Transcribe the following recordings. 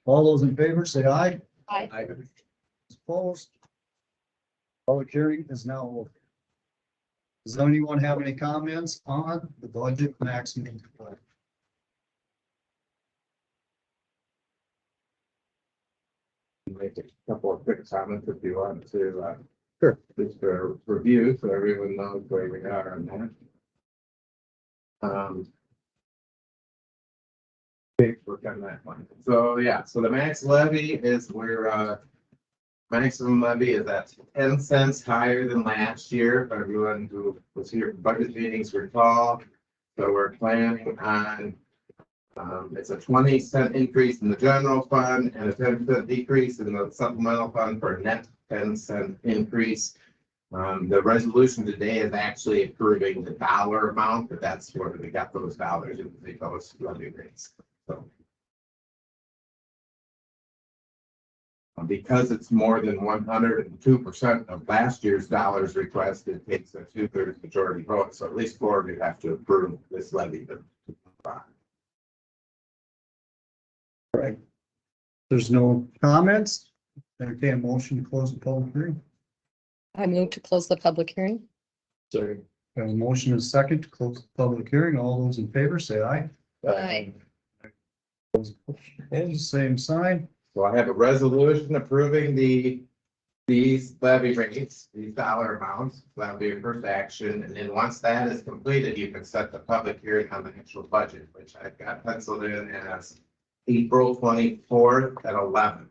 All those in favor, say aye. Aye. Opposed? Public hearing is now open. Does anyone have any comments on the budget maximum? Make a couple of quick comments if you want to, Sure. just for review, so everyone knows where we are on that. Okay, work on that one. So, yeah, so the max levy is where, maximum levy is at 10 cents higher than last year. For everyone who was here for budget meetings recall. So we're planning on, it's a 20-cent increase in the general fund and a 10-cent decrease in the supplemental fund for a net 10-cent increase. The resolution today is actually approving the dollar amount, but that's where we got those dollars in those levy rates. So. Because it's more than 102% of last year's dollars requested, it takes a 2/3 majority vote. So at least 4 of you have to approve this levy. Right. There's no comments. Entertain a motion to close the public hearing. I move to close the public hearing. Sorry. We have a motion and a second to close the public hearing. All those in favor, say aye. Aye. Opposed, same sign. So I have a resolution approving these levy rates, these dollar amounts. That'll be your first action. And then once that is completed, you can set the public hearing on the actual budget, which I've got penciled in as April 24th at 11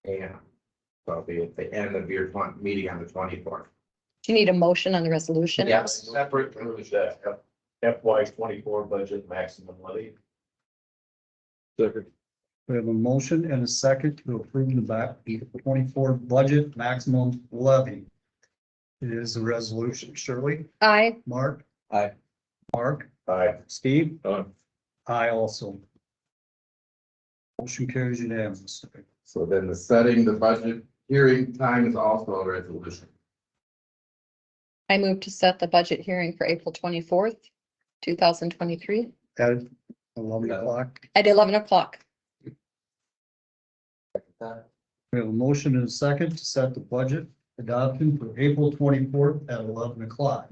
a.m. So it'll be at the end of your meeting on the 24th. Do you need a motion on the resolution? Yes, separate resolution. FY 24 budget maximum levy. We have a motion and a second to approve the back 24 budget maximum levy. It is a resolution. Shirley, Aye. Mark. Aye. Mark, Aye. Steve. Aye. I also. Motion carries unanimously. So then the setting the budget hearing time is also a resolution. I move to set the budget hearing for April 24th, 2023 At 11 o'clock. at 11 o'clock. We have a motion and a second to set the budget adoption for April 24th at 11 o'clock.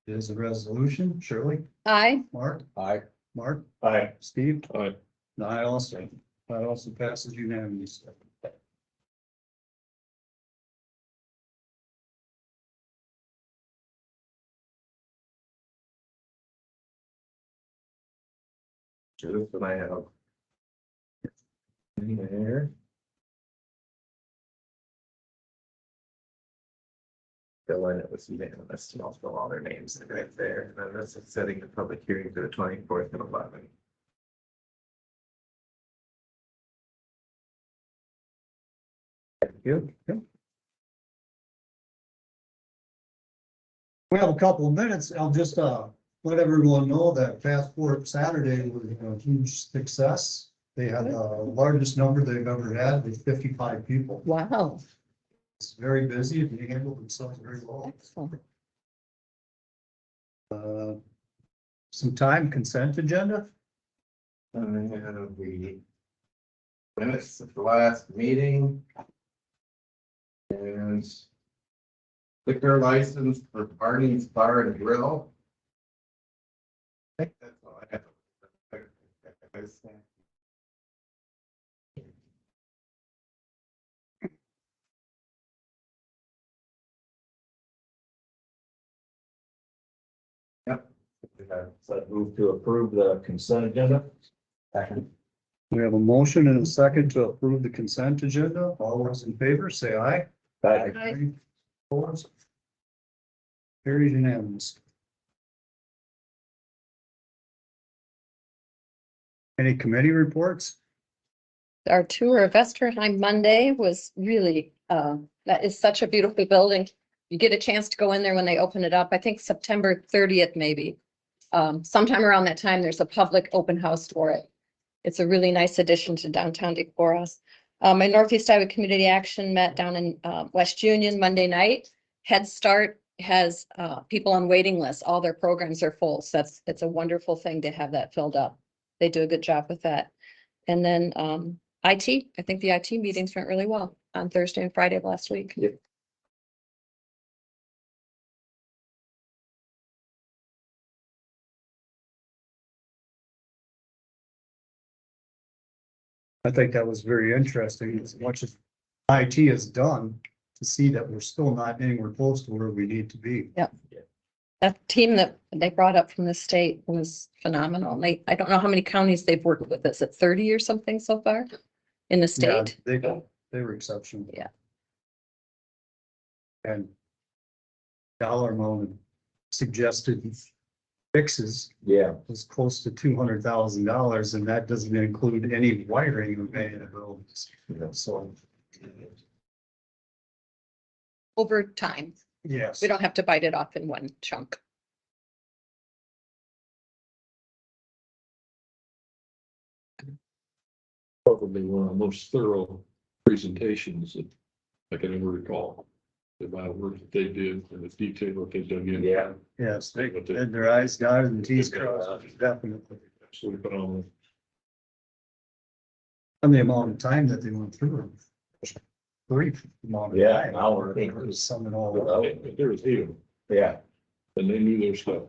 It is a resolution. Shirley, Aye. Mark, Aye. Mark, Aye. Steve. Aye. And I also. That also passes unanimously. Just what I have. In there. The one that was unanimous, and also all their names are right there, and then this is setting the public hearing for the 24th at 11. Thank you. We have a couple of minutes. I'll just let everyone know that Passport Saturday was a huge success. They had the largest number they've ever had with 55 people. Wow. It's very busy and they handled themselves very well. Excellent. Some time consent agenda. And the minutes of the last meeting. And liquor license for Barney's Bar and Grill. I think that's all I have. Yep. So I move to approve the consent agenda. Second. We have a motion and a second to approve the consent agenda. All those in favor, say aye. Aye. Opposed? Carried unanimous. Any committee reports? Our tour of Vesterheim Monday was really, that is such a beautiful building. You get a chance to go in there when they open it up. I think September 30th, maybe. Sometime around that time, there's a public open house for it. It's a really nice addition to downtown Decorah. My Northeast Iowa Community Action met down in West Union Monday night. Head Start has people on waiting lists. All their programs are full. So it's a wonderful thing to have that filled up. They do a good job with that. And then IT, I think the IT meetings went really well on Thursday and Friday of last week. Yep. I think that was very interesting, as much as IT has done, to see that we're still not anywhere close to where we need to be. That team that they brought up from the state was phenomenal. I don't know how many counties they've worked with. Is it 30 or something so far in the Yeah, state? they were exceptional. Yeah. And dollar amount of suggested fixes Yeah, was close to $200,000, and that doesn't include any wiring of any of the buildings. So, Over time. yes. We don't have to bite it off in one chunk. Probably one of the most thorough presentations that I can ever recall. The amount of work that they did and the detail that they dug in. yeah. Yes, they had their eyes dotted and T's crossed, definitely. Absolutely phenomenal. And the amount of time that they went through. Brief amount of Yeah, time. an hour. It was summing all up. There was 8 of them, Yeah, and they knew their stuff.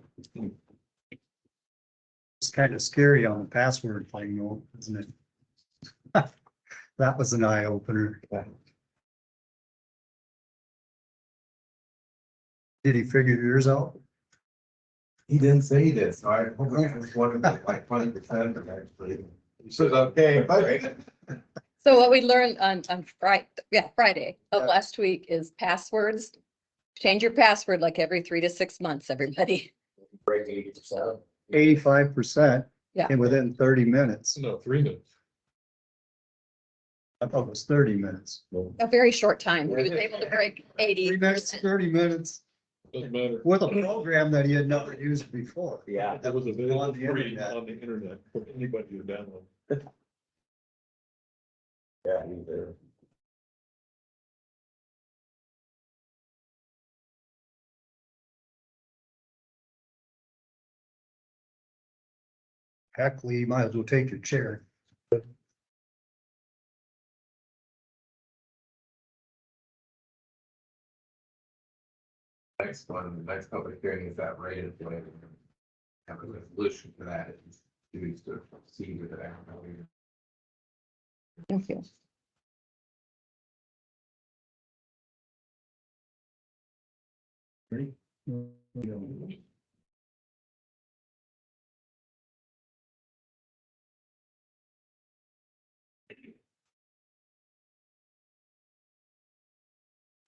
It's kind of scary on the password thing, though, isn't it? That was an eye opener. Did he figure yours out? He didn't say this, so I was wondering like 20% of actually. He says, okay, but. So what we learned on Friday of Yeah. last week is passwords. Change your password like every 3 to 6 months, everybody. break 80%. 85% Yeah. and within 30 minutes. No, 3 minutes. I thought it was 30 minutes. A very short time. He was able to break 3 minutes, 80%. 30 minutes Doesn't matter. with a program that he had never used before. Yeah, That was available On the free internet. on the internet for anybody to download. yeah, he's there. Heck, Lee, you might as well take your chair. Next one, the next public hearing is that right if you have a resolution for that. It's used to proceed with it. I don't know. Thank you.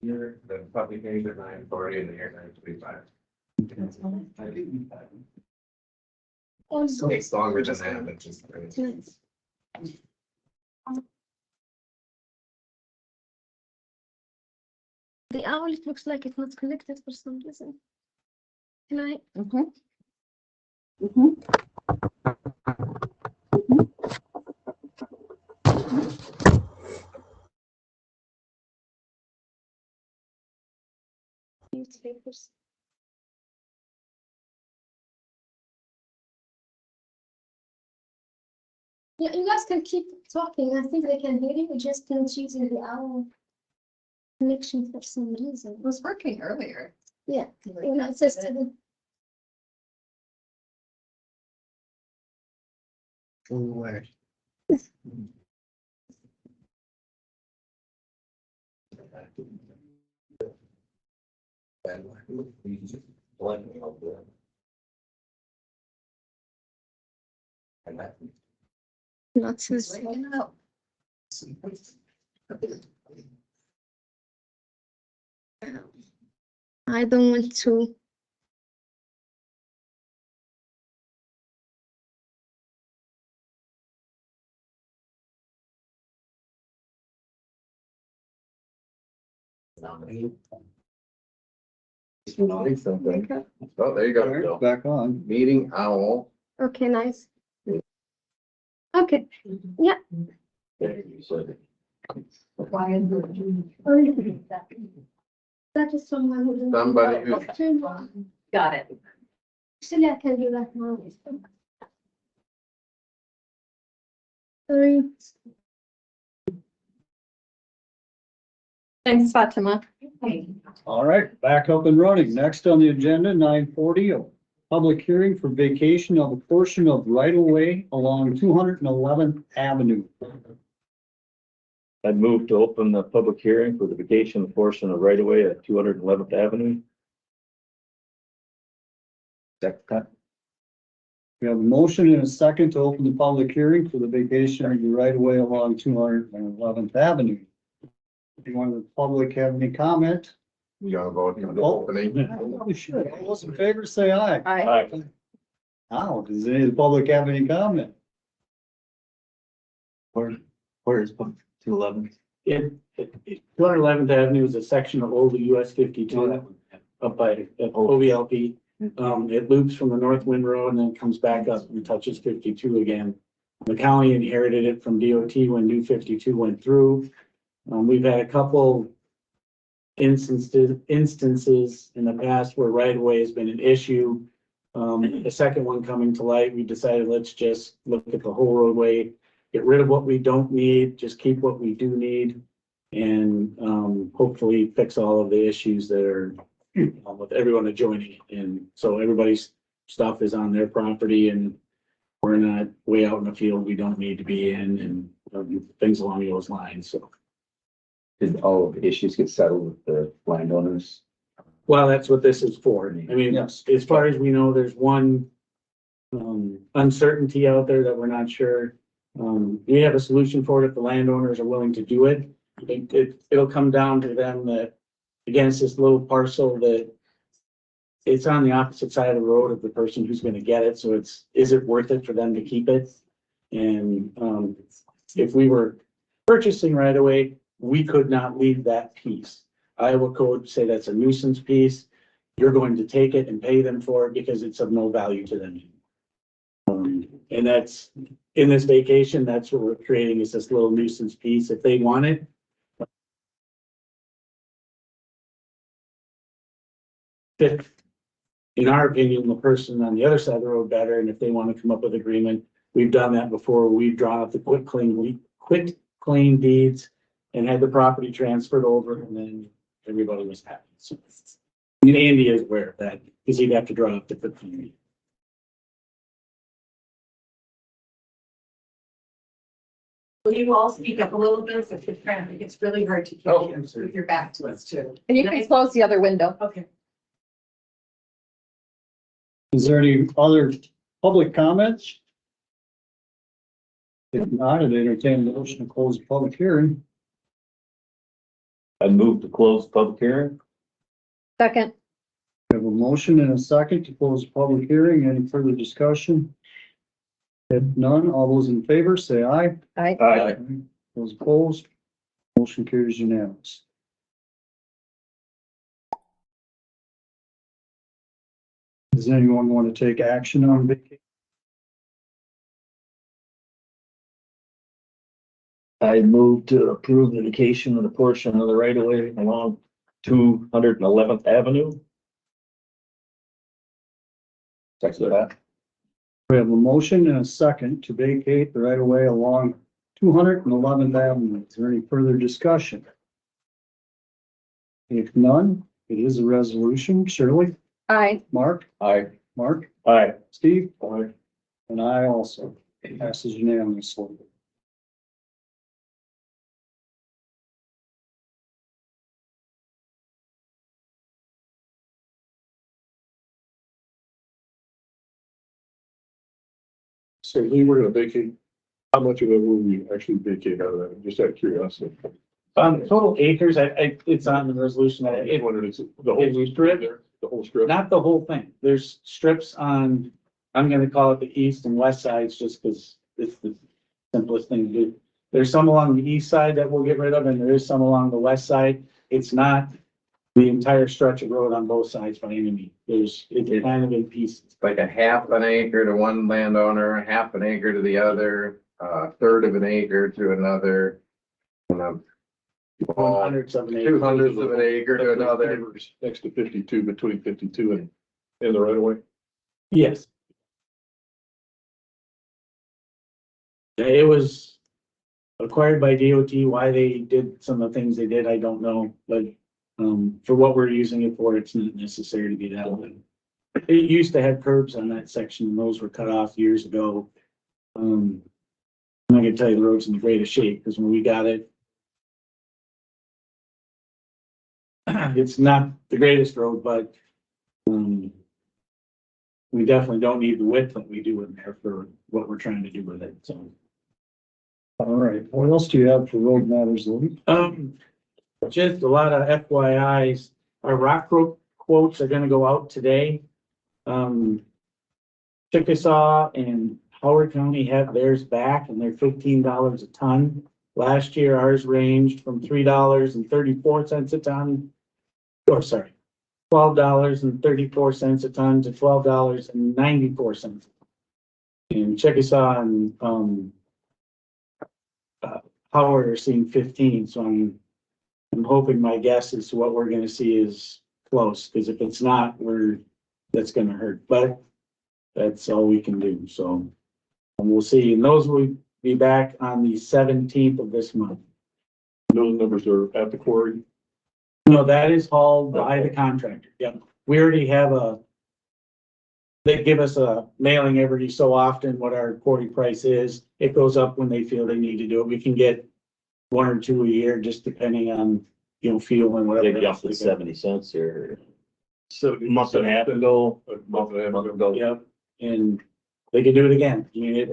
Here, the public hearings at 9:40 and the air 9:25. Takes longer than that, but just. The owl, it looks like it's not connected for some reason. Can I? Mhm. Newspapers. Yeah, you guys can keep talking. I think they can hear you. We just not using the owl connection for some reason. It was working earlier. Yeah, when it says to the Full away. Blanking out there. And that. not says. I don't want to. Oh, there you go. Back on. Meeting owl. Okay, nice. Okay, yeah. You said it. That is someone who. Somebody who- Got it. Actually, I can do that now. Sorry. Thanks, Fatima. All right, back up and running. Next on the agenda, 9:40, a public hearing for vacation of a portion of right of way along 211th Avenue. I move to open the public hearing for the vacation portion of right of way at 211th Avenue. Second. We have a motion and a second to open the public hearing for the vacation of the right of way along 211th Avenue. Anyone in the public have any comment? You gotta vote for the Oh. opening. Probably should. All those in favor say aye. Aye. Now, does any of the public have any comment? Where is 211? 211th Avenue is a section of old US 52 up by OVLP. It loops from the North Wind Road and then comes back up and touches 52 again. The county inherited it from DOT when new 52 went through. We've had a couple instances in the past where right of way has been an issue. The second one coming to light, we decided let's just look at the whole roadway, get rid of what we don't need, just keep what we do need. And hopefully fix all of the issues that are with everyone adjoining it. And so everybody's stuff is on their property and we're not way out in the field we don't need to be in and things along those lines. So, Did all of the issues get settled with the landowners? well, that's what this is for. I mean, Yes. as far as we know, there's one uncertainty out there that we're not sure. We have a solution for it if the landowners are willing to do it. It'll come down to them that, again, it's this little parcel that it's on the opposite side of the road of the person who's gonna get it, so is it worth it for them to keep it? And if we were purchasing right away, we could not leave that piece. Iowa code say that's a nuisance piece. You're going to take it and pay them for it because it's of no value to them. And that's, in this vacation, that's what we're creating, is this little nuisance piece. If they want it, fit, in our opinion, the person on the other side of the road better, and if they want to come up with agreement, we've done that before. We've drawn up the quick claim deeds and had the property transferred over, and then everybody was happy. So, and Andy is aware of that, because he'd have to draw up the quick claim deed. Will you all speak up a little bit with the traffic? It's really hard to hear you with your back to us too. And you can close the other window. Okay. Is there any other public comments? If not, I'd entertain the motion to close the public hearing. I move to close the public hearing. Second. We have a motion and a second to close the public hearing. Any further discussion? If none, all those in favor say aye. Aye. Aye. Those opposed, motion carries unanimous. Does anyone want to take action on vacation? I move to approve the vacation of the portion of the right of way along 211th Avenue. Second that. We have a motion and a second to vacate the right of way along 211th Avenue. Is there any further discussion? If none, it is a resolution. Shirley, Aye. Mark, Aye. Mark, Aye. Steve, and I also. It passes unanimously. So we were gonna vacate, how much of it will we actually vacate out of that? Just out of curiosity. Total acres, it's on the resolution that It wondered, is it the whole strip there, the whole strip? not the whole thing. There's strips on, I'm gonna call it the east and west sides, just because it's the simplest thing to do. There's some along the east side that we'll get rid of, and there is some along the west side. It's not the entire stretch of road on both sides by any means. It's kind of in pieces. Like a half an acre to one landowner, half an acre to the other, a third of an acre to another. And Hundreds of an acre. 200 of an acre to another. Next to 52, between 52 and the right of way. Yes. It was acquired by DOT. Why they did some of the things they did, I don't know, but for what we're using it for, it's not necessary to be that way. It used to have curbs on that section, and those were cut off years ago. I'm not gonna tell you the road's in the greatest shape, because when we got it, it's not the greatest road, but we definitely don't need the width that we do in there for what we're trying to do with it, so. All right, what else do you have for road matters, Louis? Just a lot of FYIs. Our rock quotes are gonna go out today. Chickasaw and Howard County have theirs back, and they're $15 a ton. Last year, ours ranged from $3.34 a ton, or sorry, $12.34 a ton to $12.94. And Chickasaw and Howard are seeing 15, so I'm hoping my guess is what we're gonna see is close, because if it's not, that's gonna hurt, but that's all we can do, so. And we'll see, and those will be back on the 17th of this month. Those numbers are at the quarry. No, that is hauled by the contractor, yep. We already have they give us a mailing every so often what our quarry price is. It goes up when they feel they need to do it. We can get 1 or 2 a year, just depending on, fuel and whatever. Maybe up to 70 cents or So a month and a half ago. A month and a half Month ago. ago. Yep, and they could do it again. I mean,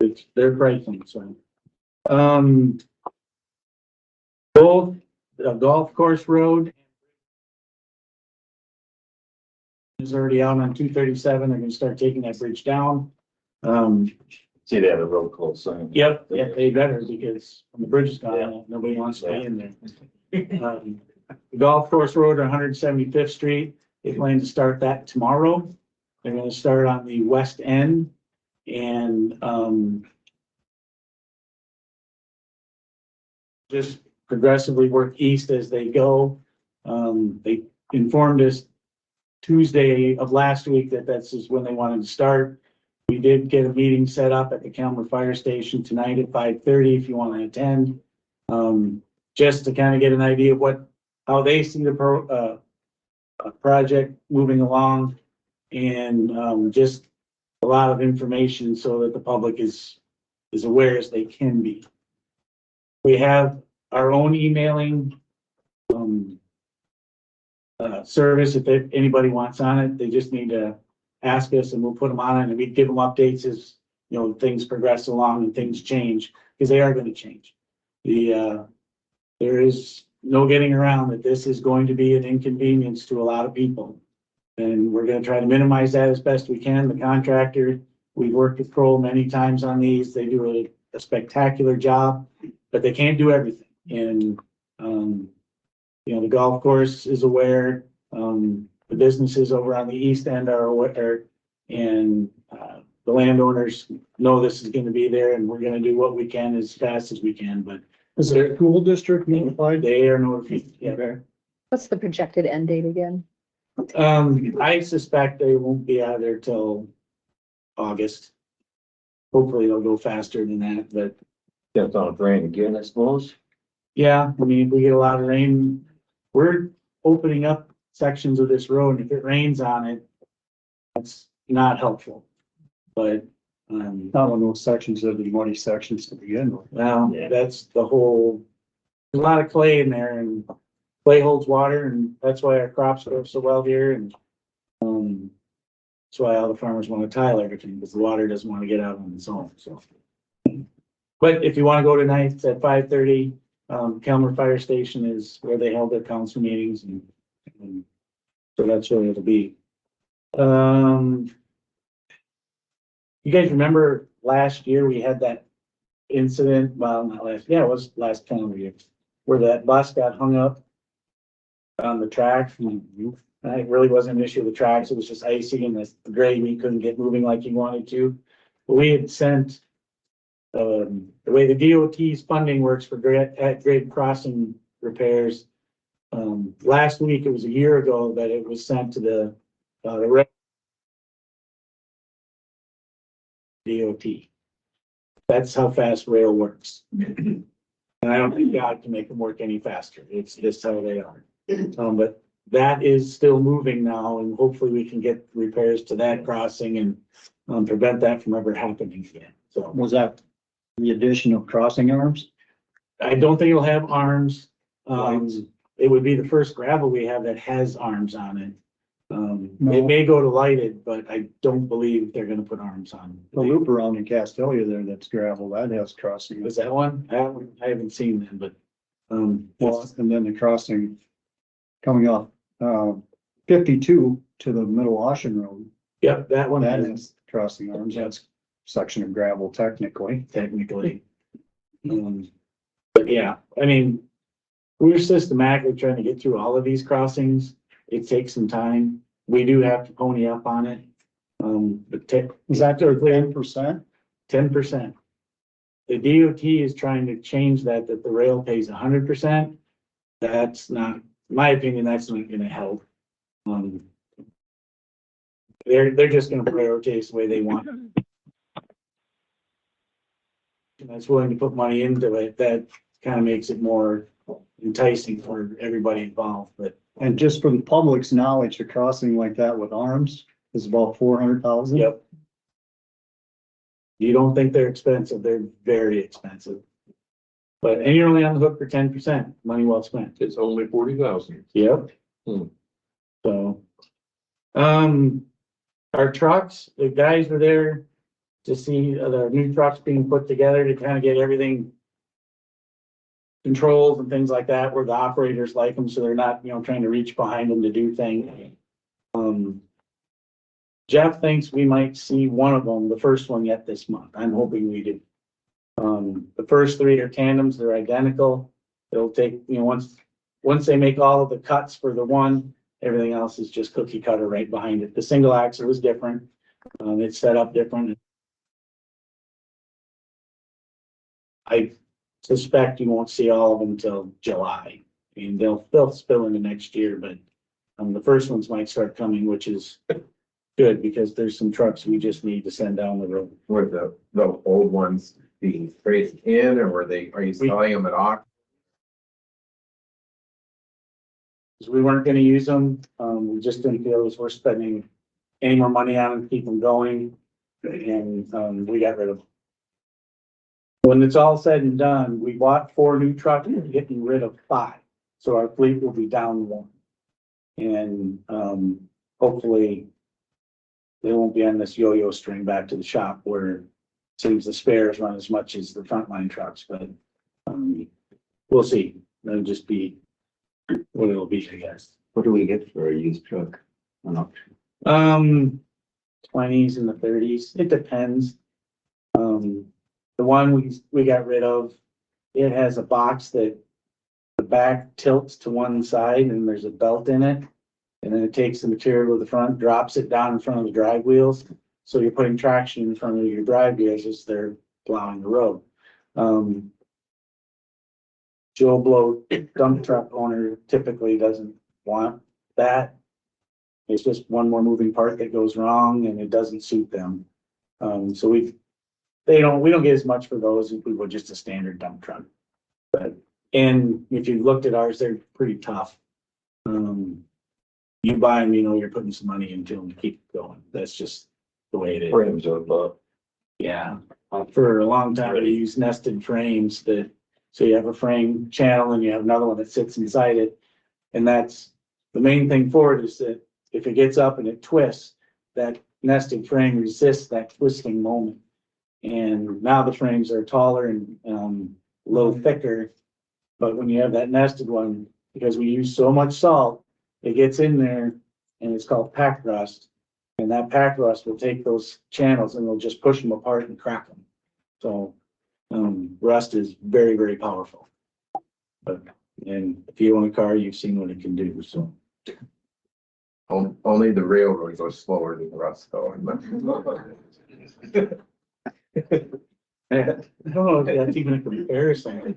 it's their pricing, so. Both the golf course road is already out on 237. They're gonna start taking that bridge down. See, they have a road close sign. Yep, they better, because when the bridge is gone, nobody wants to be in there. The golf course road, 175th Street, they plan to start that tomorrow. They're gonna start on the west end and, just progressively work east as they go. They informed us Tuesday of last week that that's just when they wanted to start. We did get a meeting set up at the Calmer Fire Station tonight at 5:30 if you want to attend. Just to kind of get an idea of how they see the project moving along, and just a lot of information so that the public is aware as they can be. We have our own emailing service. If anybody wants on it, they just need to ask us and we'll put them on it, and we give them updates as things progress along and things change, because they are going to change. There is no getting around that this is going to be an inconvenience to a lot of people, and we're going to try to minimize that as best we can. The contractor, we've worked with Kroll many times on these. They do a spectacular job, but they can't do everything. And the golf course is aware. The businesses over on the east end are aware, and the landowners know this is going to be there, and we're going to do what we can as fast as we can. But Is the school district notified? they are notified. Yeah. Okay. What's the projected end date again? I suspect they won't be out there till August. Hopefully they'll go faster than that, but Depends on if rain again, I suppose. yeah, I mean, if we get a lot of rain, we're opening up sections of this road, and if it rains on it, that's not helpful. But, Not one of those sections that are the muddy sections to begin with. well, Yeah. that's the whole, there's a lot of clay in there, and clay holds water, and that's why our crops grow so well here, and that's why all the farmers want to tile everything, because the water doesn't want to get out on its own, so. But if you want to go tonight, it's at 5:30. Calmer Fire Station is where they held their council meetings, and so that's where it'll be. You guys remember last year we had that incident, well, not last, yeah, it was last calendar year, where that bus got hung up on the track. And it really wasn't an issue with the tracks, it was just icy and the grade, we couldn't get moving like he wanted to. But we had sent, the way the DOT's funding works for grade crossing repairs. Last week, it was a year ago that it was sent to the DOT. That's how fast rail works. And I don't think God can make them work any faster. It's just how they are. But that is still moving now, and hopefully we can get repairs to that crossing and prevent that from ever happening again. So Was that the addition of crossing arms? I don't think it'll have arms. Lights. It would be the first gravel we have that has arms on it. No. It may go to lighted, but I don't believe they're gonna put arms on. The loop around in Castelia there, that's gravel, that has crossing. Was that one? I haven't seen them, but, Well, and then the crossing coming off, 52 to the middle Ocean Road, yep, that one that has is crossing arms, that's section of gravel technically. technically. But yeah, I mean, we're systematically trying to get through all of these crossings. It takes some time. We do have to pony up on it. But Is that their 10%? 10%. The DOT is trying to change that the rail pays 100%. That's not, in my opinion, that's not gonna help. They're just gonna prioritize the way they want. And that's willing to put money into it. That kind of makes it more enticing for everybody involved, but And just for the public's knowledge, a crossing like that with arms is about 400,000. yep. You don't think they're expensive, they're very expensive. But, and you're only on the hook for 10%, money well spent. It's only 40,000. Yep. Hmm. So, our trucks, the guys were there to see the new trucks being put together to kind of get everything controls and things like that, where the operators like them, so they're not, trying to reach behind them to do things. Jeff thinks we might see one of them, the first one yet this month. I'm hoping we do. The first three are tandems, they're identical. It'll take, once they make all of the cuts for the one, everything else is just cookie cutter right behind it. The single axle is different. It's set up different. I suspect you won't see all of them until July. I mean, they'll spill into next year, but the first ones might start coming, which is good because there's some trucks we just need to send down the road. Were the old ones being traded in, or are you selling them at auction? Because we weren't gonna use them, we just didn't feel it was worth spending any more money on them to keep them going, and we got rid of them. When it's all said and done, we bought 4 new trucks, we're getting rid of 5, so our fleet will be down 1. And hopefully they won't be on this yo-yo string back to the shop where it seems the spares run as much as the frontline trucks, but we'll see. It'll just be what it'll be, I guess. What do we get for a used truck on auction? 20s and the 30s, it depends. The one we got rid of, it has a box that the back tilts to one side and there's a belt in it. And then it takes the material to the front, drops it down in front of the drive wheels. So you're putting traction in front of your drive wheels as they're plowing the road. Joe Blow dump truck owner typically doesn't want that. It's just one more moving part that goes wrong and it doesn't suit them. So we don't get as much for those as we would just a standard dump truck. And if you looked at ours, they're pretty tough. You buy them, you're putting some money into them to keep going. That's just the way it is. Frames of, Yeah, for a long time, we used nested frames so you have a frame channel and you have another one that sits inside it. And that's the main thing for it, is that if it gets up and it twists, that nested frame resists that twisting moment. And now the frames are taller and a little thicker. But when you have that nested one, because we use so much salt, it gets in there and it's called pack rust. And that pack rust will take those channels and they'll just push them apart and crack them. So rust is very, very powerful. And if you own a car, you've seen what it can do. So Only the railroad goes slower than the rust, though. I don't know if that's even a comparison.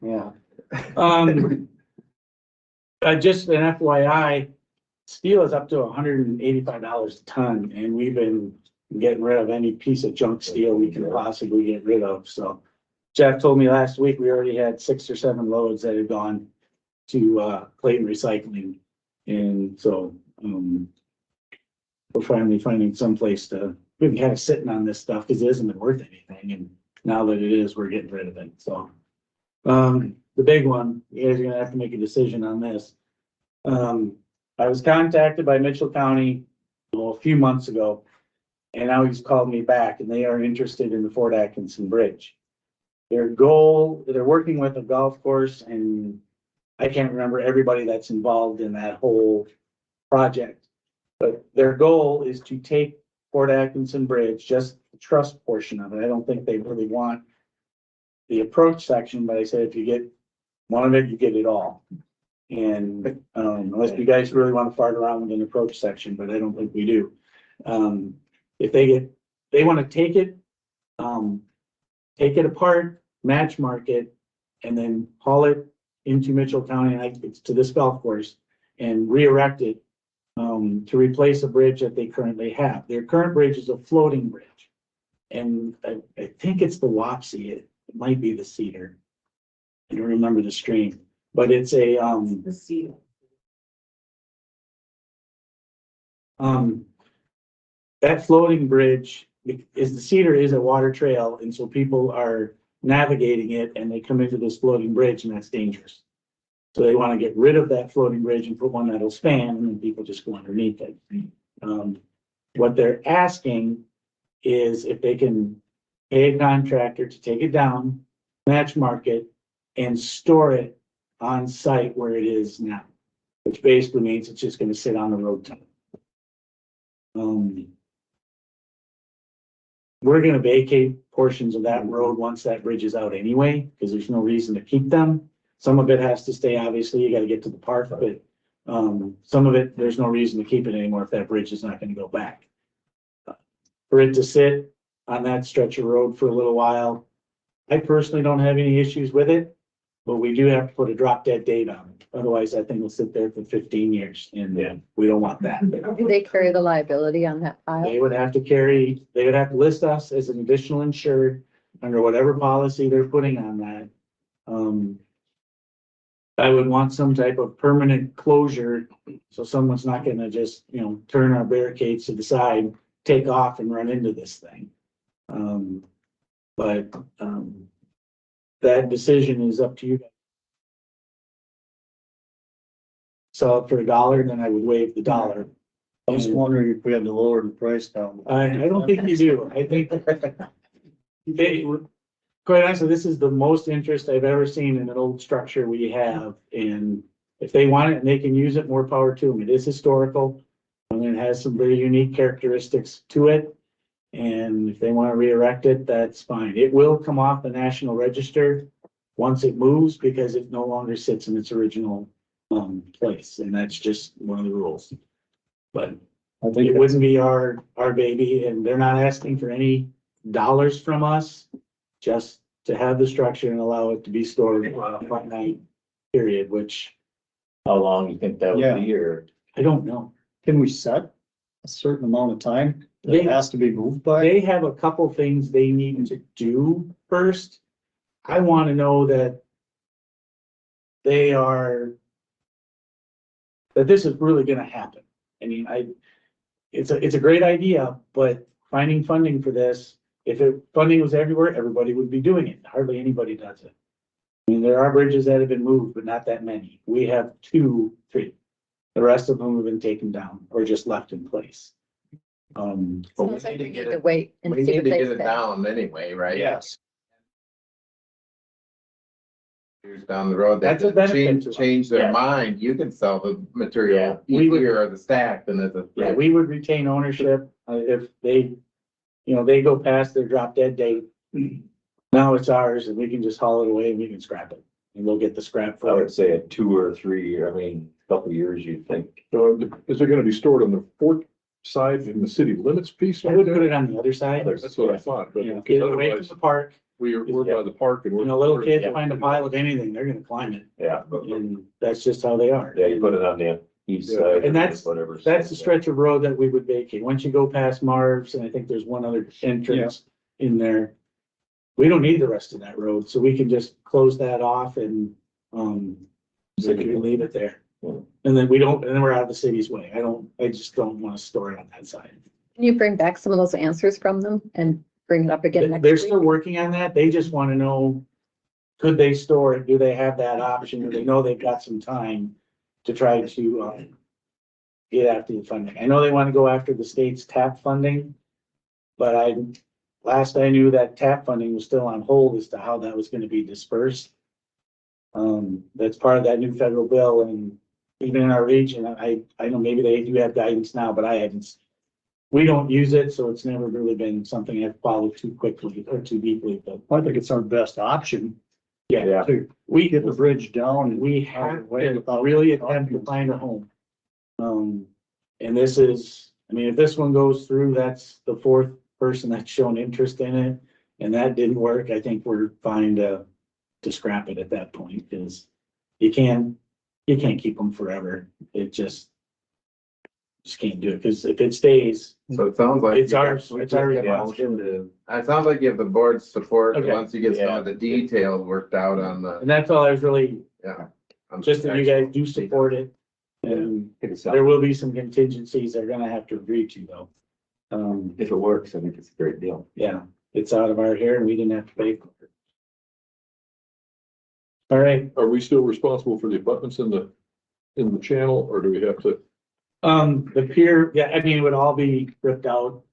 Yeah. Just an FYI, steel is up to $185 a ton, and we've been getting rid of any piece of junk steel we can possibly get rid of, so. Jeff told me last week, we already had 6 or 7 loads that had gone to, Clayton Recycling. And so, we're finally finding someplace to, we've been kind of sitting on this stuff because it isn't worth anything, and now that it is, we're getting rid of it, so. The big one, you guys are gonna have to make a decision on this. I was contacted by Mitchell County, well, a few months ago, and now he's called me back, and they are interested in the Fort Atkinson Bridge. Their goal, they're working with a golf course, and I can't remember everybody that's involved in that whole project. But their goal is to take Fort Atkinson Bridge, just the truss portion of it. I don't think they really want the approach section, but I said, if you get one of it, you get it all. And, unless you guys really want to fart around with an approach section, but I don't think we do. If they want to take it apart, match mark it, and then haul it into Mitchell County, it's to this golf course, and re-erect it, to replace a bridge that they currently have. Their current bridge is a floating bridge. And I think it's the Wapsie, it might be the Cedar. I don't remember the stream, but it's a, The seal. that floating bridge is, the Cedar is a water trail, and so people are navigating it and they come into this floating bridge, and that's dangerous. So they want to get rid of that floating bridge and put one that'll span, and then people just go underneath it. What they're asking is if they can pay a contractor to take it down, match market, and store it on site where it is now, which basically means it's just gonna sit on the road ton. We're gonna vacate portions of that road once that bridge is out anyway, because there's no reason to keep them. Some of it has to stay, obviously, you gotta get to the park, but some of it, there's no reason to keep it anymore if that bridge is not gonna go back. For it to sit on that stretch of road for a little while, I personally don't have any issues with it, but we do have to put a drop dead date on it. Otherwise, that thing will sit there for 15 years, and we don't want that. Do they carry the liability on that pile? They would have to list us as an additional insured under whatever policy they're putting on that. I would want some type of permanent closure, so someone's not gonna just, turn our barricades to the side, take off and run into this thing. But that decision is up to you. Sell it for $1, then I would waive the $1. I was wondering if we had to lower the price down. I don't think you do. I think quite honestly, this is the most interest I've ever seen in an old structure we have. And if they want it and they can use it, more power to them. It is historical. And it has some very unique characteristics to it. And if they want to re-erect it, that's fine. It will come off the National Register once it moves, because it no longer sits in its original place. And that's just one of the rules. But I think it wouldn't be our baby, and they're not asking for any dollars from us, just to have the structure and allow it to be stored one night period, which How long you think that would be, or? I don't know. Can we set a certain amount of time that They- it has to be moved by? They have a couple things they need to do first. I want to know that that this is really gonna happen. I mean, it's a great idea, but finding funding for this, if funding was everywhere, everybody would be doing it. Hardly anybody does it. I mean, there are bridges that have been moved, but not that many. We have 2, 3. The rest of them have been taken down or just left in place. But we Sounds like need to we get need to it, wait and we see need what to they get it say. down anyway, right? Yes. Years down the road, That's a that benefit to us. change their Yeah. mind, you can sell the material we would- easier or the stack than it's a. Yeah, we would retain ownership if they, they go past their drop dead date. Now it's ours, and we can just haul it away and we can scrap it, and we'll get the scrap I for would it. say a 2 or 3 year, couple of years, you'd think. So is it gonna be stored on the fort side in the city limits piece? I would put it on the other side. That's what I thought, but Get because it away from otherwise, the park. we're by the park and we're. Little kids find a pile of anything, they're gonna climb it, Yeah, and that's just how they are. yeah, you put it on the east side. And that's- whatever. That's the stretch of road that we would vacate. Once you go past Marv's, and I think there's one other entrance in there. We don't need the rest of that road, so we can just close that off and, so we can leave it there. Yeah. And then and then we're out of the city's way. I just don't want to store it on that side. Can you bring back some of those answers from them and bring it up again next They're week? still working on that. They just want to know, could they store it? Do they have that option? Do they know they've got some time to try to, get after the funding? I know they want to go after the state's TAP funding, but last I knew that TAP funding was still on hold as to how that was going to be dispersed. That's part of that new federal bill, and even in our region, I know maybe they do have guidance now, but I haven't. We don't use it, so it's never really been something I've followed too quickly or too deeply, but I think it's our best option yeah, to we get the bridge down. And we have to really attempt to find a home. And this is, I mean, if this one goes through, that's the fourth person that's shown interest in it, and that didn't work. I think we're fine to scrap it at that point, because you can't keep them forever. It just can't do it, because if it stays, So it sounds like. it's ours, it's our Yeah. responsibility. It sounds like you have the board's support, and Okay. once you get some of the details worked out on the, And that's all I was really, yeah. just that you guys do support it. And there will be some contingencies they're gonna have to agree to, though. If it works, I think it's a great deal. Yeah, it's out of our hair and we didn't have to pay for it. All right, Are we still responsible for the abutments in the channel, or do we have to? the pier, yeah, I mean, it would all be ripped out.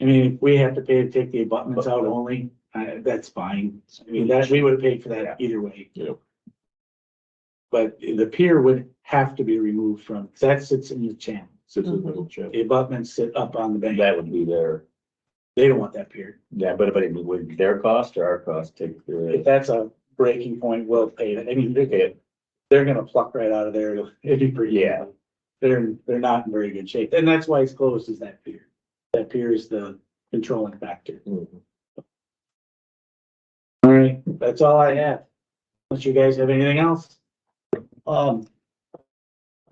I mean, if we have to pay to take the abutments out only, that's fine. I mean, that, we would have paid for that either way. Yeah. But the pier would have to be removed from, 'cause that sits in the channel. Sits in the middle channel. The abutments sit up on the bank. That would be their, They don't want that pier. yeah, but it would their cost or our cost take care of If it? that's a breaking point, we'll pay it. I mean, they're gonna pluck right out of there. It'd be pretty. Yeah. They're not in very good shape. And that's why it's closed, is that pier. That pier is the controlling factor. Mhm. All right, that's all I have. Unless you guys have anything else?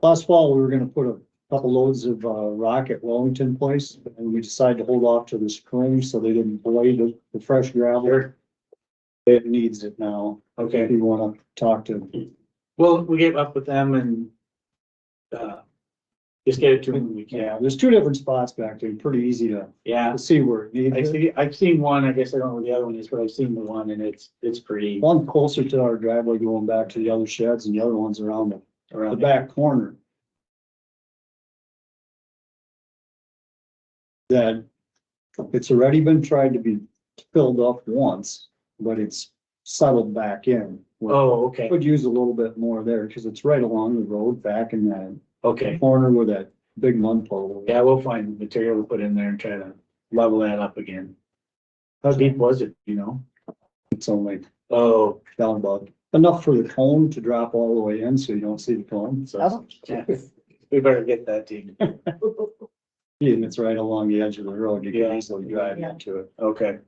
Last fall, we were gonna put a couple loads of rock at Wellington Place, and we decided to hold off to the spring so they didn't blade the fresh gravel. It needs it now. Okay, If you wanna talk to, well, we get up with them and just get it to them when we yeah, can. there's two different spots back there, pretty easy Yeah, to see where it needs it. I've seen one. I guess I don't know where the other one is, but I've seen the one and it's pretty One closer to our driveway going back to the other sheds, and the other one's around the around. back corner. That it's already been tried to be filled up once, but it's settled back in. Oh, okay, Could use a little bit more there, because it's right along the road back in that okay. corner where that big mud puddle. Yeah, we'll find material to put in there and try to level that up again. How deep was it, you know? It's only Oh, down about enough for the cone to drop all the way in, so you don't see the cone. So, Oh. yeah. We better get that team. and it's right along the edge of the road. You Yeah. can easily drive into it. Okay.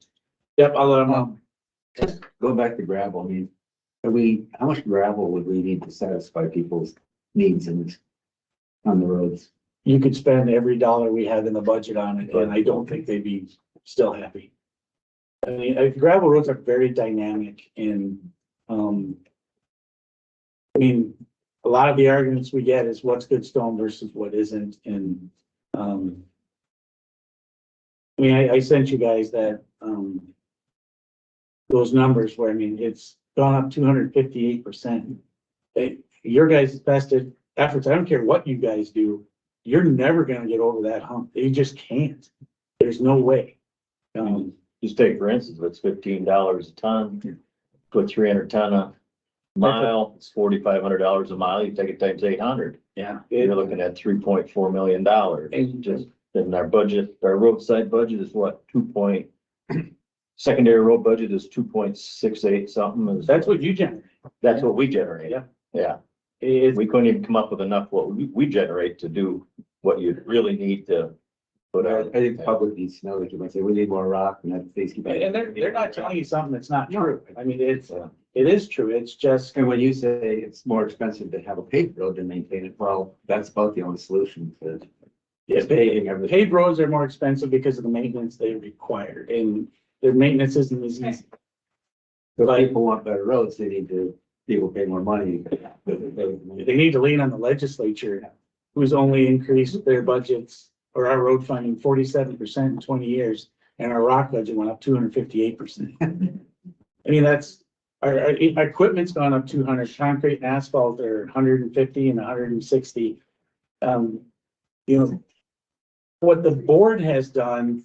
Yep, I'll let them know. Just go back to gravel, I mean, how much gravel would we need to satisfy people's needs on the roads? You could spend every dollar we had in the budget on it, and I don't think they'd be still happy. I mean, gravel roads are very dynamic and, I mean, a lot of the arguments we get is what's good stone versus what isn't, and, I mean, I sent you guys that, those numbers where, I mean, it's gone up 258%. Your guys' best efforts, I don't care what you guys do, you're never gonna get over that hump. You just can't. There's no way. Just take, for instance, if it's $15 a ton, put 300 ton a mile, it's $4,500 a mile, you take it times 800. Yeah. You're looking at $3.4 million. And Just, then our budget, our roadside budget is what, secondary road budget is 2.68 something. that's what you generate. That's what we generate. Yeah. Yeah, It's, we couldn't even come up with enough what we generate to do what you really need to But I think the public needs to know that you might say, we need more rock and that face. And they're not telling you something that's not true. I mean, it is true. It's just, And when you say it's more expensive to have a paved road than maintain it, well, that's about the only solution to just paving everything. paved roads are more expensive because of the maintenance they require, and their maintenance isn't as easy. So if people want better roads, they need to, people pay more money. They need to lean on the legislature, who's only increased their budgets or our road funding 47% in 20 years, and our rock budget went up 258%. I mean, that's, our equipment's gone up 200, concrete and asphalt are 150 and 160. You know, what the board has done,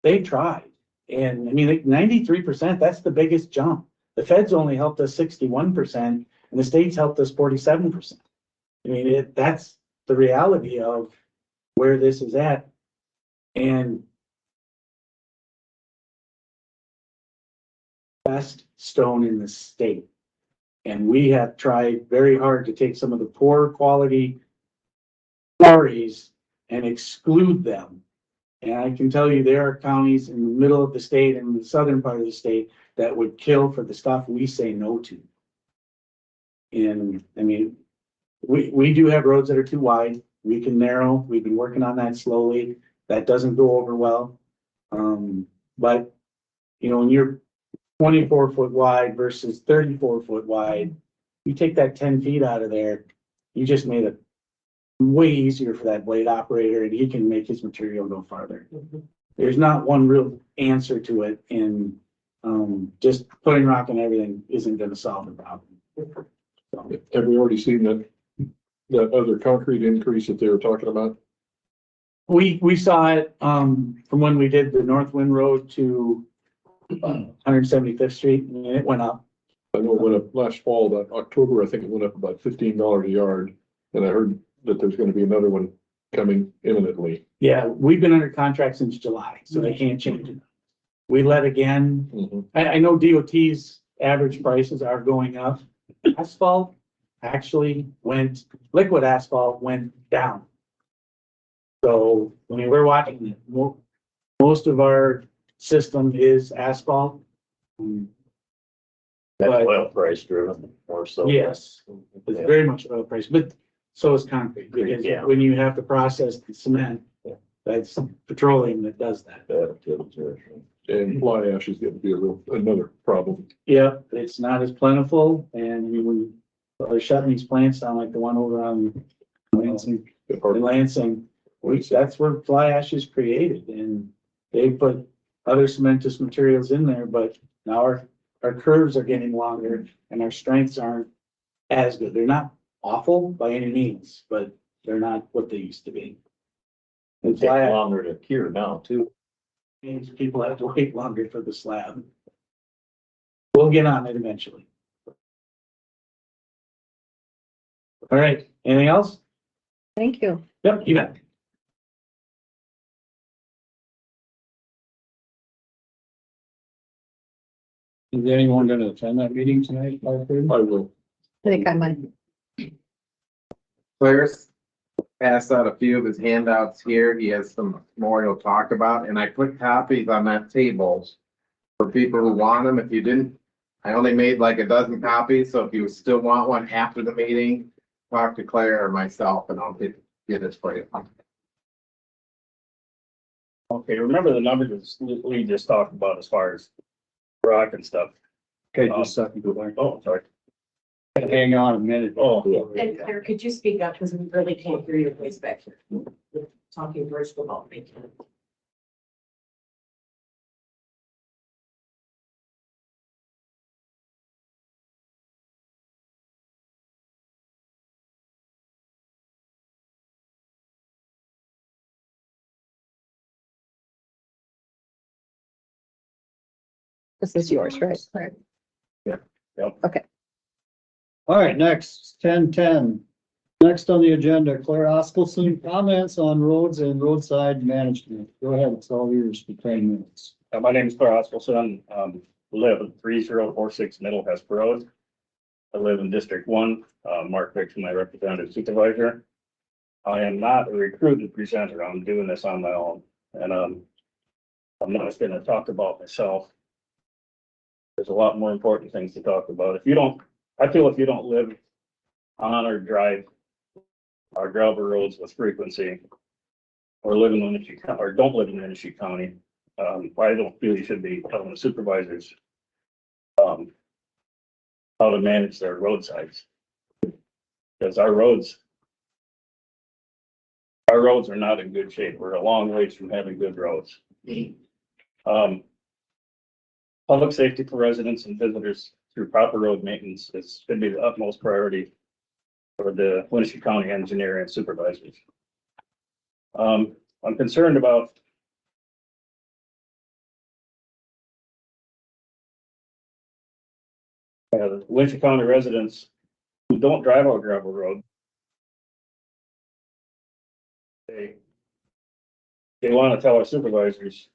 they tried. And I mean, like 93%, that's the biggest jump. The feds only helped us 61% and the states helped us 47%. I mean, that's the reality of where this is at. And best stone in the state. And we have tried very hard to take some of the poor quality quarries and exclude them. And I can tell you there are counties in the middle of the state and the southern part of the state that would kill for the stuff we say no to. And I mean, we do have roads that are too wide. We can narrow. We've been working on that slowly. That doesn't go over well. But you know, when you're 24-foot wide versus 34-foot wide, you take that 10 feet out of there, you just made it way easier for that blade operator, and he can make his material go farther. There's not one real answer to it, and just putting rock and everything isn't going to solve the problem. Have we already seen that other concrete increase that they were talking about? We saw it from when we did the North Wind Road to 175th Street, and it went up. I know it went up last fall, that October, I think it went up about $15 a yard. And I heard that there's gonna be another one coming imminently. Yeah, we've been under contract since July, so they can't change it. We let again. I know DOT's average prices are going up. Asphalt actually liquid asphalt went down. So, I mean, we're watching it. Most of our system is asphalt. that's But- oil price driven or so. Yes, it's very much oil price, but so is concrete, because Yeah. when you have to process the cement, that's petroleum that does that. And fly ash is gonna be another problem. Yeah, it's not as plentiful, and they're shutting these plants down like the one over on Lansing. In Lansing, that's where fly ash is created, and they put other cementous materials in there, but now our curves are getting longer and our strengths aren't as good. They're not awful by any means, but they're not what they used to be. And It takes fly ash longer to cure now too. means people have to wait longer for the slab. We'll get on it eventually. All right, anything else? Thank you. Yep, you got it. Is anyone gonna attend that meeting tonight? I will. I think I might. Claire's passed out a few of his handouts here. He has some more he'll talk about, and I put copies on that table for people who want them. If you didn't, I only made like a dozen copies, so if you still want one after the meeting, talk to Claire or myself and I'll get it for you. Okay, remember the numbers that Lee just talked about as far as rock and stuff. Okay, just a second. Oh, sorry. Hang on a minute. Oh, And Claire, could you speak up, because we really can't hear your voice back here. Talking first about me. This is yours, right? All right, next, 10:10. Next on the agenda, Claire Askelson, comments on roads and roadside management. Go ahead, it's all yours for 10 minutes. my name is Claire Askelson. Live at 3046 Middle Hesp Road. I live in District 1. Mark Vick's my representative supervisor. I am not a recruited presenter. I'm doing this on my own. And, I'm not gonna talk about myself. There's a lot more important things to talk about. I feel if you don't live on or drive our gravel roads with frequency, or live in Winneshiek, or don't live in Winneshiek County, I don't feel you should be telling the supervisors how to manage their roadsides. Because our roads are not in good shape. We're a long ways from having good roads. Public safety for residents and visitors through proper road maintenance should be the utmost priority for the Winneshiek County engineer and supervisors. I'm concerned about the Winneshiek County residents who don't drive our gravel road. They want to tell our supervisors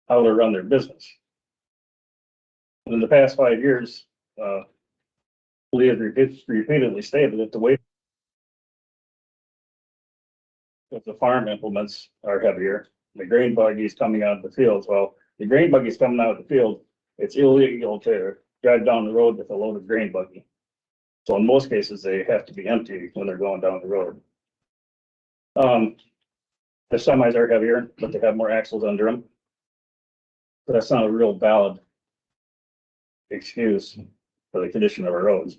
how to run their business. In the past 5 years, we have repeatedly stated that the way that the farm implements are heavier, the grain buggies coming out of the fields. Well, the grain buggies coming out of the field, it's illegal to drive down the road with a loaded grain buggy. So in most cases, they have to be empty when they're going down the road. The semis are heavier, but they have more axles under them. But that's not a real valid excuse for the condition of our roads.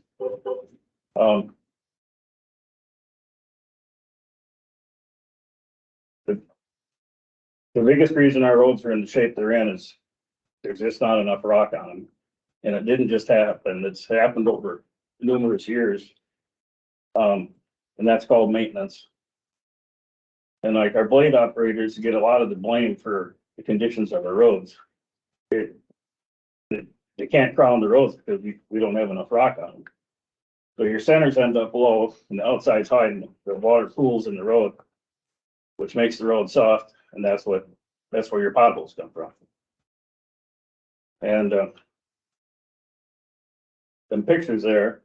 The biggest reason our roads are in the shape they're in is there's just not enough rock on them. And it didn't just happen, it's happened over numerous years. And that's called maintenance. And like our blade operators get a lot of the blame for the conditions of our roads. They can't crown the roads because we don't have enough rock on them. So your centers end up low and the outside's high and the water pools in the road, which makes the road soft. And that's where your potholes come from. And them pictures there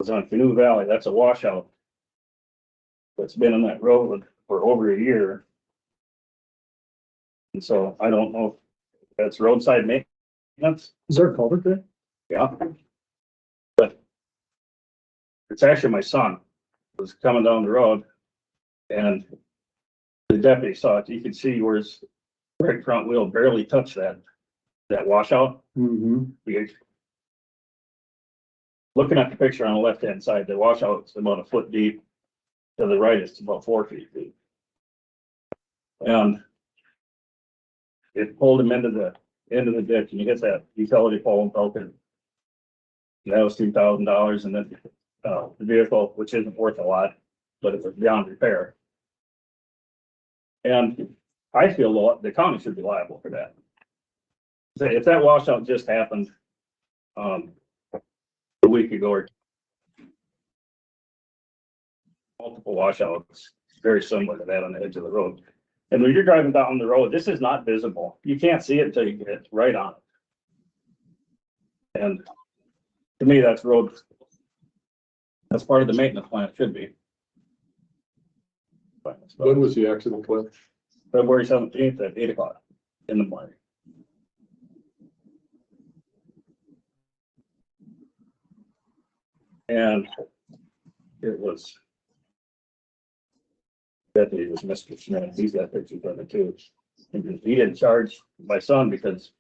was on Canoe Valley. That's a washout that's been on that road for over a year. And so I don't know if that's roadside maintenance. Is there a culvert there? Yeah. But it's actually my son was coming down the road and the deputy saw it. You could see where his right front wheel barely touched that washout. Mm-hmm. Looking at the picture on the left-hand side, the washout is about a foot deep. To the right, it's about 4 feet deep. And it pulled him into the ditch and he hit that utility pole and broke it. And that was $2,000. And then the vehicle, which isn't worth a lot, but it was beyond repair. And I feel the county should be liable for that. So if that washout just happened a week ago or multiple washouts, very similar to that on the edge of the road. And when you're driving down the road, this is not visible. You can't see it until you get right on it. And to me, that's part of the maintenance plan. It should be. When was the accident, Cliff? February 17th at 8 o'clock in the morning. And it was deputy was Mr. Smith. He's got pictures of it too. And he didn't charge my son because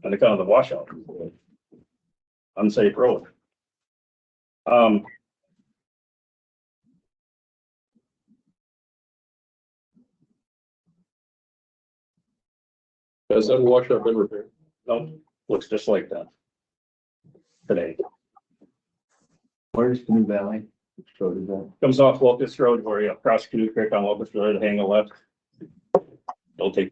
on account of the washout. Unsafe road. Has that washout been repaired? No, looks just like that today. Where's Canoe Valley? Which road is that? Comes off Locust Road where you cross Canoe Creek on Locust Road, hang a left. It'll take.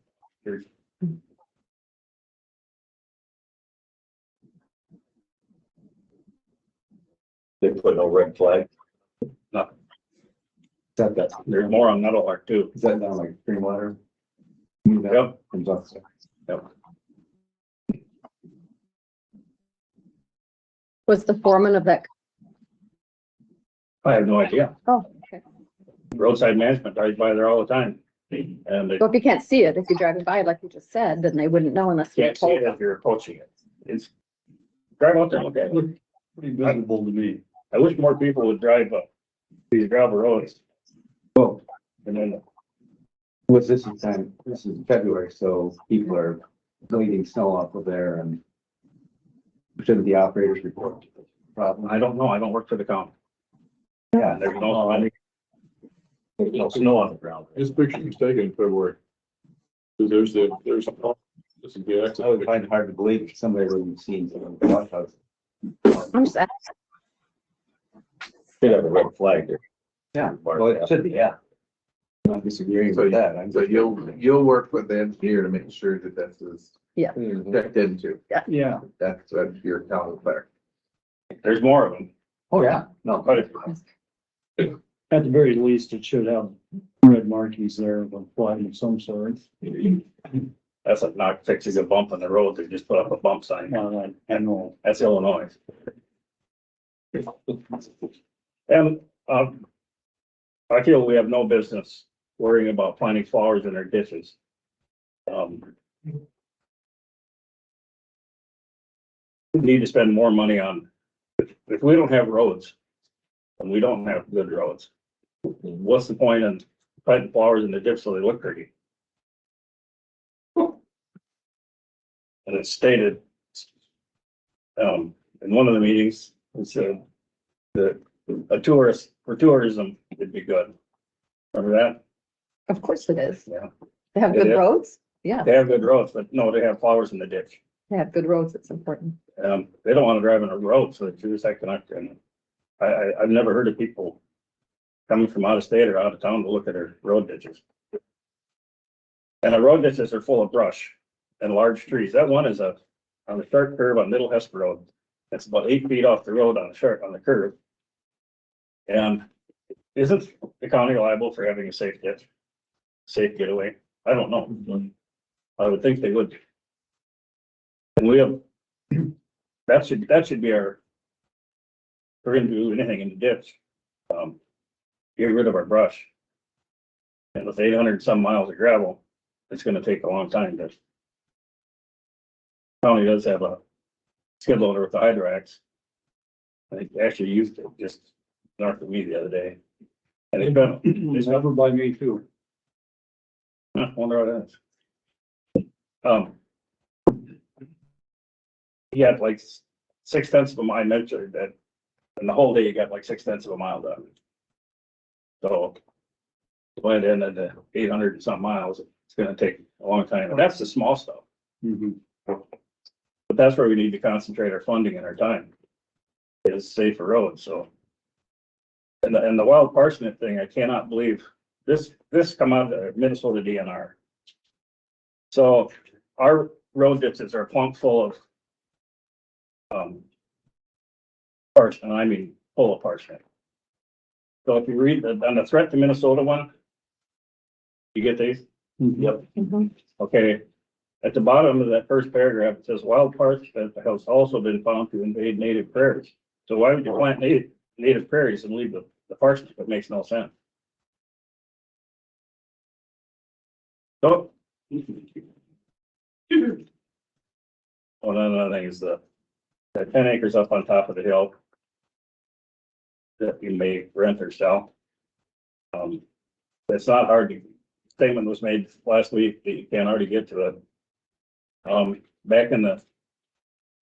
They put no red flag. Nothing. Is that There's more on Meadowlark too. is that down like Greenwater? Yep. Comes off there. Yep. Was the foreman of that I have no idea. Oh, okay. Roadside management drives by there all the time. And they So if you can't see it, if you're driving by, like you just said, then they wouldn't know unless you can't see told it them. if you're approaching it. It's, drive out there, and look at it. Look pretty visible to me. I wish more people would drive up these gravel roads. Well, And then, what's this time? This is February, so people are bleeding snow off of there and shouldn't the operators report the problem? I don't know, I don't work for the county. Yeah, There's no snow on the ground. This picture was taken in February. So there's this is the I accident. would find it hard to believe if somebody wasn't seeing some of the watchouts. I'm just asking. Should have a red flag there. Yeah, well, it should be, yeah. I'm not disagreeing with that. I'm So you'll work with the engineer to make sure that this is Yeah. checked into. Yeah, That's what your town clerk. There's more of them. Oh, yeah, no, But at the very least, it should have red markings there of a flag of some sort. that's not fixing a bump on the road, they just put up a bump sign. I know. That's Illinois. And, I feel we have no business worrying about planting flowers in our ditches. We need to spend more money on, if we don't have roads, and we don't have good roads, what's the point in planting flowers in the ditch so they look pretty? And it's stated, in one of the meetings, it said that a tourist, for tourism, it'd be good. Remember that? Of course it is. Yeah. They have It good is. roads. Yeah, They have good roads, but no, they have flowers in the ditch. they have good roads. It's important. They don't want to drive on a road, so they choose that connect. And I've never heard of people coming from out of state or out of town to look at their road ditches. And our road ditches are full of brush and large trees. That one is on the sharp curve on Middle Hesper Road. It's about 8 feet off the road on the curve. And isn't the county liable for having a safe ditch? Safe getaway? I don't know. I would think they would. And we have, that should be our, if we're gonna do anything in the ditch, get rid of our brush. And with 800 some miles of gravel, it's gonna take a long time to. County does have a skid loader with the Hydrax. I think they actually used it just north of me the other day. And it's been, It's over by me too. I wonder what that is. He had like 6/10 of a mile measured that, and the whole day you got like 6/10 of a mile done. So went in at the 800 and some miles, it's gonna take a long time, and that's the small stuff. Mhm. But that's where we need to concentrate our funding and our time, is safer roads, so. And the wild parsnip thing, I cannot believe, this come out of the Minnesota DNR. So our road ditches are plump full of parsnip, I mean, full of parsnip. So if you read on the threat to Minnesota one, you get these? Yep. Mhm. Okay, at the bottom of that first paragraph, it says wild parsnip has also been found to invade native prairies. So why would you plant native prairies and leave the parsnip? It makes no sense. So. Well, another thing is the 10 acres up on top of the hill that you may rent or sell. It's not hard to, statement was made last week that you can already get to it. Back in the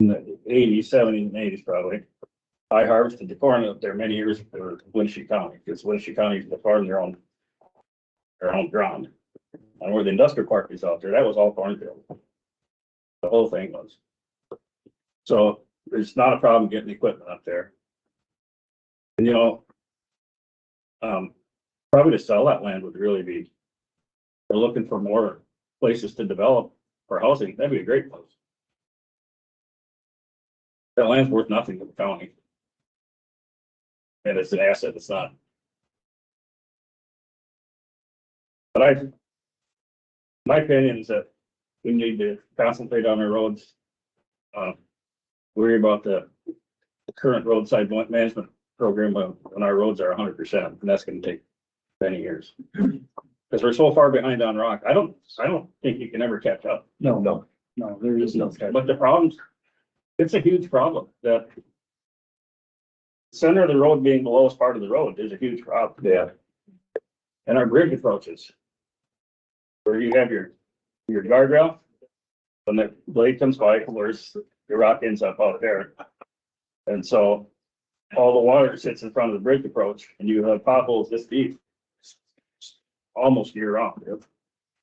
80s, 70s and 80s probably, I harvested the corn up there many years for Winneshiek County, because Winneshiek County used to farm their own ground. And where the industrial park is out there, that was all cornfield. The whole thing was. So it's not a problem getting equipment up there. And probably to sell that land would really be, they're looking for more places to develop for housing. That'd be a great place. That land's worth nothing to the county. And it's an asset, it's not. But my opinion is that we need to concentrate on our roads. Worry about the current roadside management program when our roads are 100%, and that's gonna take many years. Because we're so far behind on rock. I don't think you can ever catch up. No, there is no. But the problems, it's a huge problem that center of the road being the lowest part of the road is a huge problem. Yeah. And our bridge approaches, where you have your guardrail, when the blade comes by, where's your rock ends up out there. And so all the water sits in front of the bridge approach, and you have potholes this deep almost year round.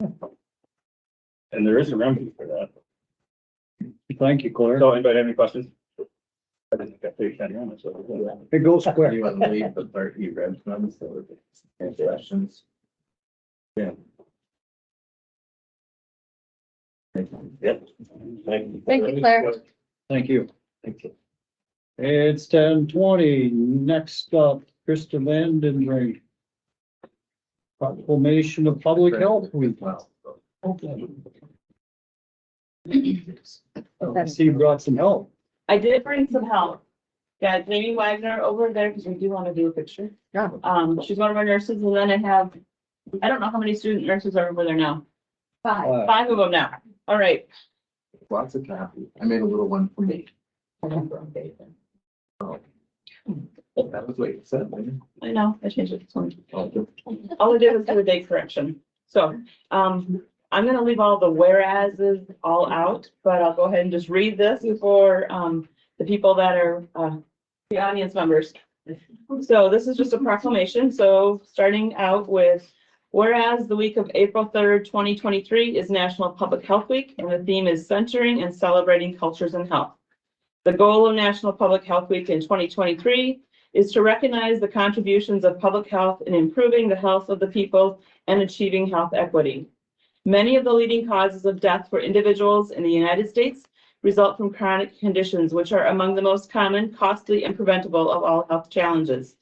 And there is a remedy for that. Thank you, Claire. So anybody have any questions? I didn't think I paid any on it, so. It goes quick. You want to leave the part you read from, so any questions? Yeah. Yep. Thank you. Thank you, Claire. Thank you. Thank you. It's 10:20. Next up, Krista, Vanden, Brink. Proclamation of Public Health Week. I see you brought some help. I did bring some help. Yeah, Jamie Wagner over there, because we do want to do a picture. Yeah. She's one of our nurses, and then I don't know how many student nurses are over there now. Five of them now. All right. Lots of coffee. I made a little one for me. Oh. That was what you said, man. I know, I changed it to 20. Oh, All I did was do a date correction. So, I'm gonna leave all the whereases all out, but I'll go ahead and just read this for, the people that are, the audience members. So this is just a proclamation. So starting out with, whereas the week of April 3rd, 2023 is National Public Health Week, and the theme is centering and celebrating cultures and health. The goal of National Public Health Week in 2023 is to recognize the contributions of public health in improving the health of the people and achieving health equity. Many of the leading causes of death for individuals in the United States result from chronic conditions, which are among the most common, costly, and preventable of all health challenges.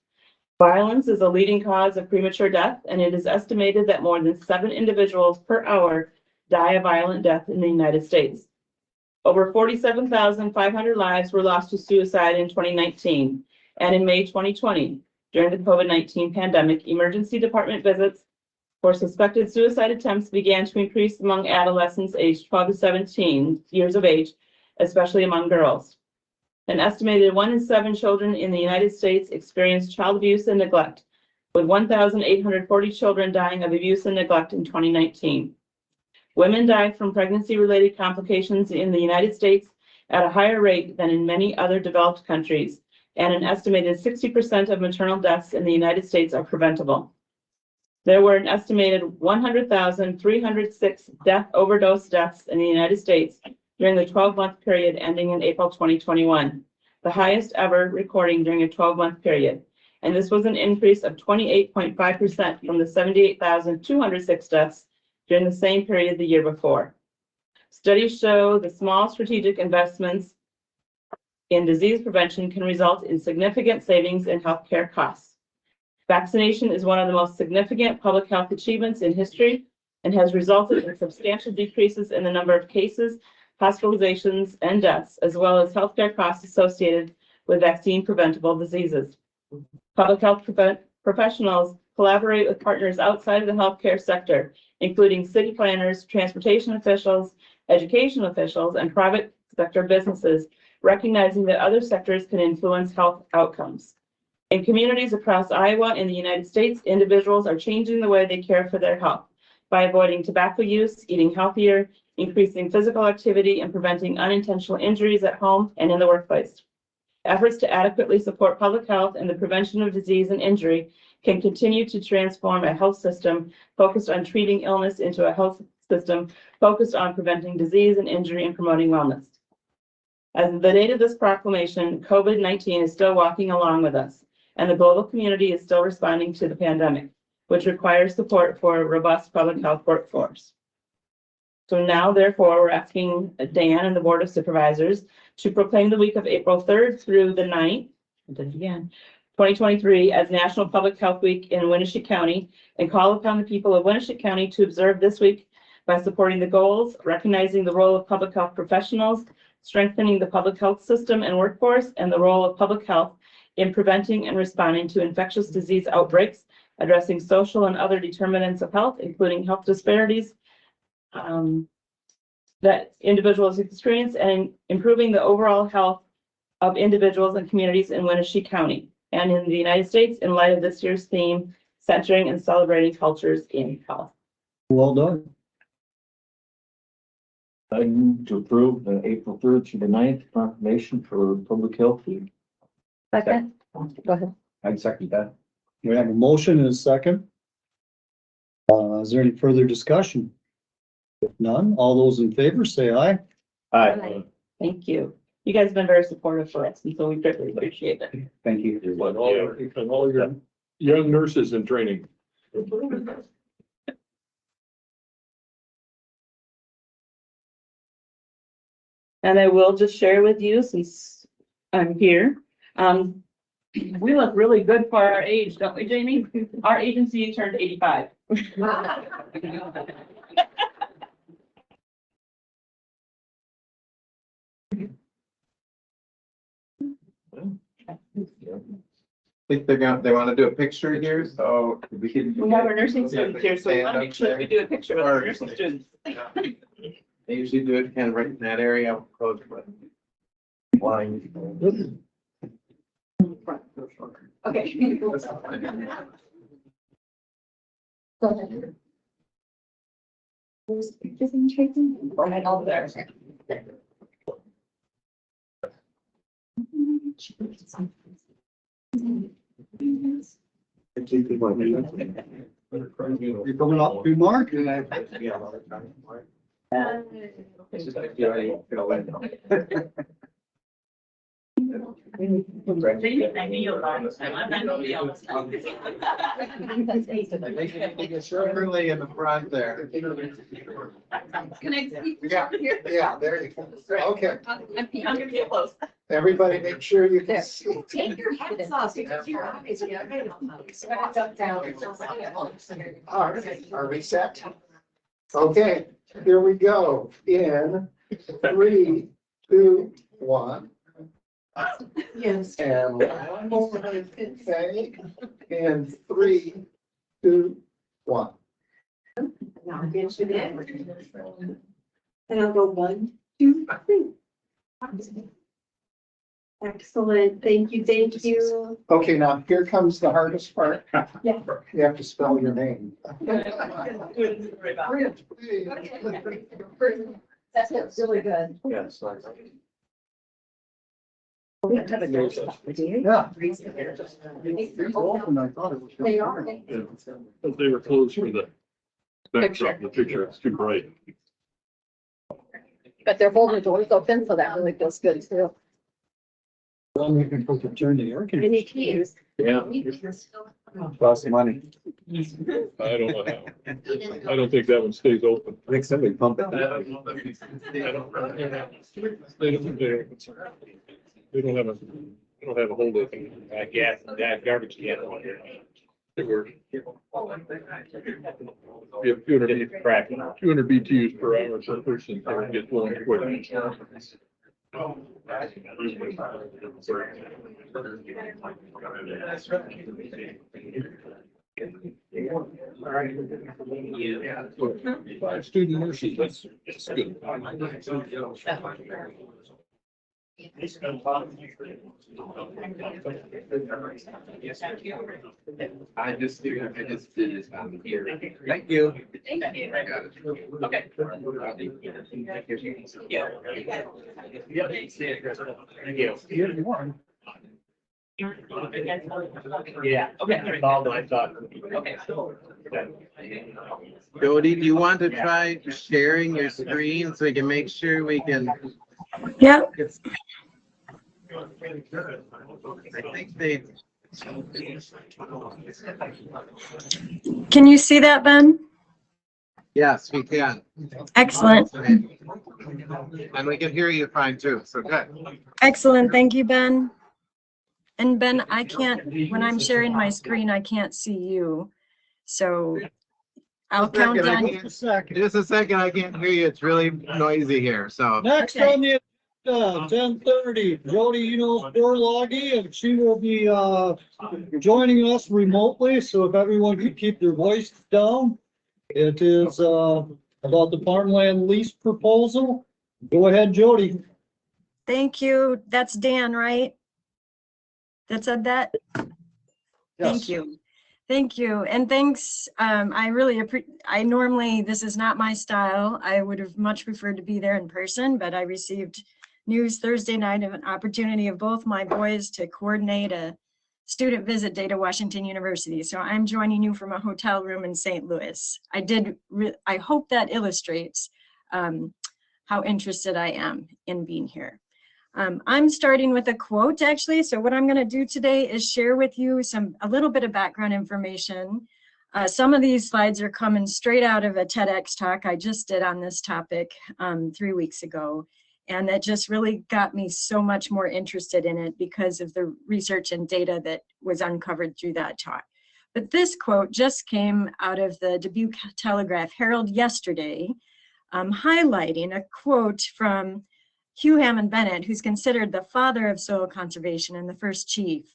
Violence is a leading cause of premature death, and it is estimated that more than 7 individuals per hour die a violent death in the United States. Over 47,500 lives were lost to suicide in 2019, and in May 2020, during the COVID-19 pandemic, emergency department visits for suspected suicide attempts began to increase among adolescents aged 12 to 17 years of age, especially among girls. An estimated 1 in 7 children in the United States experienced child abuse and neglect, with 1,840 children dying of abuse and neglect in 2019. Women die from pregnancy-related complications in the United States at a higher rate than in many other developed countries, and an estimated 60% of maternal deaths in the United States are preventable. There were an estimated 100,306 overdose deaths in the United States during the 12-month period ending in April 2021, the highest ever recording during a 12-month period. And this was an increase of 28.5% from the 78,206 deaths during the same period the year before. Studies show the small strategic investments in disease prevention can result in significant savings in healthcare costs. Vaccination is one of the most significant public health achievements in history and has resulted in substantial decreases in the number of cases, hospitalizations, and deaths, as well as healthcare costs associated with vaccine preventable diseases. Public health professionals collaborate with partners outside of the healthcare sector, including city planners, transportation officials, education officials, and private sector businesses, recognizing that other sectors can influence health outcomes. In communities across Iowa and the United States, individuals are changing the way they care for their health by avoiding tobacco use, eating healthier, increasing physical activity, and preventing unintentional injuries at home and in the workplace. Efforts to adequately support public health and the prevention of disease and injury can continue to transform a health system focused on treating illness into a health system focused on preventing disease and injury and promoting wellness. As of the date of this proclamation, COVID-19 is still walking along with us, and the global community is still responding to the pandemic, which requires support for a robust public health workforce. So now, therefore, we're asking Dan and the Board of Supervisors to proclaim the week of April 3rd through the 9th, 2023 as National Public Health Week in Winneshiek County, and call upon the people of Winneshiek County to observe this week by supporting the goals, recognizing the role of public health professionals, strengthening the public health system and workforce, and the role of public health in preventing and responding to infectious disease outbreaks, addressing social and other determinants of health, including health disparities that individuals experience, and improving the overall health of individuals and communities in Winneshiek County and in the United States in light of this year's theme, centering and celebrating cultures in health. Well done. I move to approve the April 3rd through the 9th proclamation for public health week. Second, go ahead. I'd second that. We have a motion and a second. Is there any further discussion? If none, all those in favor say aye. Aye. Thank you. You guys have been very supportive for us, and so we greatly appreciate it. Thank you. And all your young nurses in training. And I will just share with you, since I'm here, we look really good for our age, don't we, Jamie? Our agency turned 85. Think they want to do a picture here, so we can. We have our nursing students here, so we want to make sure we do a picture with our nursing students. They usually do it kind of right in that area. Close with line. Okay. Go ahead. There's pictures in Tracy. Right over there. You're coming up to Mark? Shirley in the front there. Can I speak? Yeah, there you go. Okay, I'm gonna get close. everybody make sure you can see. Take your hats off because your eyes get red on those. Up, down. All right, are we set? Okay, here we go. In 3, 2, 1. Yes. And one more, okay, in 3, 2, 1. Now get you there. And I'll go 1, 2, 3. Excellent. Thank you. Thank you. Okay, now here comes the hardest part. Yeah. You have to spell your name. That's really good. Yes. Yeah. They are. But they were closed for the backdrop of the picture. It's too bright. But they're holding the doors open, so that really feels good too. Well, we can put the turn the air conditioner. Any keys? Yeah. Lots of money. I don't know how. I don't think that one stays open. I think somebody pumped it. They don't have a hold of it. That garbage can on here. It works. You have 200 BTUs per hour per person, so it gets long quick. Five student nurses, that's good. I just did it on here. Thank you. Thank you. Okay. Yeah, okay. All that I thought. Okay. Jodi, do you want to try sharing your screen so we can make sure we can? Yeah. I think they. Can you see that, Ben? Yes, we can. Excellent. And we can hear you fine too, so good. Excellent. Thank you, Ben. And Ben, I can't, when I'm sharing my screen, I can't see you. So I'll count down. Just a second, I can't hear you. It's really noisy here, so. Next on the 10:30, Jodi Enos-Berlage, and she will be, joining us remotely, so if everyone could keep their voice down. It is, about the farmland lease proposal. Go ahead, Jodi. Thank you. That's Dan, right? That said that? Thank you. Thank you. And thanks. I really I normally, this is not my style. I would have much preferred to be there in person, but I received news Thursday night of an opportunity of both my boys to coordinate a student visit day to Washington University. So I'm joining you from a hotel room in St. Louis. I hope that illustrates how interested I am in being here. I'm starting with a quote, actually. So what I'm going to do today is share with you a little bit of background information. Some of these slides are coming straight out of a TEDx talk I just did on this topic 3 weeks ago. And that just really got me so much more interested in it because of the research and data that was uncovered through that talk. But this quote just came out of the Dubuque Telegraph-Herald yesterday, highlighting a quote from Hugh Hammond Bennett, who's considered the father of soil conservation and the first chief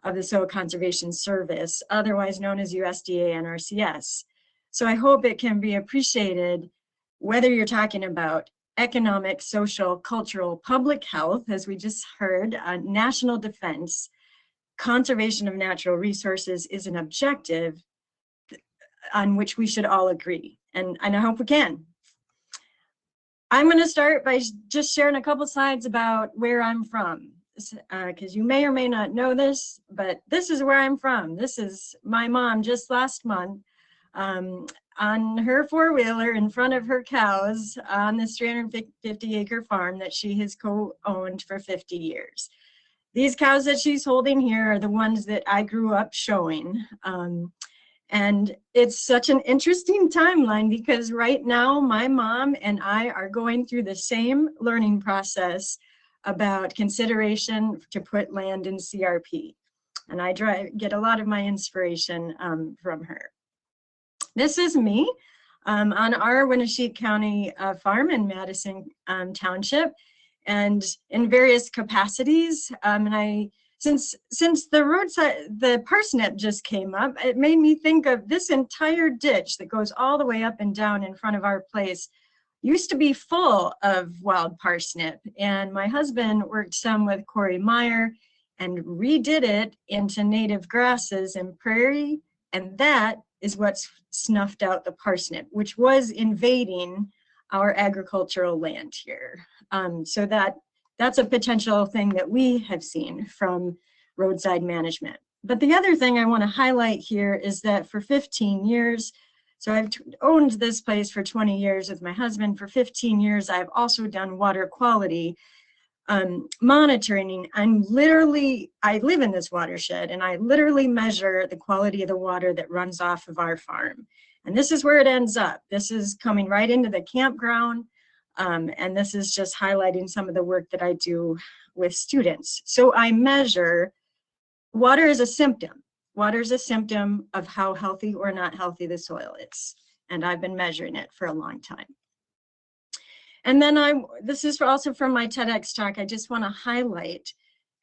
of the Soil Conservation Service, otherwise known as USDA NRCS. So I hope it can be appreciated whether you're talking about economic, social, cultural, public health, as we just heard, national defense, conservation of natural resources is an objective on which we should all agree. And I hope we can. I'm going to start by just sharing a couple slides about where I'm from, because you may or may not know this, but this is where I'm from. This is my mom just last month on her four-wheeler in front of her cows on this 350-acre farm that she has co-owned for 50 years. These cows that she's holding here are the ones that I grew up showing. And it's such an interesting timeline because right now my mom and I are going through the same learning process about consideration to put land in CRP. And I get a lot of my inspiration from her. This is me on our Winneshiek County farm in Madison Township and in various capacities. Since the parsnip just came up, it made me think of this entire ditch that goes all the way up and down in front of our place used to be full of wild parsnip. And my husband worked some with Corey Meyer and redid it into native grasses and prairie. And that is what's snuffed out the parsnip, which was invading our agricultural land here. So that's a potential thing that we have seen from roadside management. But the other thing I want to highlight here is that for 15 years, so I've owned this place for 20 years with my husband. For 15 years, I've also done water quality monitoring. I live in this watershed and I literally measure the quality of the water that runs off of our farm. And this is where it ends up. This is coming right into the campground. And this is just highlighting some of the work that I do with students. So I measure, water is a symptom. Water is a symptom of how healthy or not healthy the soil is. And I've been measuring it for a long time. And then this is also from my TEDx talk. I just want to highlight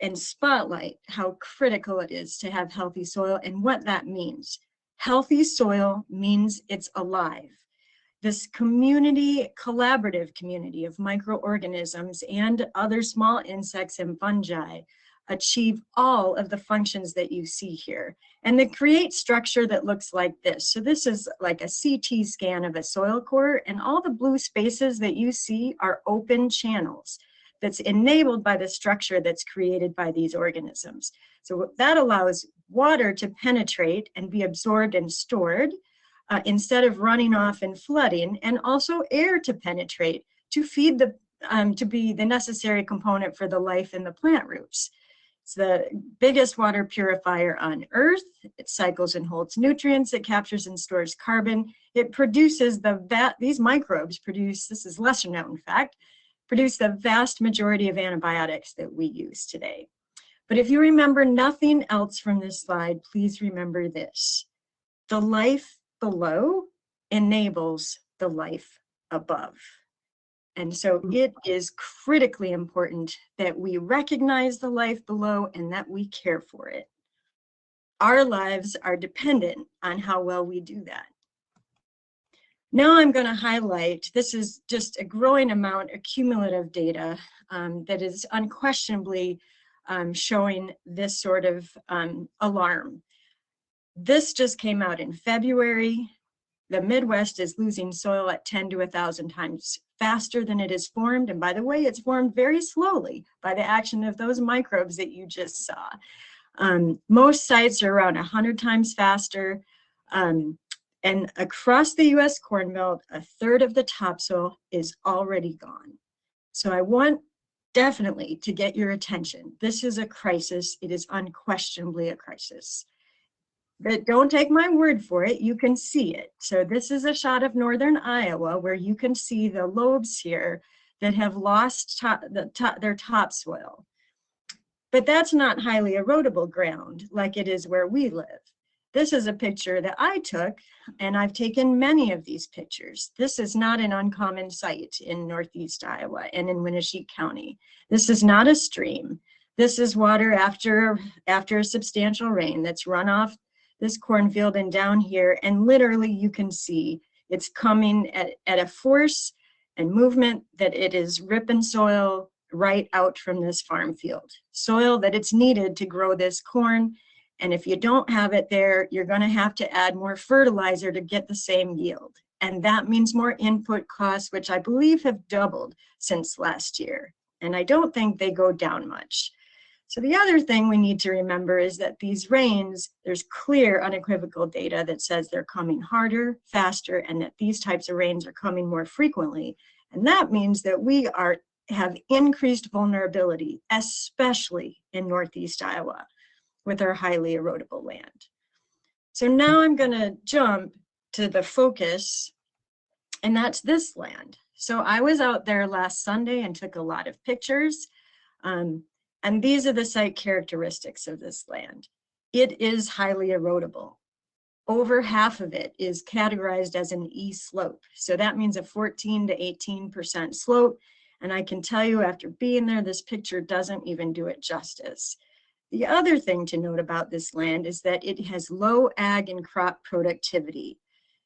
and spotlight how critical it is to have healthy soil and what that means. Healthy soil means it's alive. This community, collaborative community of microorganisms and other small insects and fungi achieve all of the functions that you see here. And they create structure that looks like this. So this is like a CT scan of a soil core, and all the blue spaces that you see are open channels that's enabled by the structure that's created by these organisms. So that allows water to penetrate and be absorbed and stored instead of running off and flooding, and also air to penetrate to feed to be the necessary component for the life in the plant roots. It's the biggest water purifier on Earth. It cycles and holds nutrients. It captures and stores carbon. It produces these microbes produce, this is lesser known fact, produce the vast majority of antibiotics that we use today. But if you remember nothing else from this slide, please remember this. The life below enables the life above. And so it is critically important that we recognize the life below and that we care for it. Our lives are dependent on how well we do that. Now I'm going to highlight, this is just a growing amount of cumulative data that is unquestionably showing this sort of alarm. This just came out in February. The Midwest is losing soil at 10 to 1,000 times faster than it is formed. And by the way, it's formed very slowly by the action of those microbes that you just saw. Most sites are around 100 times faster. And across the US Corn Belt, a third of the topsoil is already gone. So I want definitely to get your attention. This is a crisis. It is unquestionably a crisis. But don't take my word for it, you can see it. So this is a shot of northern Iowa where you can see the lobes here that have lost their topsoil. But that's not highly erodible ground like it is where we live. This is a picture that I took, and I've taken many of these pictures. This is not an uncommon site in Northeast Iowa and in Winneshiek County. This is not a stream. This is water after a substantial rain that's run off this cornfield and down here, and literally you can see it's coming at a force and movement that it is ripping soil right out from this farm field. Soil that it's needed to grow this corn, and if you don't have it there, you're going to have to add more fertilizer to get the same yield. And that means more input costs, which I believe have doubled since last year. And I don't think they go down much. So the other thing we need to remember is that these rains, there's clear unequivocal data that says they're coming harder, faster, and that these types of rains are coming more frequently. And that means that we have increased vulnerability, especially in Northeast Iowa with our highly erodible land. So now I'm going to jump to the focus, and that's this land. So I was out there last Sunday and took a lot of pictures. And these are the site characteristics of this land. It is highly erodible. Over half of it is categorized as an E slope. So that means a 14 to 18% slope. And I can tell you after being there, this picture doesn't even do it justice. The other thing to note about this land is that it has low ag and crop productivity.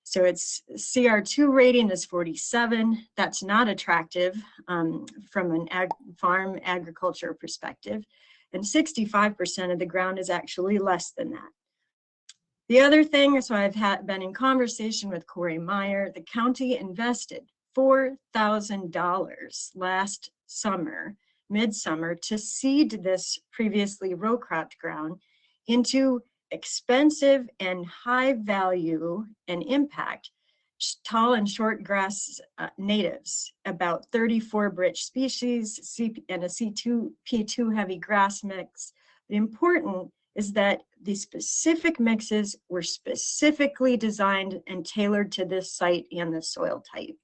So its CR2 rating is 47. That's not attractive from an farm agriculture perspective. And 65% of the ground is actually less than that. The other thing, so I've been in conversation with Corey Meyer. The county invested $4,000 last summer, midsummer, to seed this previously row cropped ground into expensive and high value and impact tall and short grass natives, about 34 brich species and a P2 heavy grass mix. The important is that the specific mixes were specifically designed and tailored to this site and the soil type.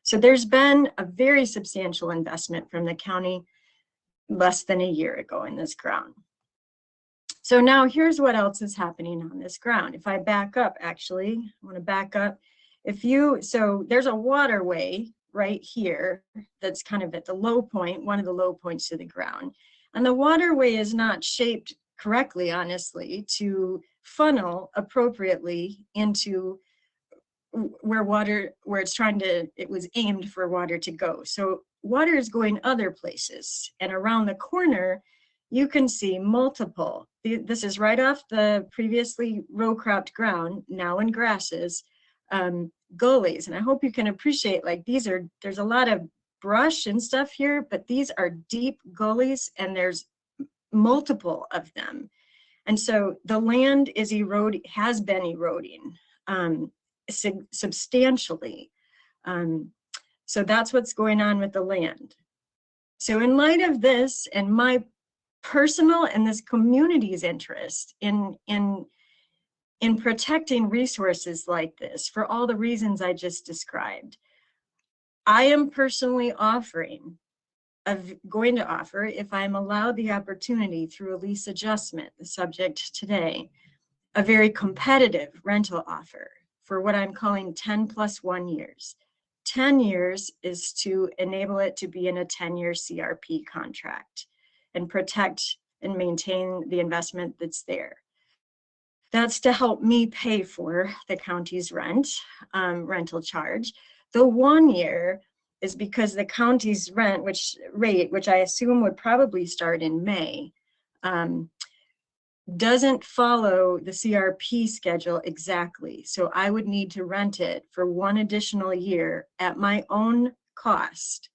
So there's been a very substantial investment from the county less than a year ago in this ground. So now here's what else is happening on this ground. If I back up, actually, I want to back up. So there's a waterway right here that's kind of at the low point, one of the low points to the ground. And the waterway is not shaped correctly, honestly, to funnel appropriately into where it was aimed for water to go. So water is going other places. And around the corner, you can see multiple. This is right off the previously row cropped ground, now in grasses, gullies. And I hope you can appreciate, like, there's a lot of brush and stuff here, but these are deep gullies and there's multiple of them. And so the land has been eroding substantially. So that's what's going on with the land. So in light of this and my personal and this community's interest in protecting resources like this for all the reasons I just described, I am personally going to offer, if I'm allowed the opportunity through a lease adjustment, the subject today, a very competitive rental offer for what I'm calling 10 plus 1 years. 10 years is to enable it to be in a 10-year CRP contract and protect and maintain the investment that's there. That's to help me pay for the county's rental charge. The 1 year is because the county's rent, which I assume would probably start in May, doesn't follow the CRP schedule exactly. So I would need to rent it for 1 additional year at my own cost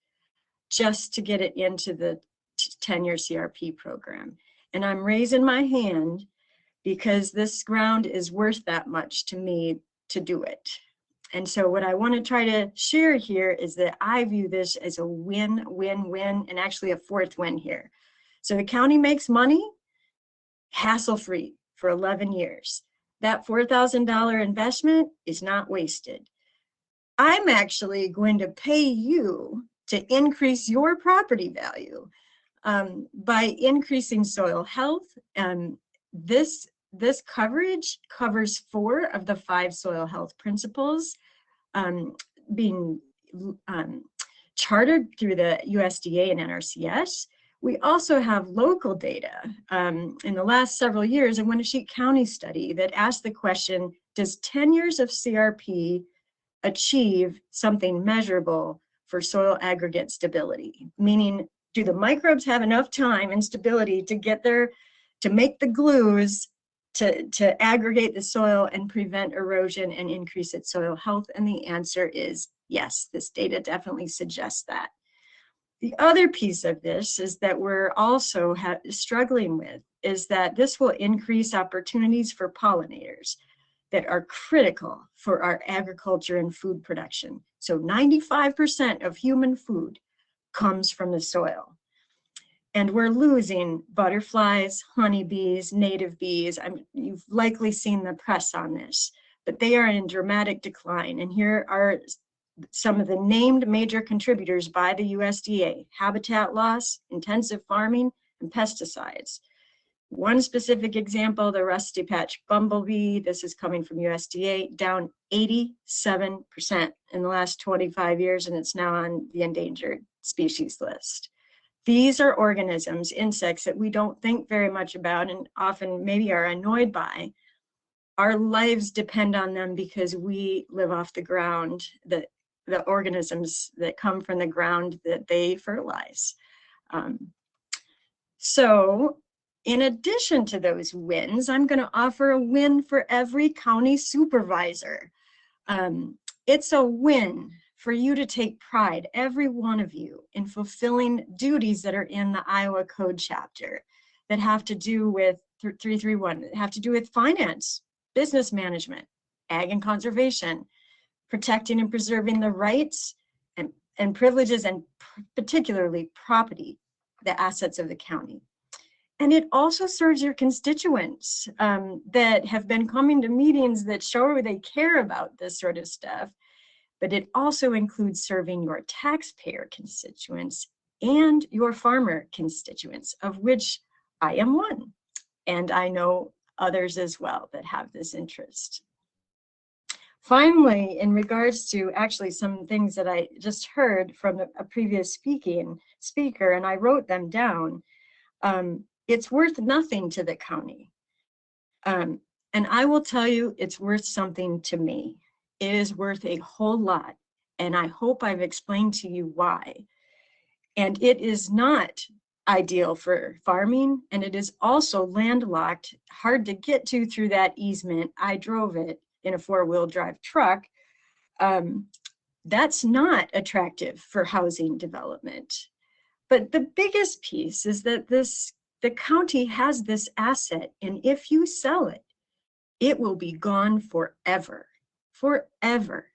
just to get it into the 10-year CRP program. And I'm raising my hand because this ground is worth that much to me to do it. And so what I want to try to share here is that I view this as a win-win-win, and actually a fourth win here. So the county makes money hassle-free for 11 years. That $4,000 investment is not wasted. I'm actually going to pay you to increase your property value by increasing soil health. This coverage covers 4 of the 5 soil health principles being chartered through the USDA and NRCS. We also have local data in the last several years, a Winneshiek County study that asked the question, does 10 years of CRP achieve something measurable for soil aggregate stability? Meaning, do the microbes have enough time and stability to get there, to make the glues, to aggregate the soil and prevent erosion and increase its soil health? And the answer is yes, this data definitely suggests that. The other piece of this is that we're also struggling with is that this will increase opportunities for pollinators that are critical for our agriculture and food production. So 95% of human food comes from the soil. And we're losing butterflies, honeybees, native bees. You've likely seen the press on this, but they are in dramatic decline. And here are some of the named major contributors by the USDA: habitat loss, intensive farming, and pesticides. One specific example, the rusty patch bumblebee, this is coming from USDA, down 87% in the last 25 years, and it's now on the endangered species list. These are organisms, insects that we don't think very much about and often maybe are annoyed by. Our lives depend on them because we live off the ground, the organisms that come from the ground that they fertilize. So in addition to those wins, I'm going to offer a win for every county supervisor. It's a win for you to take pride, every one of you, in fulfilling duties that are in the Iowa Code chapter that have to do with 331, that have to do with finance, business management, ag and conservation, protecting and preserving the rights and privileges, and particularly property, the assets of the county. And it also serves your constituents that have been coming to meetings that show they care about this sort of stuff. But it also includes serving your taxpayer constituents and your farmer constituents, of which I am one. And I know others as well that have this interest. Finally, in regards to actually some things that I just heard from a previous speaker, and I wrote them down, it's worth nothing to the county. And I will tell you, it's worth something to me. It is worth a whole lot, and I hope I've explained to you why. And it is not ideal for farming, and it is also landlocked, hard to get to through that easement. I drove it in a 4-wheel drive truck. That's not attractive for housing development. But the biggest piece is that the county has this asset, and if you sell it, it will be gone forever. Forever.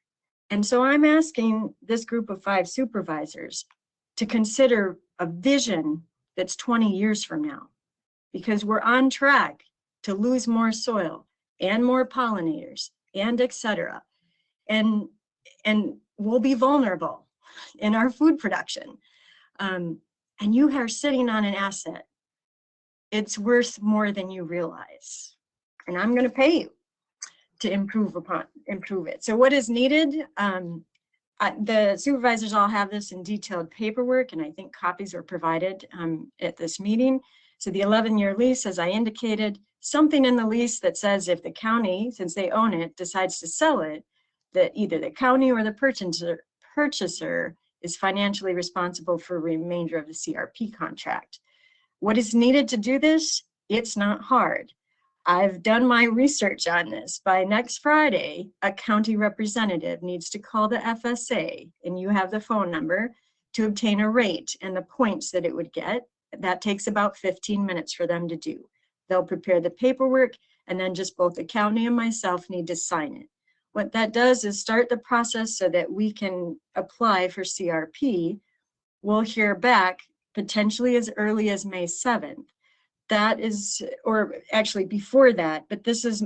And so I'm asking this group of 5 supervisors to consider a vision that's 20 years from now, because we're on track to lose more soil and more pollinators and etc. And we'll be vulnerable in our food production. And you are sitting on an asset. It's worth more than you realize. And I'm going to pay you to improve it. So what is needed? The supervisors all have this in detailed paperwork, and I think copies were provided at this meeting. So the 11-year lease, as I indicated, something in the lease that says if the county, since they own it, decides to sell it, that either the county or the purchaser is financially responsible for the remainder of the CRP contract. What is needed to do this? It's not hard. I've done my research on this. By next Friday, a county representative needs to call the FSA, and you have the phone number, to obtain a rate and the points that it would get. That takes about 15 minutes for them to do. They'll prepare the paperwork, and then just both the county and myself need to sign it. What that does is start the process so that we can apply for CRP. We'll hear back potentially as early as May 7th. That is, or actually before that, but this is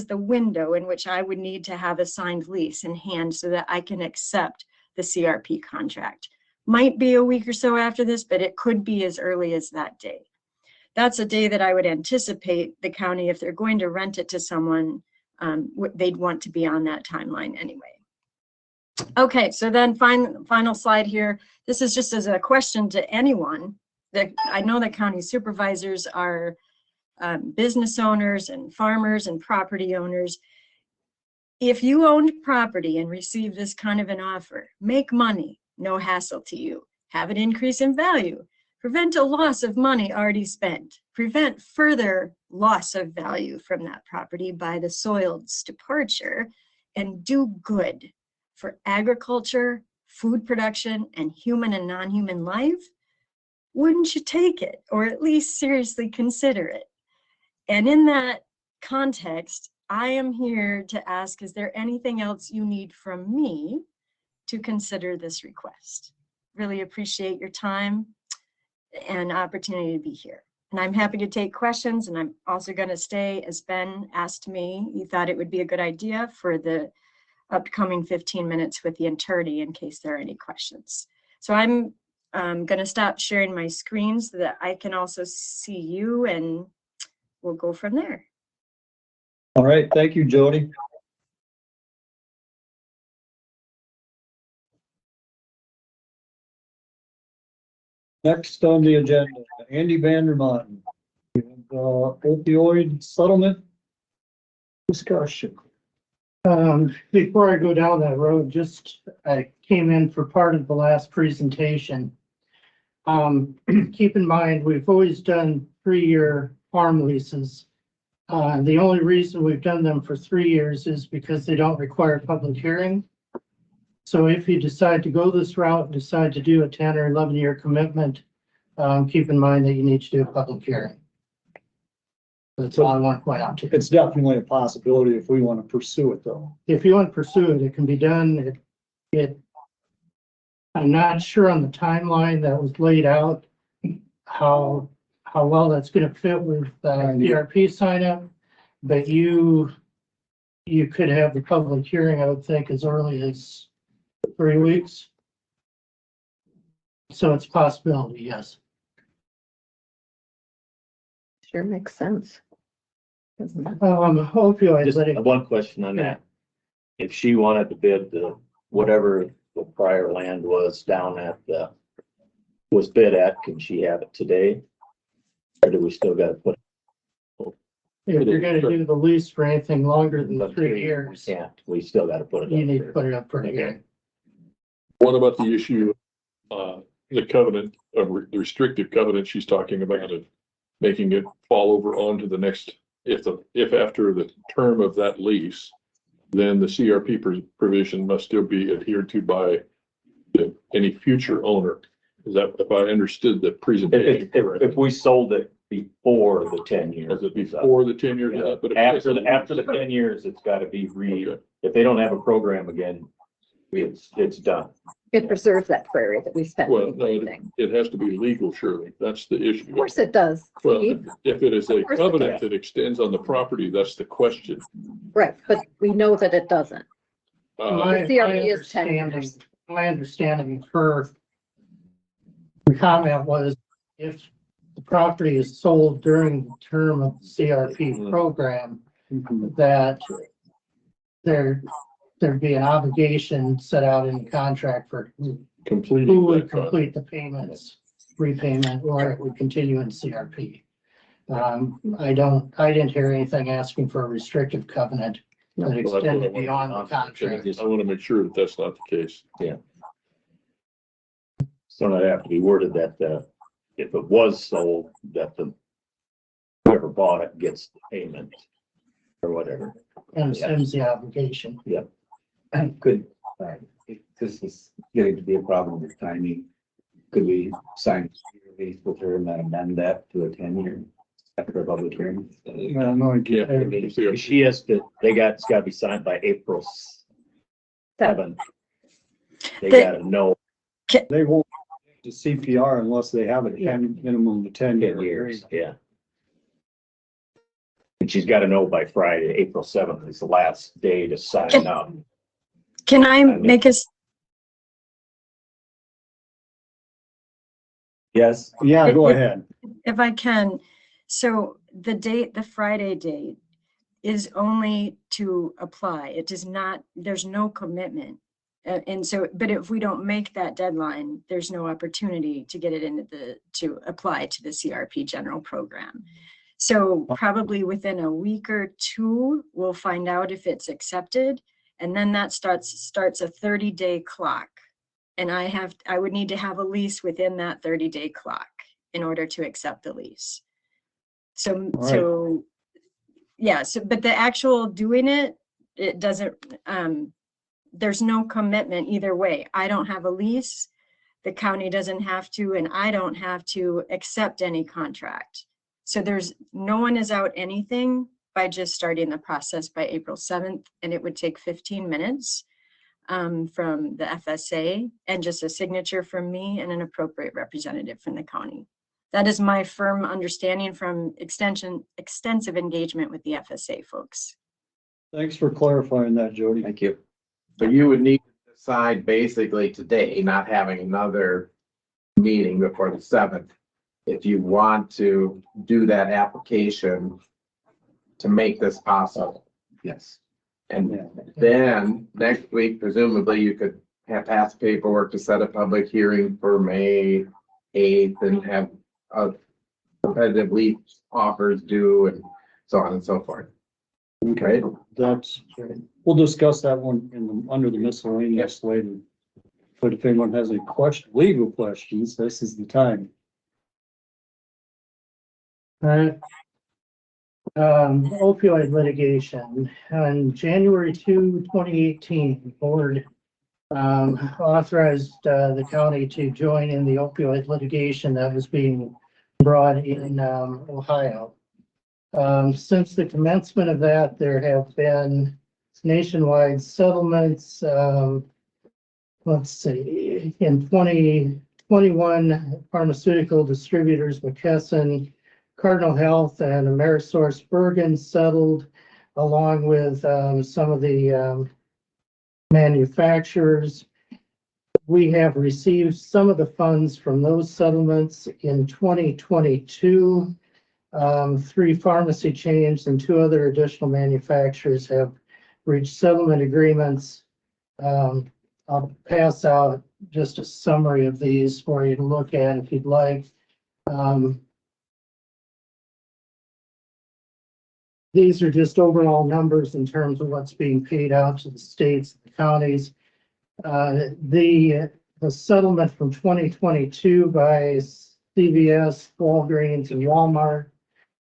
the window in which I would need to have a signed lease in hand so that I can accept the CRP contract. Might be a week or so after this, but it could be as early as that day. That's a day that I would anticipate the county, if they're going to rent it to someone, they'd want to be on that timeline anyway. Okay, so then final slide here. This is just as a question to anyone. I know that county supervisors are business owners and farmers and property owners. If you owned property and received this kind of an offer, make money, no hassle to you, have it increase in value, prevent a loss of money already spent, prevent further loss of value from that property by the soil's departure, and do good for agriculture, food production, and human and non-human life. Wouldn't you take it, or at least seriously consider it? And in that context, I am here to ask, is there anything else you need from me to consider this request? Really appreciate your time and opportunity to be here. And I'm happy to take questions, and I'm also going to stay, as Ben asked me, he thought it would be a good idea for the upcoming 15 minutes with the attorney in case there are any questions. So I'm going to stop sharing my screen so that I can also see you, and we'll go from there. All right, thank you, Jodi. Next on the agenda, Andy Maaten, opioid settlement discussion. Before I go down that road, I came in for part of the last presentation. Keep in mind, we've always done 3-year farm leases. The only reason we've done them for 3 years is because they don't require public hearing. So if you decide to go this route and decide to do a 10 or 11-year commitment, keep in mind that you need to do a public hearing. That's all I want to point out to you. It's definitely a possibility if we want to pursue it, though. If you want to pursue it, it can be done. I'm not sure on the timeline that was laid out, how well that's going to fit with PRP sign up, but you could have the public hearing, I would think, as early as 3 weeks. So it's a possibility, yes. Sure makes sense. Opioids. Just one question on that. If she wanted to bid the, whatever the prior land was down at the, was bid at, can she have it today? Or do we still got to put? If you're going to do the lease for anything longer than 3 years, Yeah, we still got to put it. you need to put it up pretty good. What about the issue, the covenant, the restrictive covenant she's talking about, of making it fall over onto the next, if after the term of that lease, then the CRP provision must still be adhered to by any future owner. Is that, if I understood the presentation? If we sold it before the 10 years. Was it before the 10 years? Yeah. But After the 10 years, it's got to be if they don't have a program again, it's done. It preserves that prairie that we spent. Well, no, it has to be legal, Shirley. That's the issue. Of course it does. Well, Steve. if it is a Of course it covenant does. that extends on the property, that's the question. Right, but we know that it doesn't. My CRP is 10 years. my understanding of her comment was, if the property is sold during the term of the CRP program, that the there'd be an obligation set out in the contract for who Completing would that project. complete the payments, repayment, or it would continue in CRP. I didn't hear anything asking for a restrictive covenant that Well, that's what I extended wanna- beyond the contract. I want to make sure that that's not the case. So that have to be worded that, if it was sold, that whoever bought it gets the payment or whatever. And ends the obligation. Could, if this is getting to be a problem with timing, could we sign a lease with her and then amend that to a 10-year after a public hearing? Well, no, Yeah. She has to, it's gotta be signed by April 7th. They They- gotta know they won't to CPR unless they have a minimum of 10 10 years, yeah. And she's gotta know by Friday, April 7th is the last day to sign up. Can I mean- make us, Yes, Yeah, go ahead. if I can, so the date, the Friday date is only to apply. It does not, there's no commitment. And so, but if we don't make that deadline, there's no opportunity to get it into to apply to the CRP general program. So probably within a week or two, we'll find out if it's accepted. And then that starts a 30-day clock. And I would need to have a lease within that 30-day clock in order to accept the lease. So, All right. but the actual doing it doesn't, there's no commitment either way. I don't have a lease, the county doesn't have to, and I don't have to accept any contract. So no one is out anything by just starting the process by April 7th, and it would take 15 minutes from the FSA and just a signature from me and an appropriate representative from the county. That is my firm understanding from extensive engagement with the FSA folks. Thanks for clarifying that, Jody. Thank you. So you would need to decide basically today, not having another meeting before the 7th, if you want to do that application to make this possible. Yes. And then next week, presumably you could have passed paperwork to set a public hearing for May 8th and have competitive lease offers due and so on and so forth. Okay, we'll discuss that one under the miscellaneous later. But if anyone has any legal questions, this is the time. All right. Opioid litigation. On January 2, 2018, the board authorized the county to join in the opioid litigation that was being brought in Ohio. Since the commencement of that, there have been nationwide settlements. Let's see, in 2021, pharmaceutical distributors, McKesson, Cardinal Health, and Amerisource Bergen settled, along with some of the manufacturers. We have received some of the funds from those settlements in 2022. 3 pharmacy chains and 2 other additional manufacturers have reached settlement agreements. I'll pass out just a summary of these for you to look at if you'd like. These are just overall numbers in terms of what's being paid out to the states, the counties. The settlement from 2022 by CVS, Walgreens, and Walmart,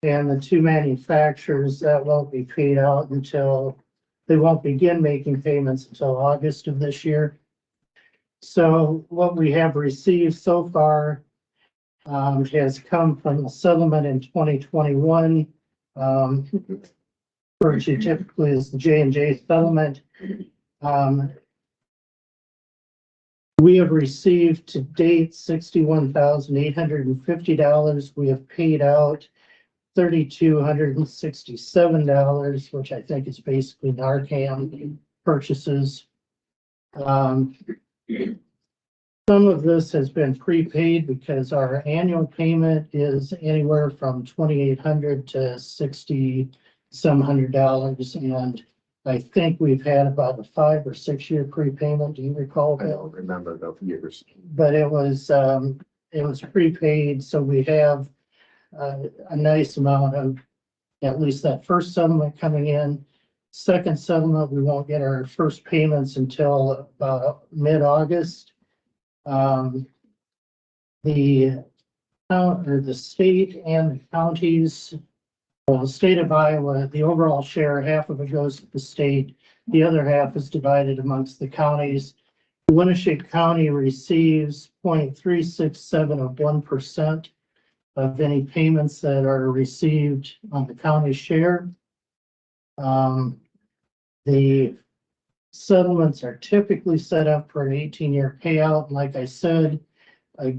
and the 2 manufacturers, that won't be paid out until, they won't begin making payments until August of this year. So what we have received so far has come from the settlement in 2021. Which typically is the J&J settlement. We have received to date $61,850. We have paid out $3,267, which I think is basically Narcan purchases. Some of this has been prepaid because our annual payment is anywhere from $2,800 to $6,000 some $100, and I think we've had about a 5 or 6 year prepayment. Do you recall, I Bill? don't remember the years. But it was prepaid, so we have a nice amount of, at least that first settlement coming in. Second settlement, we won't get our first payments until about mid-August. The state and the counties, well, the state of Iowa, the overall share, half of it goes to the state. The other half is divided amongst the counties. Winneshiek County receives 0.367 of 1% of any payments that are received on the county share. The settlements are typically set up for an 18-year payout. And like I said, I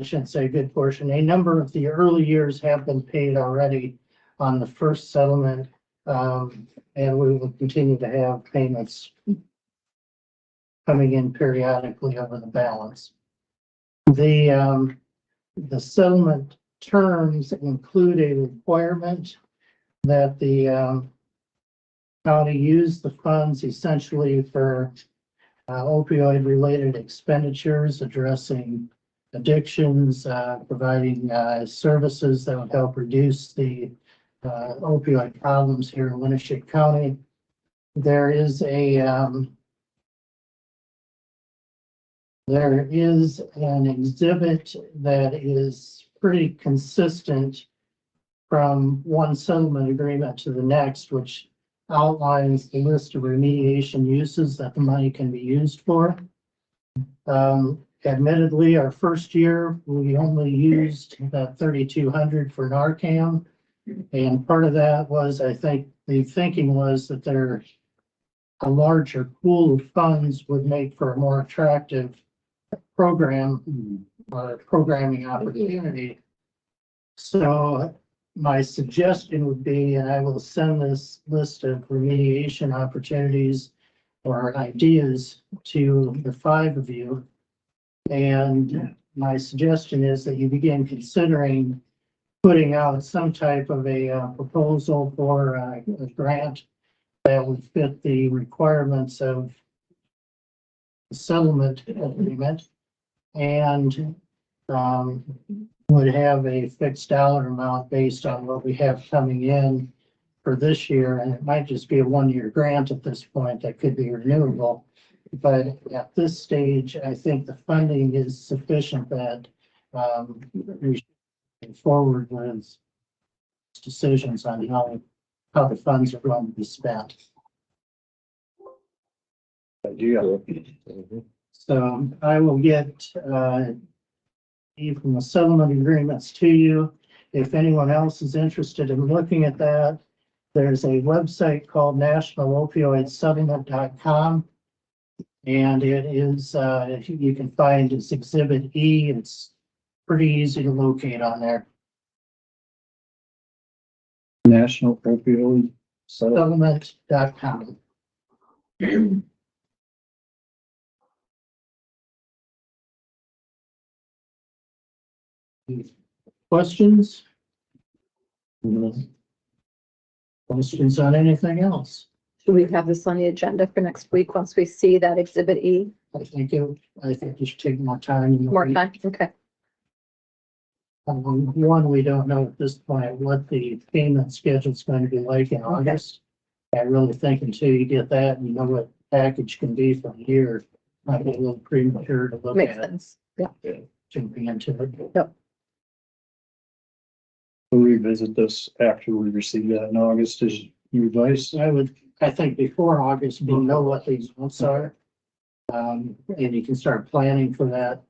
shouldn't say a good portion, a number of the early years have been paid already on the first settlement. And we will continue to have payments coming in periodically over the balance. The settlement terms include a requirement that the county use the funds essentially for opioid related expenditures, addressing addictions, providing services that would help reduce the opioid problems here in Winneshiek County. There is an exhibit that is pretty consistent from one settlement agreement to the next, which outlines the list of remediation uses that the money can be used for. Admittedly, our first year, we only used about $3,200 for Narcan. And part of that was, I think, the thinking was that a larger pool of funds would make for a more attractive program or programming opportunity. So my suggestion would be, and I will send this list of remediation opportunities or ideas to the 5 of you. And my suggestion is that you begin considering putting out some type of a proposal for a grant that would fit the requirements of the settlement agreement and would have a fixed dollar amount based on what we have coming in for this year. And it might just be a 1-year grant at this point that could be renewable. But at this stage, I think the funding is sufficient that we should move forward with decisions on how the funds are going to be spent. So I will get even the settlement agreements to you. If anyone else is interested in looking at that, there's a website called nationalopioidsettlement.com. And it is, you can find it's Exhibit E. It's pretty easy to locate on there. National Opioid Settlement.com. Questions? Questions on anything else? Do we have this on the agenda for next week once we see that Exhibit E? I think you should take more time. More time, okay. One, we don't know at this point what the payment schedule is going to be like in August. I really think until you get that, and you know what package can be from here, might be a little premature to look Makes at. sense, yeah. Jumping into it. Yep. We'll revisit this after we receive that in August. Is your advice? I think before August, we know what these wants are. And you can start planning for that.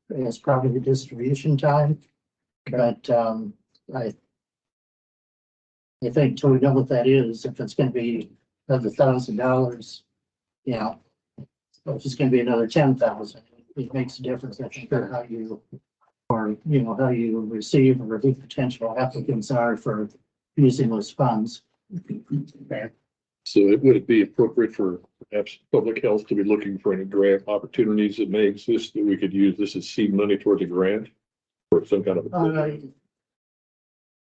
It's probably the distribution time. But I think till we know what that is, if it's gonna be another $1,000, you know, if it's gonna be another 10,000, it makes a difference, I think, for how you, or, you know, how you receive or who potential applicants are for using those funds. Okay. So would it be appropriate for perhaps public health to be looking for any grant opportunities that may exist that we could use this as seed money towards a grant? Or some kind of.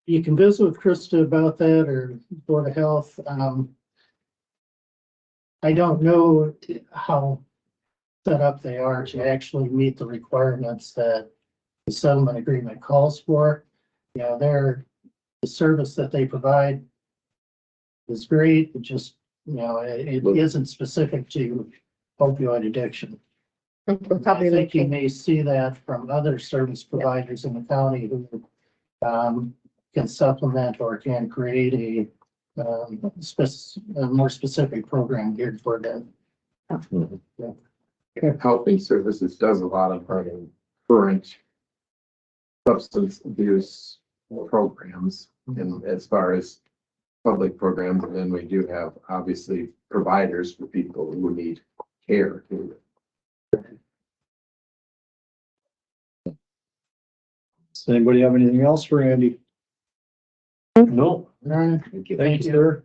You can visit with Krista about that or Board of Health. I don't know how set up they are to actually meet the requirements that the settlement agreement calls for. You know, the service that they provide is great, it just, you know, it isn't specific to opioid addiction. We're I probably think you looking, may see that from other service providers in the county who can supplement or can create a more specific program geared for them. Helping Services does a lot of our current substance abuse programs and as far as public programs, and then we do have obviously providers for people who need care too. Does anybody have anything else for Andy? No. Thank you. Thank you, sir.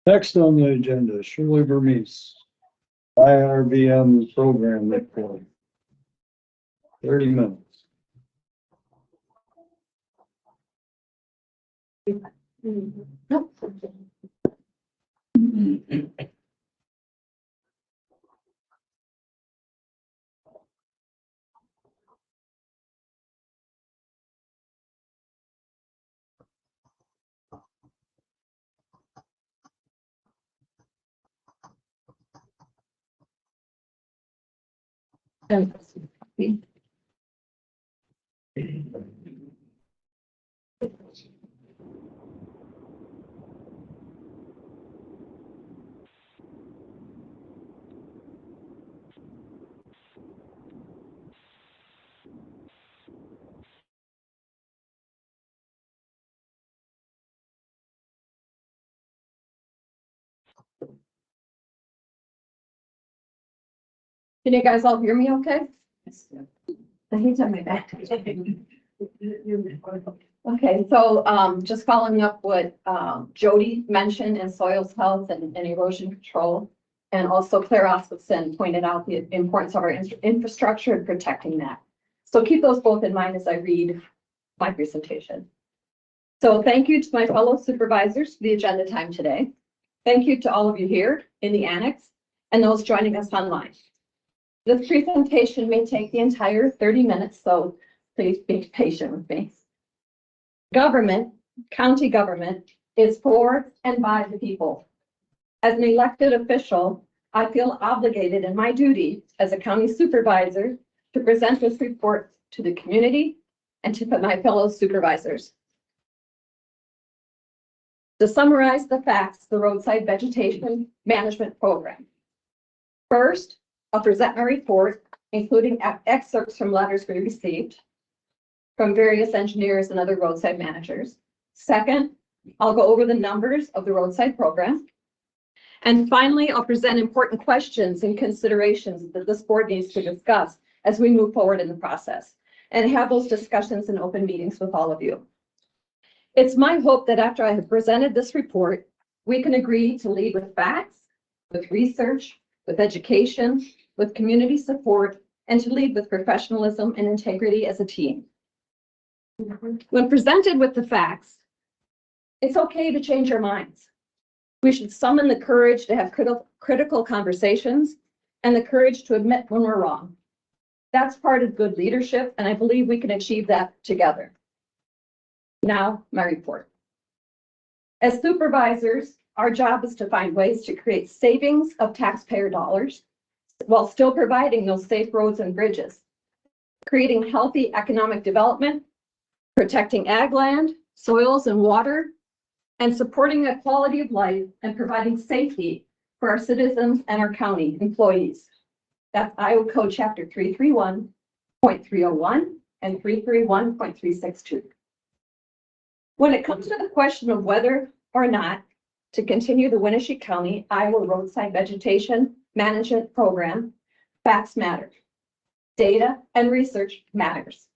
Next on the agenda, Shirley Vermace, IRVM program report. 30 minutes. can you guys all hear me okay? He's on my back. Okay, so just following up what Jodi mentioned in soils health and erosion control. And also Claire Askelson pointed out the importance of our infrastructure and protecting that. So keep those both in mind as I read my presentation. So thank you to my fellow supervisors for the agenda time today. Thank you to all of you here in the annex and those joining us online. This presentation may take the entire 30 minutes, so please be patient with me. Government, county government, is for and by the people. As an elected official, I feel obligated in my duty as a county supervisor to present this report to the community and to my fellow supervisors. To summarize the facts, the roadside vegetation management program. First, I'll present my report, including excerpts from letters we received from various engineers and other roadside managers. Second, I'll go over the numbers of the roadside program. And finally, I'll present important questions and considerations that this board needs to discuss as we move forward in the process and have those discussions in open meetings with all of you. It's my hope that after I have presented this report, we can agree to lead with facts, with research, with education, with community support, and to lead with professionalism and integrity as a team. When presented with the facts, it's okay to change our minds. We should summon the courage to have critical conversations and the courage to admit when we're wrong. That's part of good leadership, and I believe we can achieve that together. Now, my report. As supervisors, our job is to find ways to create savings of taxpayer dollars while still providing those safe roads and bridges, creating healthy economic development, protecting ag land, soils and water, and supporting a quality of life and providing safety for our citizens and our county employees. That's Iowa Code Chapter 331.301 and 331.362. When it comes to the question of whether or not to continue the Winneshiek County Iowa Roadside Vegetation Management Program, facts matter. Data and research matters.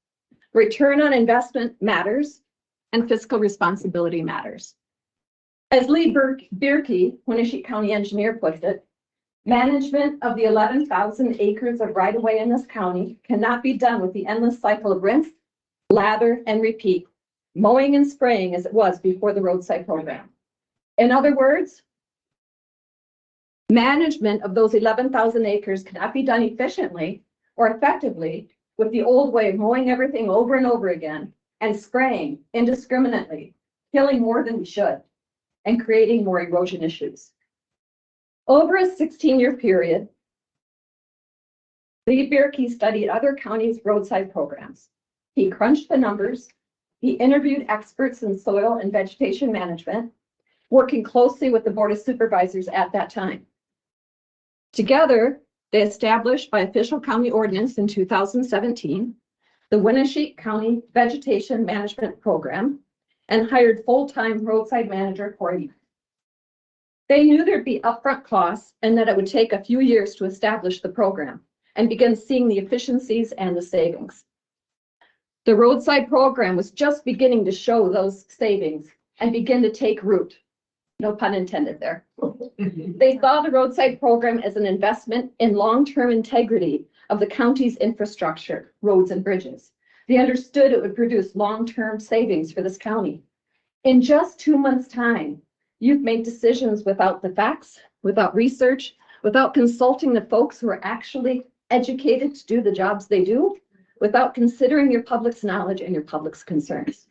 Return on investment matters, and fiscal responsibility matters. As Lee Bierke, Winneshiek County engineer, puts it, management of the 11,000 acres of right-of-way in this county cannot be done with the endless cycle of rinse, lather, and repeat mowing and spraying as it was before the roadside program. In other words, management of those 11,000 acres cannot be done efficiently or effectively with the old way of mowing everything over and over again and spraying indiscriminately, killing more than we should, and creating more erosion issues. Over a 16-year period, Lee Bierke studied other counties' roadside programs. He crunched the numbers. He interviewed experts in soil and vegetation management, working closely with the Board of Supervisors at that time. Together, they established by official county ordinance in 2017, the Winneshiek County Vegetation Management Program, and hired full-time roadside manager Corey. They knew there'd be upfront costs and that it would take a few years to establish the program and begin seeing the efficiencies and the savings. The roadside program was just beginning to show those savings and begin to take root. No pun intended there. They saw the roadside program as an investment in long-term integrity of the county's infrastructure, roads and bridges. They understood it would produce long-term savings for this county. In just 2 months' time, you've made decisions without the facts, without research, without consulting the folks who are actually educated to do the jobs they do, without considering your public's knowledge and your public's concerns.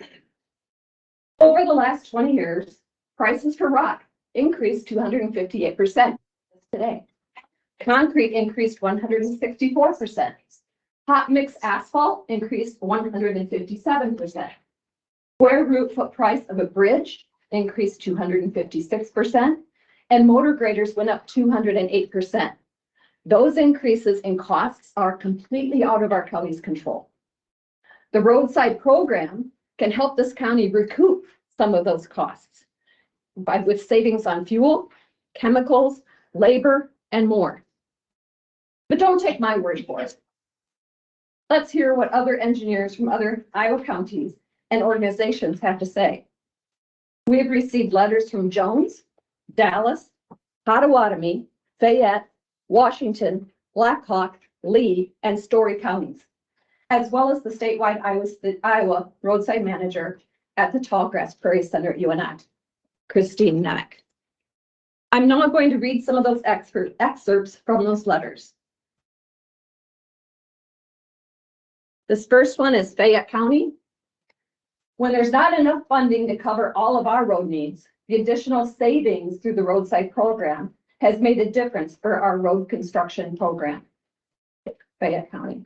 Over the last 20 years, prices for rock increased 258% today. Concrete increased 164%. Hot mix asphalt increased 157%. Square root foot price of a bridge increased 256%, and motor graders went up 208%. Those increases in costs are completely out of our county's control. The roadside program can help this county recoup some of those costs with savings on fuel, chemicals, labor, and more. But don't take my word for it. Let's hear what other engineers from other Iowa counties and organizations have to say. We have received letters from Jones, Dallas, Pottawatomie, Fayette, Washington, Black Hawk, Lee, and Story counties, as well as the statewide Iowa roadside manager at the Tallgrass Prairie Center at UNI, Christine Nemick. I'm now going to read some of those excerpts from those letters. This first one is Fayette County. When there's not enough funding to cover all of our road needs, the additional savings through the roadside program has made a difference for our road construction program. Fayette County.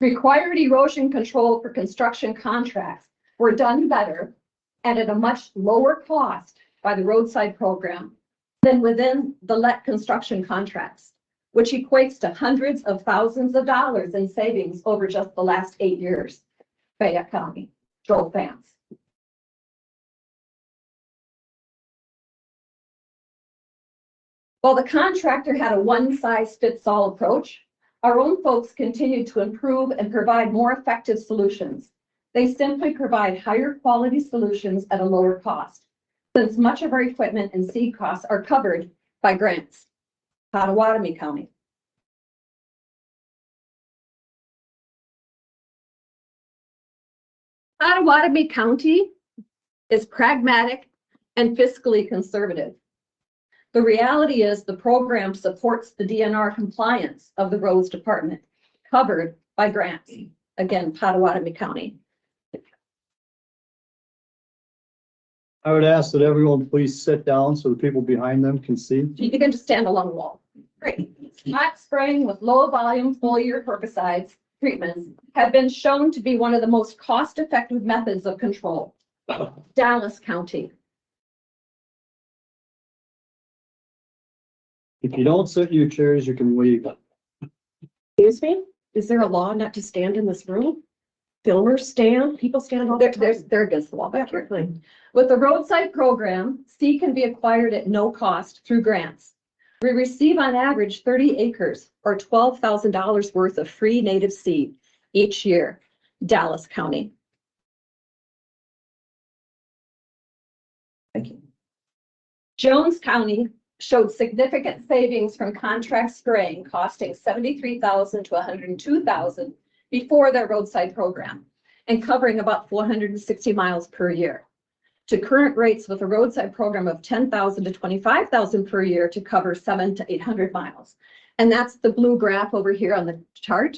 Required erosion control for construction contracts were done better and at a much lower cost by the roadside program than within the let construction contracts, which equates to hundreds of thousands of dollars in savings over just the last 8 years. Fayette County, Joel Vance. While the contractor had a one-size-fits-all approach, our own folks continued to improve and provide more effective solutions. They simply provide higher quality solutions at a lower cost, since much of our equipment and seed costs are covered by grants. Pottawatomie County. Pottawatomie County is pragmatic and fiscally conservative. The reality is the program supports the DNR compliance of the roads department, covered by grants. Again, Pottawatomie County. I would ask that everyone please sit down so the people behind them can see. You can just stand along the wall. Great. Spot spraying with low volume foliar herbicides treatments have been shown to be one of the most cost-effective methods of control. Dallas County. If you don't sit in your chairs, you can leave. Excuse me? Is there a law not to stand in this room? Filmers stand, people stand all they're against the wall back here. With the roadside program, seed can be acquired at no cost through grants. We receive on average 30 acres or $12,000 worth of free native seed each year. Dallas County. Thank you. Jones County, showed significant savings from contract spraying costing $73,000 to $102,000 before their roadside program and covering about 460 miles per year, to current rates with a roadside program of $10,000 to $25,000 per year to cover 700 to 800 miles. And that's the blue graph over here on the chart.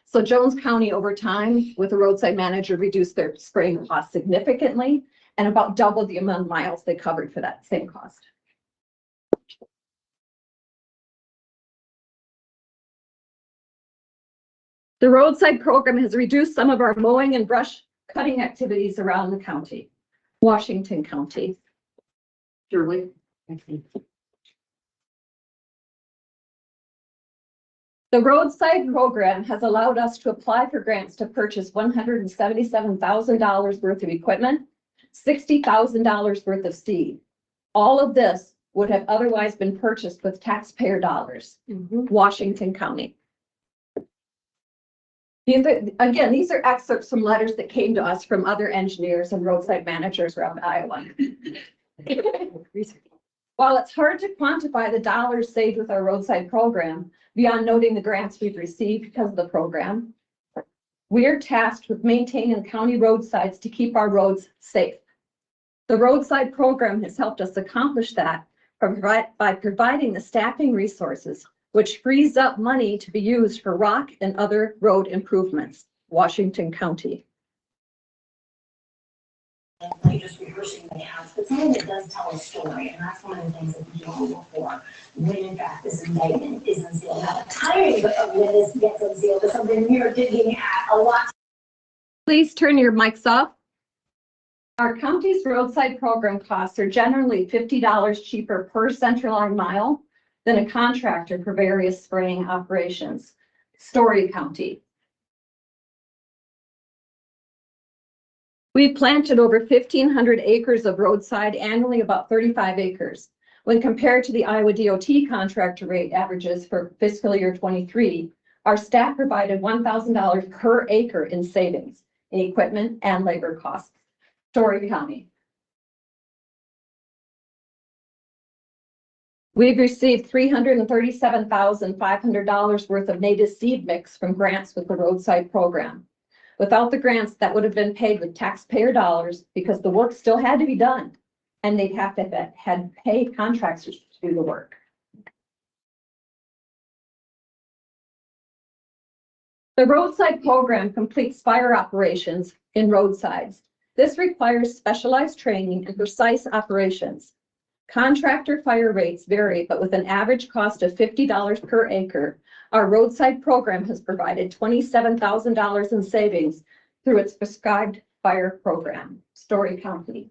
So Jones County over time with a roadside manager reduced their spraying costs significantly and about double the amount of miles they covered for that same cost. The roadside program has reduced some of our mowing and brush cutting activities around the county, Washington County. Shirley. The roadside program has allowed us to apply for grants to purchase $177,000 worth of equipment, $60,000 worth of seed. All of this would have otherwise been purchased with taxpayer dollars, Washington County. Again, these are excerpts from letters that came to us from other engineers and roadside managers around Iowa. While it's hard to quantify the dollars saved with our roadside program, beyond noting the grants we've received because of the program, we are tasked with maintaining county roadsides to keep our roads safe. The roadside program has helped us accomplish that by providing the staffing resources, which frees up money to be used for rock and other road improvements, Washington County. Like just rehearsing the past, but something that does tell a story, and that's one of the things that we don't look for when in fact this indictment is unsealed. Now, the timing of when this gets unsealed is something we are digging at a lot. Please turn your mics off. Our county's roadside program costs are generally $50 cheaper per center line mile than a contractor for various spraying operations. Story County. We've planted over 1,500 acres of roadside, annually about 35 acres. When compared to the Iowa DOT contractor rate averages for fiscal year 23, our staff provided $1,000 per acre in savings in equipment and labor costs. Story County. We've received $337,500 worth of native seed mix from grants with the roadside program. Without the grants, that would have been paid with taxpayer dollars because the work still had to be done and they'd have to had pay contractors to do the work. The roadside program completes fire operations in roadsides. This requires specialized training and precise operations. Contractor fire rates vary, but with an average cost of $50 per acre, our roadside program has provided $27,000 in savings through its prescribed fire program, Story County.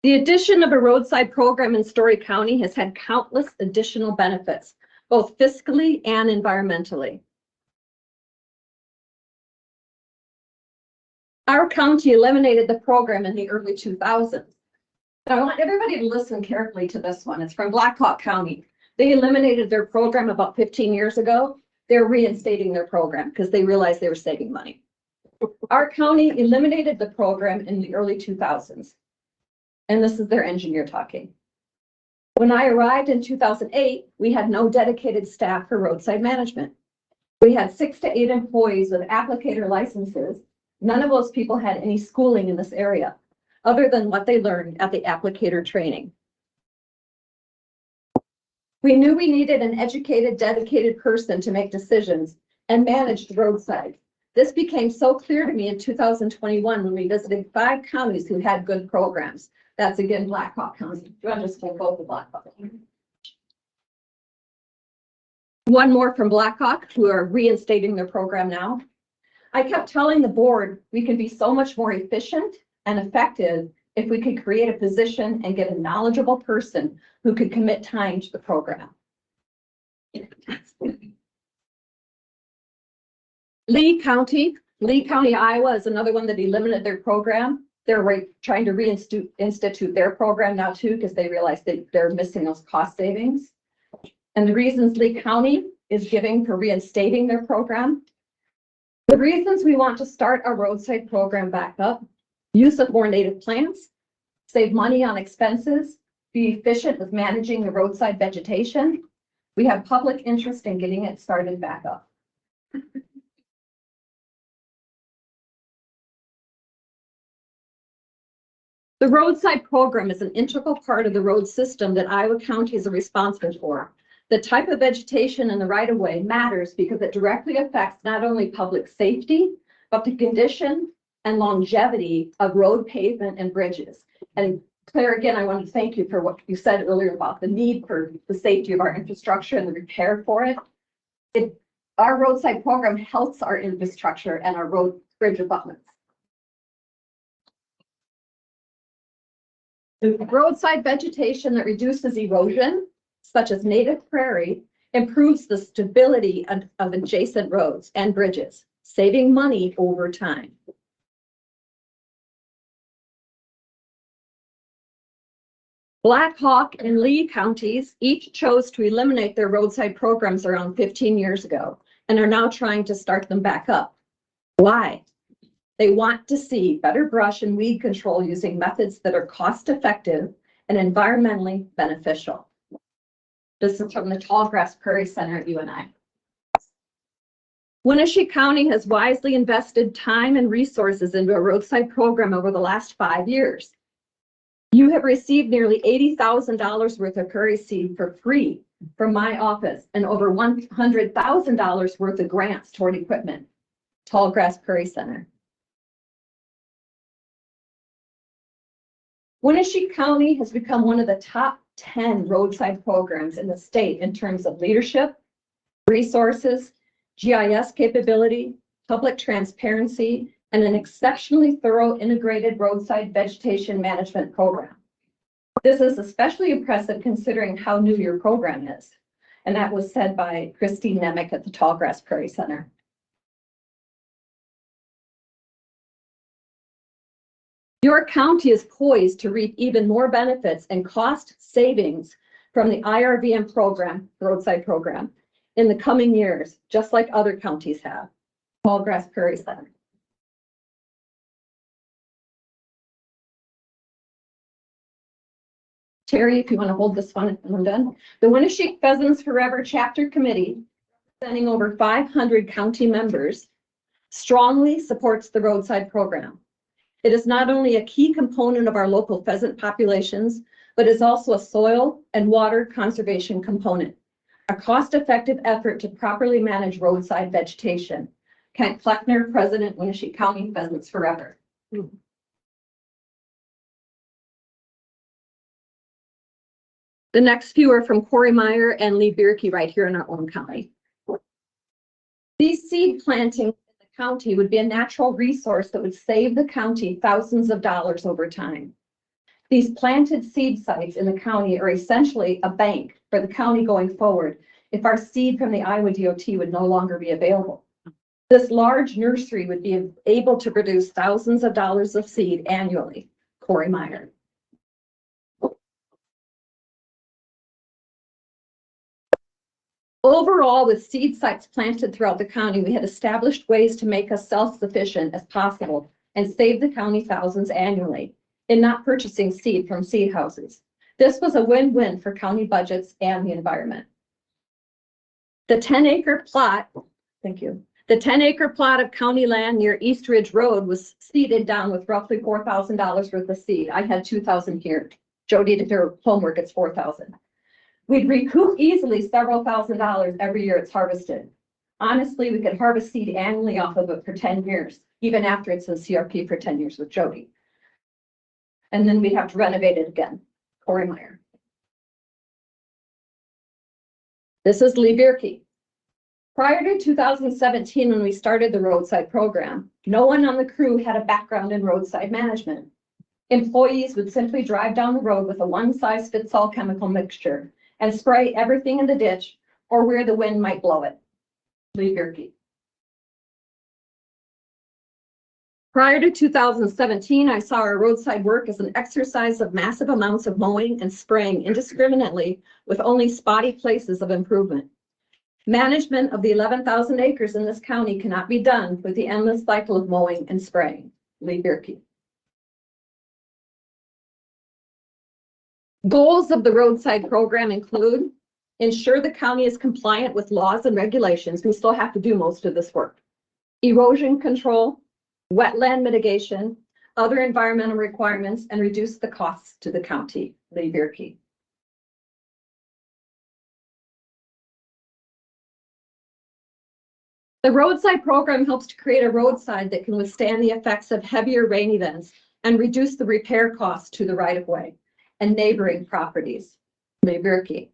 The addition of a roadside program in Story County has had countless additional benefits, both fiscally and environmentally. Our county eliminated the program in the early 2000s. Now, I want everybody to listen carefully to this one. It's from Black Hawk County. They eliminated their program about 15 years ago. They're reinstating their program because they realized they were saving money. Our county eliminated the program in the early 2000s. And this is their engineer talking. When I arrived in 2008, we had no dedicated staff for roadside management. We had 6 to 8 employees with applicator licenses. None of those people had any schooling in this area, other than what they learned at the applicator training. We knew we needed an educated, dedicated person to make decisions and manage the roadside. This became so clear to me in 2021 when we visited 5 counties who had good programs. That's again Black Hawk County. You understand both of Black Hawk. One more from Black Hawk, who are reinstating their program now. I kept telling the board we could be so much more efficient and effective if we could create a position and get a knowledgeable person who could commit time to the program. Lee County, Iowa is another one that eliminated their program. They're trying to reinstitute their program now too because they realize that they're missing those cost savings. And the reasons Lee County is giving for reinstating their program. The reasons we want to start our roadside program back up Use of more native plants, save money on expenses, be efficient with managing the roadside vegetation. We have public interest in getting it started back up. The roadside program is an integral part of the road system that Iowa County is responsible for. The type of vegetation in the right-of-way matters because it directly affects not only public safety, but the condition and longevity of road pavement and bridges. And Claire, again, I want to thank you for what you said earlier about the need for the safety of our infrastructure and the repair for it. Our roadside program helps our infrastructure and our road bridge abutments. The roadside vegetation that reduces erosion, such as native prairie, improves the stability of adjacent roads and bridges, saving money over time. Black Hawk and Lee counties each chose to eliminate their roadside programs around 15 years ago and are now trying to start them back up. Why? They want to see better brush and weed control using methods that are cost-effective and environmentally beneficial. This is from the Tallgrass Prairie Center at UNI. Winneshiek County has wisely invested time and resources into a roadside program over the last 5 years. You have received nearly $80,000 worth of prairie seed for free from my office and over $100,000 worth of grants toward equipment. Tallgrass Prairie Center. Winneshiek County has become one of the top 10 roadside programs in the state in terms of leadership, resources, GIS capability, public transparency, and an exceptionally thorough integrated roadside vegetation management program. This is especially impressive considering how new your program is. And that was said by Christine Nemec at the Tallgrass Prairie Center. Your county is poised to reap even more benefits and cost savings from the IRVM program, roadside program, in the coming years, just like other counties have. Tallgrass Prairie Center. Terry, if you want to hold this one, I'm done. The Winneshiek Pheasants Forever Chapter Committee, representing over 500 county members, strongly supports the roadside program. It is not only a key component of our local pheasant populations, but is also a soil and water conservation component, a cost-effective effort to properly manage roadside vegetation. Kent Kleckner, President, Winneshiek County Pheasants Forever. The next few are from Corey Meyer and Lee Bierke right here in our own county. These seed plantings in the county would be a natural resource that would save the county thousands of dollars over time. These planted seed sites in the county are essentially a bank for the county going forward if our seed from the Iowa DOT would no longer be available. This large nursery would be able to produce thousands of dollars of seed annually. Corey Meyer. Overall, with seed sites planted throughout the county, we had established ways to make us self-sufficient as possible and save the county thousands annually in not purchasing seed from seed houses. This was a win-win for county budgets and the environment. The 10-acre plot, thank you. The 10-acre plot of county land near East Ridge Road was seeded down with roughly $4,000 worth of seed. I had 2,000 here. Jodi did her homework, it's 4,000. We'd recoup easily several $1,000s every year it's harvested. Honestly, we could harvest seed annually off of it for 10 years, even after it's in CRP for 10 years with Jodi. And then we'd have to renovate it again. Corey Meyer. This is Lee Bierke. Prior to 2017, when we started the roadside program, no one on the crew had a background in roadside management. Employees would simply drive down the road with a one-size-fits-all chemical mixture and spray everything in the ditch or where the wind might blow it. Lee Bierke. Prior to 2017, I saw our roadside work as an exercise of massive amounts of mowing and spraying indiscriminately with only spotty places of improvement. Management of the 11,000 acres in this county cannot be done with the endless cycle of mowing and spraying. Lee Bierke. Goals of the roadside program include ensure the county is compliant with laws and regulations. We still have to do most of this work. Erosion control, wetland mitigation, other environmental requirements, and reduce the costs to the county, Lee Bierke. The roadside program helps to create a roadside that can withstand the effects of heavier rain events and reduce the repair costs to the right-of-way and neighboring properties. Lee Bierke.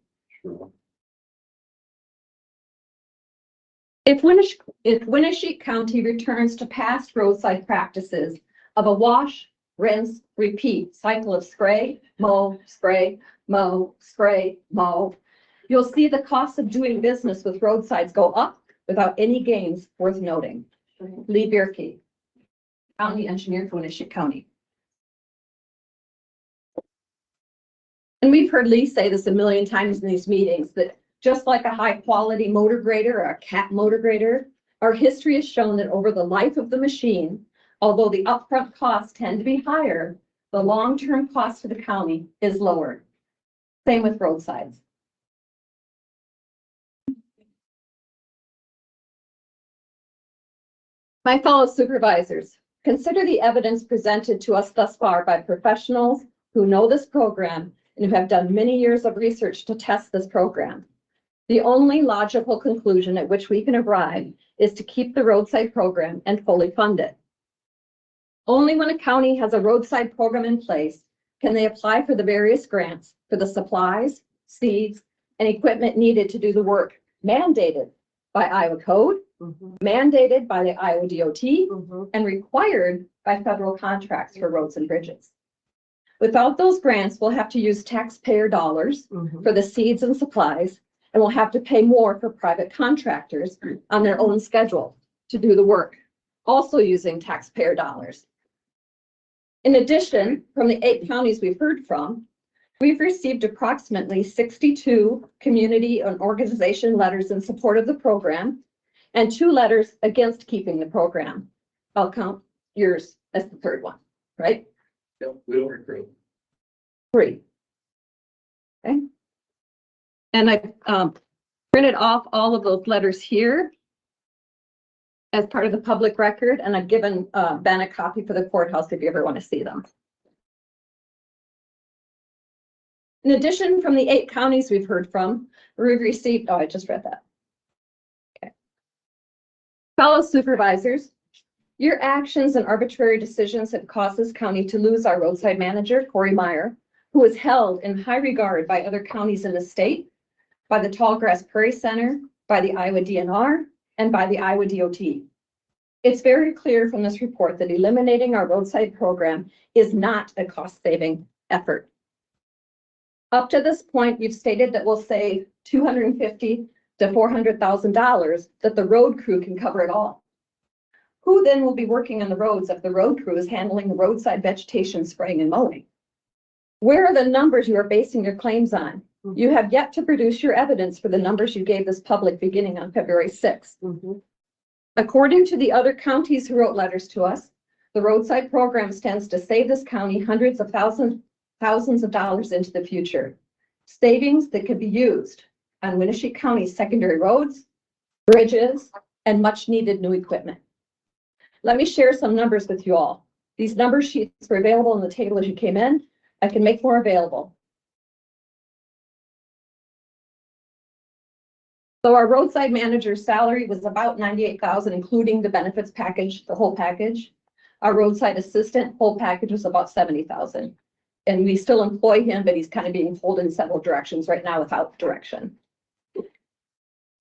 If Winneshiek County returns to past roadside practices of a wash, rinse, repeat cycle of spray, mow, spray, mow, spray, mow, you'll see the cost of doing business with roadsides go up without any gains worth noting. Lee Bierke, County Engineer for Winneshiek County. And we've heard Lee say this a million times in these meetings, that just like a high quality motor grader or a cat motor grader, our history has shown that over the life of the machine, although the upfront costs tend to be higher, the long-term cost to the county is lower. Same with roadsides. My fellow supervisors, consider the evidence presented to us thus far by professionals who know this program and who have done many years of research to test this program. The only logical conclusion at which we can arrive is to keep the roadside program and fully fund it. Only when a county has a roadside program in place can they apply for the various grants for the supplies, seeds, and equipment needed to do the work mandated by Iowa Code, mandated by the Iowa DOT, and required by federal contracts for roads and bridges. Without those grants, we'll have to use taxpayer dollars for the seeds and supplies, and we'll have to pay more for private contractors on their own schedule to do the work, also using taxpayer dollars. In addition, from the 8 counties we've heard from, we've received approximately 62 community and organization letters in support of the program and 2 letters against keeping the program. I'll count yours as the 3rd one, right? We'll recruit. 3. Okay. And I printed off all of those letters here as part of the public record, and I've given Ben a copy for the courthouse if you ever want to see them. In addition, from the 8 counties we've heard from, we've received, oh, I just read that. Okay. Fellow supervisors, your actions and arbitrary decisions have caused this county to lose our roadside manager, Corey Meyer, who is held in high regard by other counties in the state, by the Tallgrass Prairie Center, by the Iowa DNR, and by the Iowa DOT. It's very clear from this report that eliminating our roadside program is not a cost-saving effort. Up to this point, you've stated that we'll save $250,000 to $400,000, that the road crew can cover it all. Who then will be working on the roads if the road crew is handling the roadside vegetation spraying and mowing? Where are the numbers you are basing your claims on? You have yet to produce your evidence for the numbers you gave this public beginning on February 6th. According to the other counties who wrote letters to us, the roadside program stands to save this county hundreds of thousands of dollars into the future. Savings that could be used on Winneshiek County's secondary roads, bridges, and much needed new equipment. Let me share some numbers with you all. These number sheets were available on the table as you came in. I can make more available. So our roadside manager's salary was about $98,000, including the benefits package, the whole package. Our roadside assistant whole package was about $70,000. And we still employ him, but he's kind of being pulled in several directions right now without direction.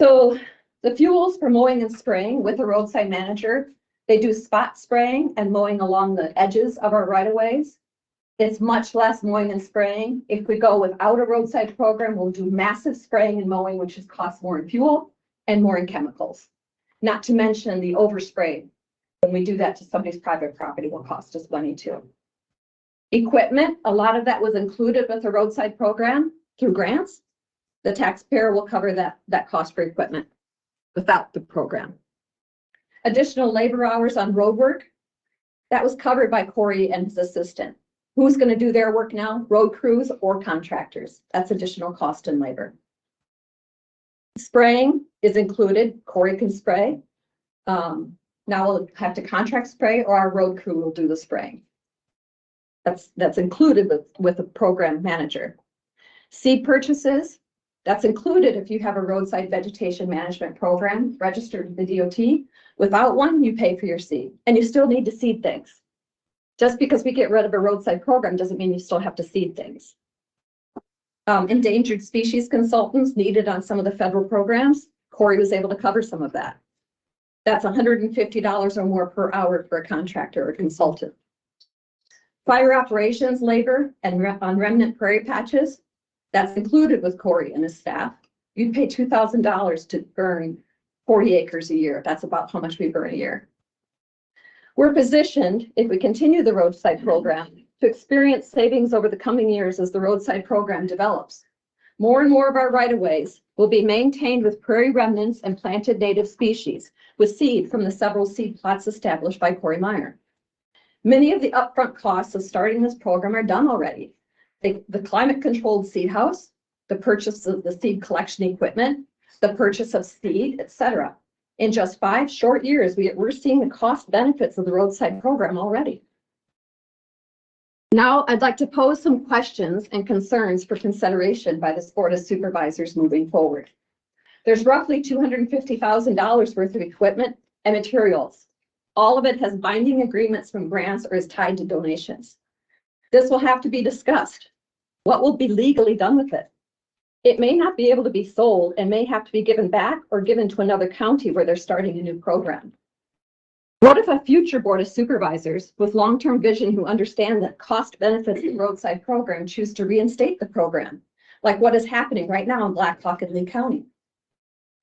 So the fuels for mowing and spraying with a roadside manager, they do spot spraying and mowing along the edges of our right-of-ways. It's much less mowing and spraying. If we go without a roadside program, we'll do massive spraying and mowing, which is cost more in fuel and more in chemicals. Not to mention the overspray. When we do that to somebody's private property, will cost us money too. Equipment, a lot of that was included with the roadside program through grants. The taxpayer will cover that cost for equipment without the program. Additional labor hours on road work, that was covered by Corey and his assistant. Who's going to do their work now? Road crews or contractors. That's additional cost and labor. Spraying is included. Corey can spray. Now we'll have to contract spray or our road crew will do the spraying. That's included with a program manager. Seed purchases, that's included if you have a roadside vegetation management program registered with the DOT. Without one, you pay for your seed and you still need to seed things. Just because we get rid of a roadside program doesn't mean you still have to seed things. Endangered species consultants needed on some of the federal programs. Corey was able to cover some of that. That's $150 or more per hour for a contractor or consultant. Fire operations labor and on remnant prairie patches, that's included with Corey and his staff. You'd pay $2,000 to burn 40 acres a year. That's about how much we burn a year. We're positioned, if we continue the roadside program, to experience savings over the coming years as the roadside program develops. More and more of our right-of-ways will be maintained with prairie remnants and planted native species with seed from the several seed plots established by Corey Meyer. Many of the upfront costs of starting this program are done already. The climate-controlled seed house, the purchase of the seed collection equipment, the purchase of seed, etc. In just 5 short years, we're seeing the cost benefits of the roadside program already. Now, I'd like to pose some questions and concerns for consideration by this Board of Supervisors moving forward. There's roughly $250,000 worth of equipment and materials. All of it has binding agreements from grants or is tied to donations. This will have to be discussed. What will be legally done with it? It may not be able to be sold and may have to be given back or given to another county where they're starting a new program. What if a future Board of Supervisors with long-term vision who understand that cost benefits the roadside program choose to reinstate the program, like what is happening right now in Black Hawk and Lee County?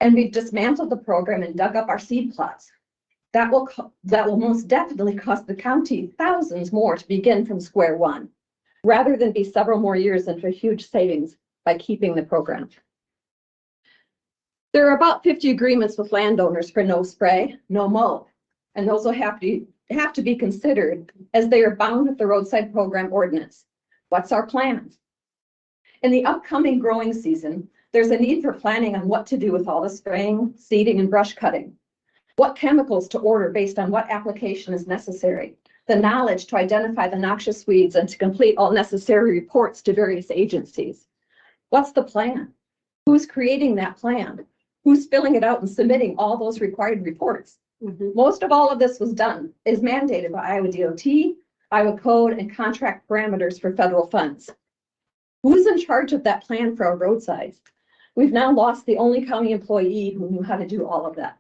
And we've dismantled the program and dug up our seed plots. That will most definitely cost the county thousands more to begin from square one, rather than be several more years into huge savings by keeping the program. There are about 50 agreements with landowners for no spray, no mow, and those will have to be considered as they are bound with the roadside program ordinance. What's our plan? In the upcoming growing season, there's a need for planning on what to do with all the spraying, seeding, and brush cutting. What chemicals to order based on what application is necessary. The knowledge to identify the noxious weeds and to complete all necessary reports to various agencies. What's the plan? Who's creating that plan? Who's filling it out and submitting all those required reports? Most of all of this is mandated by Iowa DOT, Iowa Code, and contract parameters for federal funds. Who's in charge of that plan for our roadsides? We've now lost the only county employee who knew how to do all of that.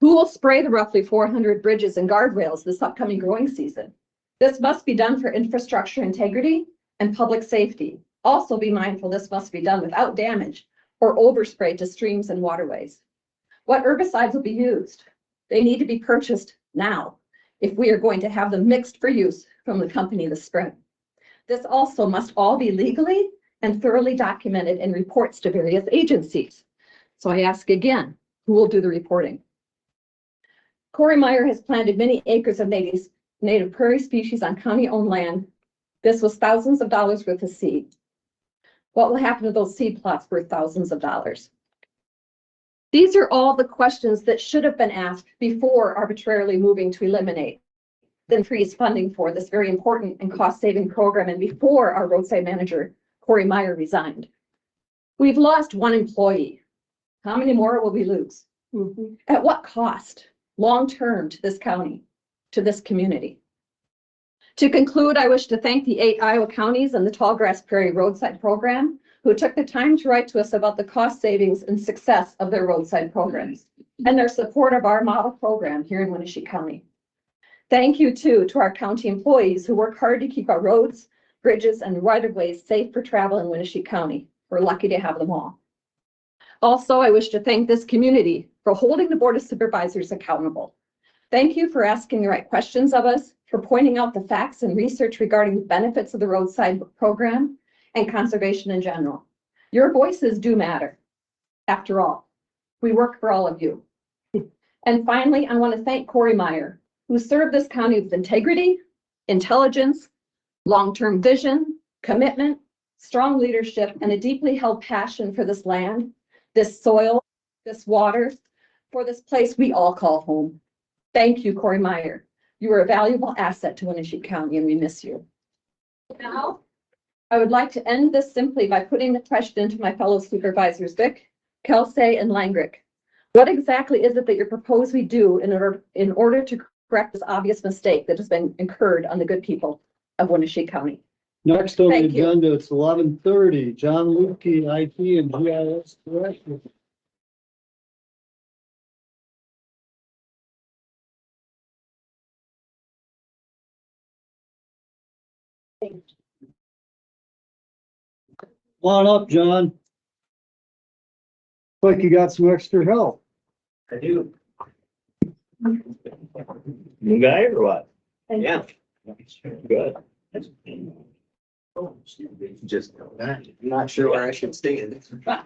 Who will spray the roughly 400 bridges and guardrails this upcoming growing season? This must be done for infrastructure integrity and public safety. Also be mindful this must be done without damage or overspray to streams and waterways. What herbicides will be used? They need to be purchased now if we are going to have them mixed for use from the company this spring. This also must all be legally and thoroughly documented in reports to various agencies. So I ask again, who will do the reporting? Corey Meyer has planted many acres of native prairie species on county-owned land. This was thousands of dollars worth of seed. What will happen to those seed plots worth thousands of dollars? These are all the questions that should have been asked before arbitrarily moving to eliminate, then freeze funding for this very important and cost-saving program and before our roadside manager, Corey Meyer, resigned. We've lost one employee. How many more will we lose? At what cost? Long-term to this county, to this community. To conclude, I wish to thank the 8 Iowa counties and the Tallgrass Prairie Roadside Program who took the time to write to us about the cost savings and success of their roadside programs and their support of our model program here in Winneshiek County. Thank you too to our county employees who work hard to keep our roads, bridges, and right-of-ways safe for travel in Winneshiek County. We're lucky to have them all. Also, I wish to thank this community for holding the Board of Supervisors accountable. Thank you for asking the right questions of us, for pointing out the facts and research regarding the benefits of the roadside program and conservation in general. Your voices do matter. After all, we work for all of you. And finally, I want to thank Corey Meyer, who served this county with integrity, intelligence, long-term vision, commitment, strong leadership, and a deeply held passion for this land, this soil, this water, for this place we all call home. Thank you, Corey Meyer. You are a valuable asset to Winneshiek County, and we miss you. Now, I would like to end this simply by putting the question to my fellow supervisors, Vic, Kelsey, and Langrick. What exactly is it that you propose we do in order to correct this obvious mistake that has been incurred on the good people of Winneshiek County? Next on the Thank you. agenda, it's 11:30. Jon Lubke, IT and GIS Director. Come on up, John. Like you got some extra help. I do. New guy or what? Yeah. Good. Just not sure where I should stand. Well,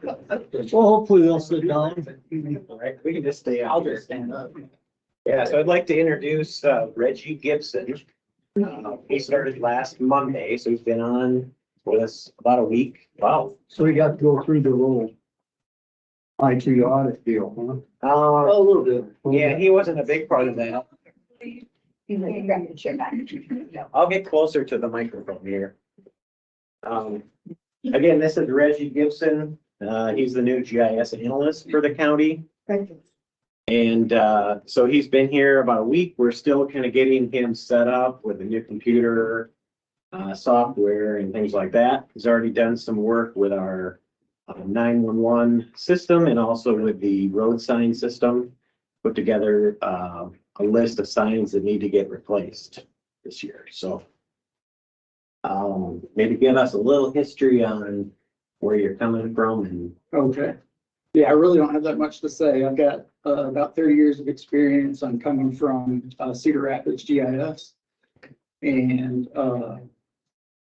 hopefully they'll sit down. Right, we can just stay out. I'll just stand up. Yeah, so I'd like to introduce Reggie Gibson. He started last Monday, so he's been on with us about a week. Wow. So we got to go through the whole IT audit deal, huh? A little bit. Yeah, he wasn't a big part of that. I'll get closer to the microphone here. Again, this is Reggie Gibson. He's the new GIS analyst for the county. And so he's been here about a week. We're still kind of getting him set up with a new computer, software and things like that. He's already done some work with our 911 system and also with the road sign system. Put together a list of signs that need to get replaced this year. So maybe give us a little history on where you're coming from and. Okay. Yeah, I really don't have that much to say. I've got about 30 years of experience. I'm coming from Cedar Rapids GIS. And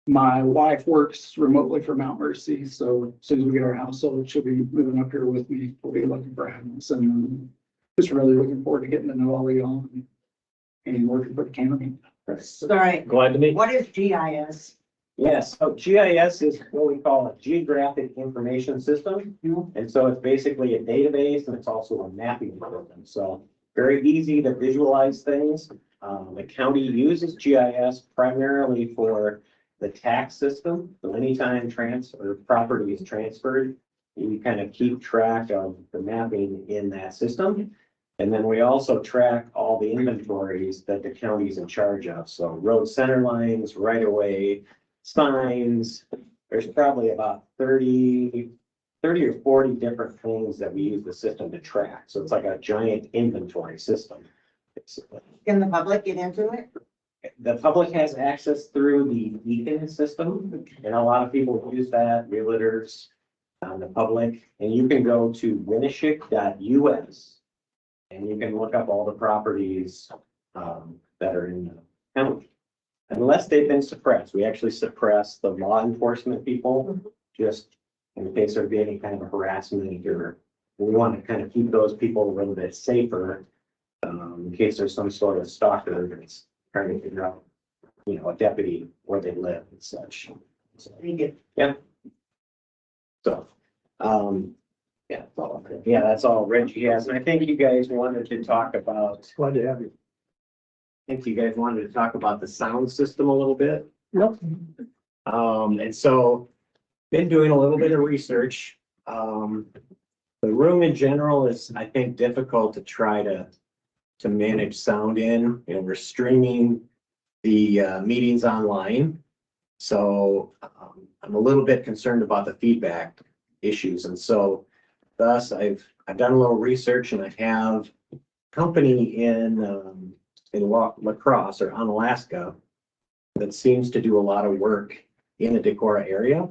my wife works remotely for Mount Mercy. So as soon as we get our house sold, she'll be moving up here with me. We'll be looking for a house. And just really looking forward to getting to know all of y'all and working for the county. All right. Glad to meet you. What is GIS? Yes, so GIS is what we call a geographic information system. And so it's basically a database and it's also a mapping program. So very easy to visualize things. The county uses GIS primarily for the tax system. So anytime property is transferred, you kind of keep track of the mapping in that system. And then we also track all the inventories that the county's in charge of. So road center lines, right of way, signs. There's probably about 30 or 40 different things that we use the system to track. So it's like a giant inventory system, basically. Can the public get into it? The public has access through the Beacon system, and a lot of people use that, realtors, the public, and you can go to winneshiek.us and you can look up all the properties that are in the county. Unless they've been suppressed, we actually suppress the law enforcement people, just in case there'd be any kind of harassment, or we want to kind of keep those people a little bit safer, in case there's some sort of stalker that's trying to figure out, a deputy where they live and such. So, yeah. So, yeah, that's all Reggie has. And I think you guys wanted to talk about. Glad to have you. I think you guys wanted to talk about the sound system a little bit. Yep. And so been doing a little bit of research. The room in general is, I think, difficult to try to manage sound in. We're streaming the meetings online. So I'm a little bit concerned about the feedback issues. And so thus I've done a little research, and I have a company in La Crosse or Onalaska that seems to do a lot of work in the Decorah area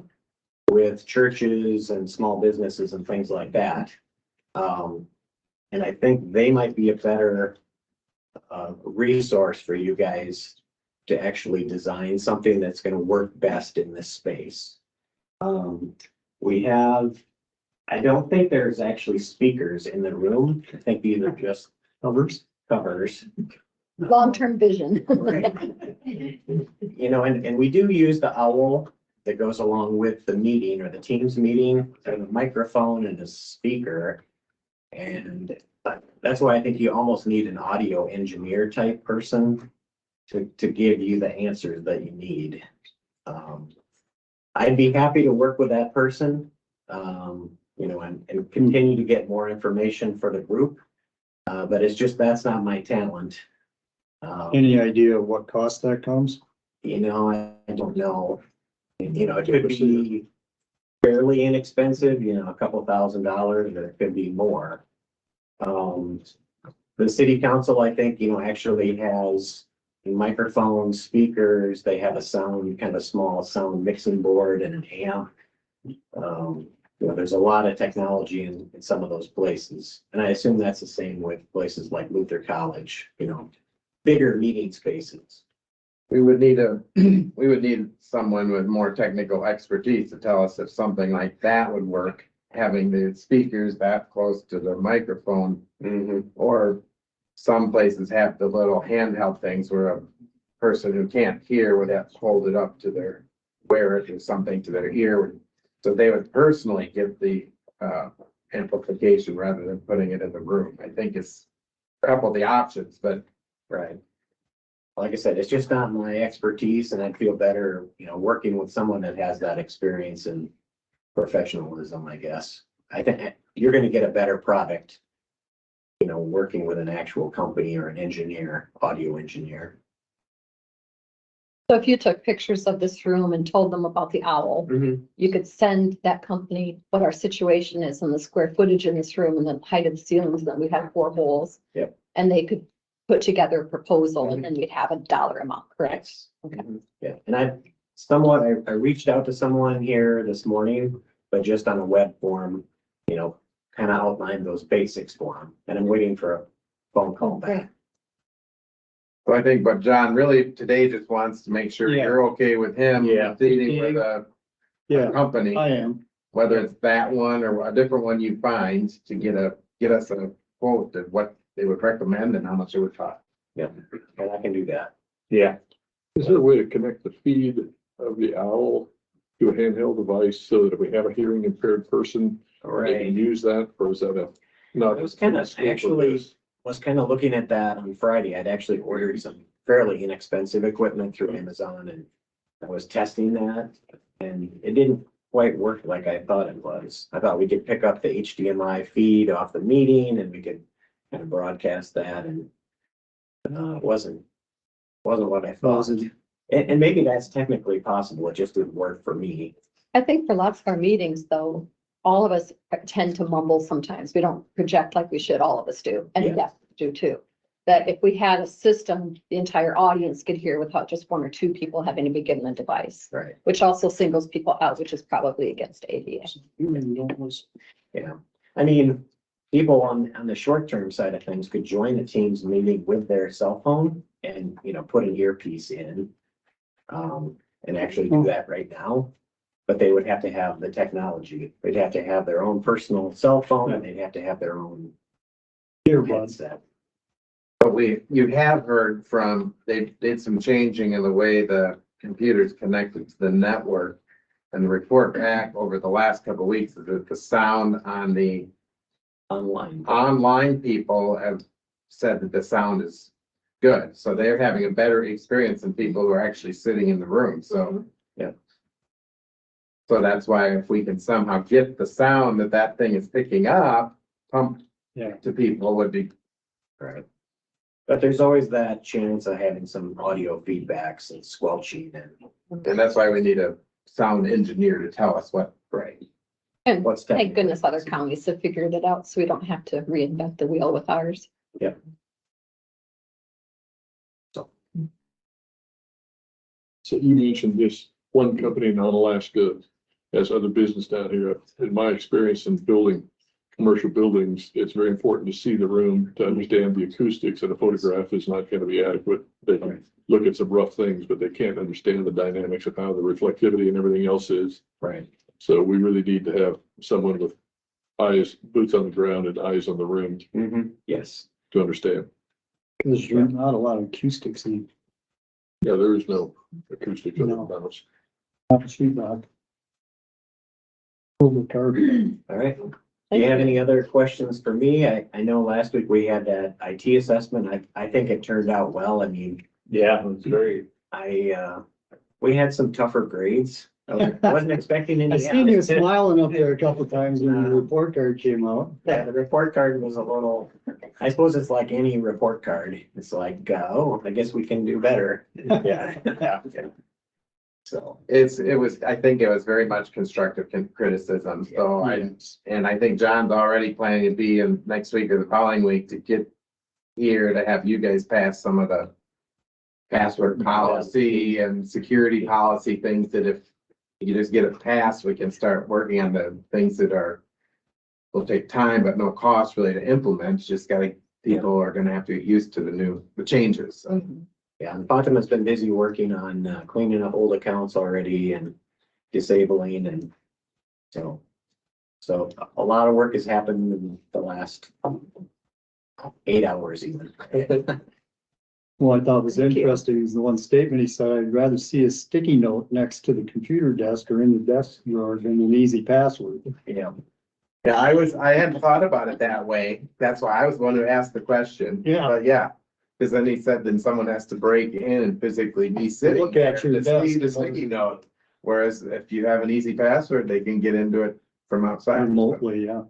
with churches and small businesses and things like that. And I think they might be a better resource for you guys to actually design something that's going to work best in this space. I don't think there's actually speakers in the room. I think these are just covers. Long-term vision. you know, and we do use the owl that goes along with the meeting or the Teams meeting, and a microphone and a speaker. And that's why I think you almost need an audio engineer type person to give you the answers that you need. I'd be happy to work with that person, you know, and continue to get more information for the group. But it's just, that's not my talent. Any idea what cost that comes? You know, I don't know. You know, it could be fairly inexpensive, you know, a couple $1,000s, or it could be more. The city council, I think, you know, actually has microphones, speakers, they have a sound, kind of a small sound mixing board and an amp. You know, there's a lot of technology in some of those places. And I assume that's the same with places like Luther College, you know, bigger meeting spaces. We would need someone with more technical expertise to tell us if something like that would work, having the speakers that close to the microphone. Or some places have the little handheld things where a person who can't hear would have to hold it up to their, wear it or something to their ear. So they would personally give the amplification rather than putting it in the room. I think it's a couple of the options, but. Right. Like I said, it's just not my expertise, and I'd feel better, you know, working with someone that has that experience and professionalism, I guess. I think you're gonna get a better product, you know, working with an actual company or an engineer, audio engineer. So if you took pictures of this room and told them about the owl, you could send that company what our situation is and the square footage in this room and the height of the ceilings, and then we have 4 holes. Yep. And they could put together a proposal and then we'd have a dollar amount, correct? Okay. Yeah, and I reached out to someone here this morning, but just on a web form, you know, kind of outlined those basics for them, and I'm waiting for a phone call back. So I think, but John really today just wants to make sure you're okay with him. Yeah. Dealing with a company. I am. Whether it's that one or a different one you find to get us a quote of what they would recommend and how much it would cost. Yeah, and I can do that. Yeah. Is there a way to connect the feed of the owl to a handheld device so that if we have a hearing impaired person, they can use that, or is that not? I was kind of looking at that on Friday. I'd actually ordered some fairly inexpensive equipment through Amazon, and I was testing that, and it didn't quite work like I thought it was. I thought we could pick up the HDMI feed off the meeting and we could kind of broadcast that, and it wasn't what I thought. And maybe that's technically possible. It just didn't work for me. I think for lots of our meetings though, all of us tend to mumble sometimes. We don't project like we should, all of us do, and yes, do too. That if we had a system, the entire audience could hear without just 1 or 2 people having to be given a device. Right. Which also singles people out, which is probably against ADA. Yeah, I mean, people on the short-term side of things could join the Teams meeting with their cell phone and, you know, put an earpiece in. And actually do that right now, but they would have to have the technology. They'd have to have their own personal cell phone and they'd have to have their own headset. But you have heard from, they did some changing in the way the computers connected to the network. And the report back over the last couple of weeks is that the sound on the online people have said that the sound is good. So they're having a better experience than people who are actually sitting in the room. So, yeah. So that's why if we can somehow get the sound that thing is picking up, pumped to people would be. Right. But there's always that chance of having some audio feedbacks and squelching, and that's why we need a sound engineer to tell us what. Right. And thank goodness other counties have figured it out, so we don't have to reinvent the wheel with ours. Yep. So you mentioned this one company in Alaska has other business down here. In my experience in building commercial buildings, it's very important to see the room to understand the acoustics, and a photograph is not going to be adequate. They can look at some rough things, but they can't understand the dynamics of how the reflectivity and everything else is. Right. So we really need to have someone with eyes, boots on the ground and eyes on the room. Yes. To understand. There's not a lot of acoustics in. Yeah, there is no acoustic of the house. Sheetrock. Pull the card. All right. Do you have any other questions for me? I know last week we had that IT assessment. I think it turned out well. I mean, Yeah, it was very, we had some tougher grades. I wasn't expecting any. I seen you smiling up there a couple times when the report card came out. Yeah, the report card was a little, I suppose it's like any report card. It's like, oh, I guess we can do better. yeah. So, I think it was very much constructive criticism, so I think John's already planning to be in next week or the following week to get here to have you guys pass some of the password policy and security policy things that if you just get it passed, we can start working on the things that will take time, but no cost really to implement. Just people are gonna have to get used to the changes. yeah, and Fatima's been busy working on cleaning up old accounts already and disabling and so a lot of work has happened in the last 8 hours even. Well, I thought was interesting is the one statement he said, I'd rather see a sticky note next to the computer desk or in the desk drawer than an easy password. Yeah. Yeah, I hadn't thought about it that way. That's why I was going to ask the question. Yeah. But yeah, because then he said then someone has to break in and physically be sitting Look at there your to see desk. the sticky note. Whereas if you have an easy password, they can get into it from outside. Remotely, yeah.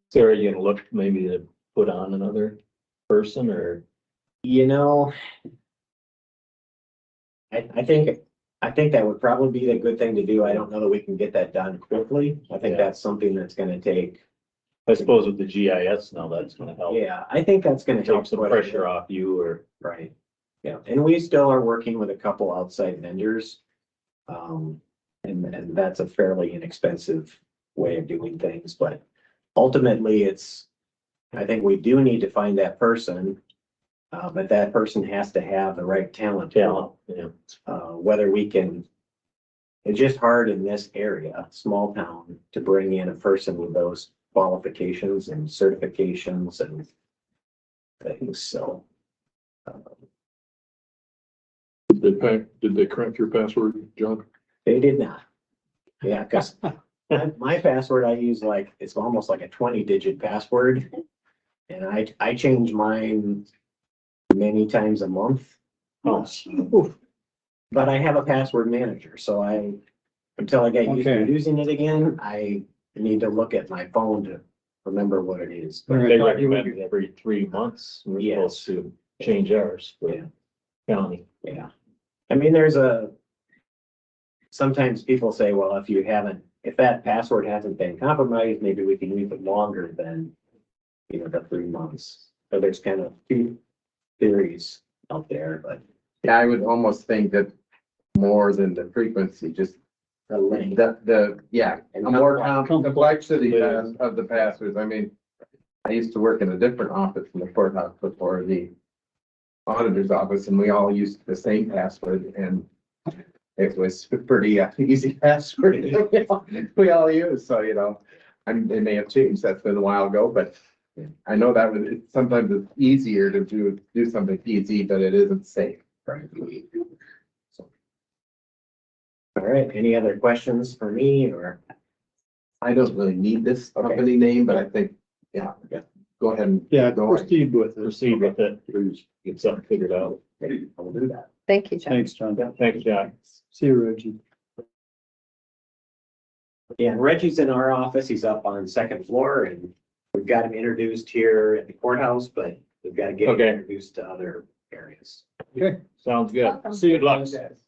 Sarah, you gonna look maybe to put on another person or? You know, I think that would probably be a good thing to do. I don't know that we can get that done quickly. I think Yeah. that's something that's gonna take. I suppose with the GIS now, that's gonna help. Yeah, I think that's gonna Take help some quite a bit. pressure off you or. Right, yeah, and we still are working with a couple outside vendors. And that's a fairly inexpensive way of doing things, but ultimately I think we do need to find that person. But that person has to have the right talent. Yeah. Whether we can, it's just hard in this area, small town, to bring in a person with those qualifications and certifications and things, so. Did they crack your password, John? They did not. Yeah, because my password I use it's almost like a 20-digit password. And I change mine many times a month. Oh. But I have a password manager, so until I get used to Okay. using it again, I need to look at my phone to remember what it is. All right. They recommend every 3 months, we're Yes. supposed to change ours for Yeah. county. Yeah. I mean, sometimes people say, well, if that password hasn't been compromised, maybe we can leave it longer than, the 3 months. So there's kind of two theories out there, but Yeah, I would almost think that more than the frequency, just the length. a more complexity of the passwords. I mean, I used to work in a different office in the courthouse before the auditor's office, and we all used the same password, and it was a pretty easy password we all use. So, they may have changed. That's been a while ago, but I know that sometimes it's easier to do something easy, but it isn't safe. Right. So. All right, any other questions for me or? I don't really need this company name, but I think, go ahead and. Yeah, go ahead. proceed with it. Proceed with it, get something figured out. I will do that. Thank you, John. Thanks, John. Thanks, John. See you, Reggie. Yeah, and Reggie's in our office. He's up on second floor and we've got him introduced here at the courthouse, but we've got to get him Okay. introduced to other areas. Okay. Sounds good. Welcome. See you, Good luck. guys.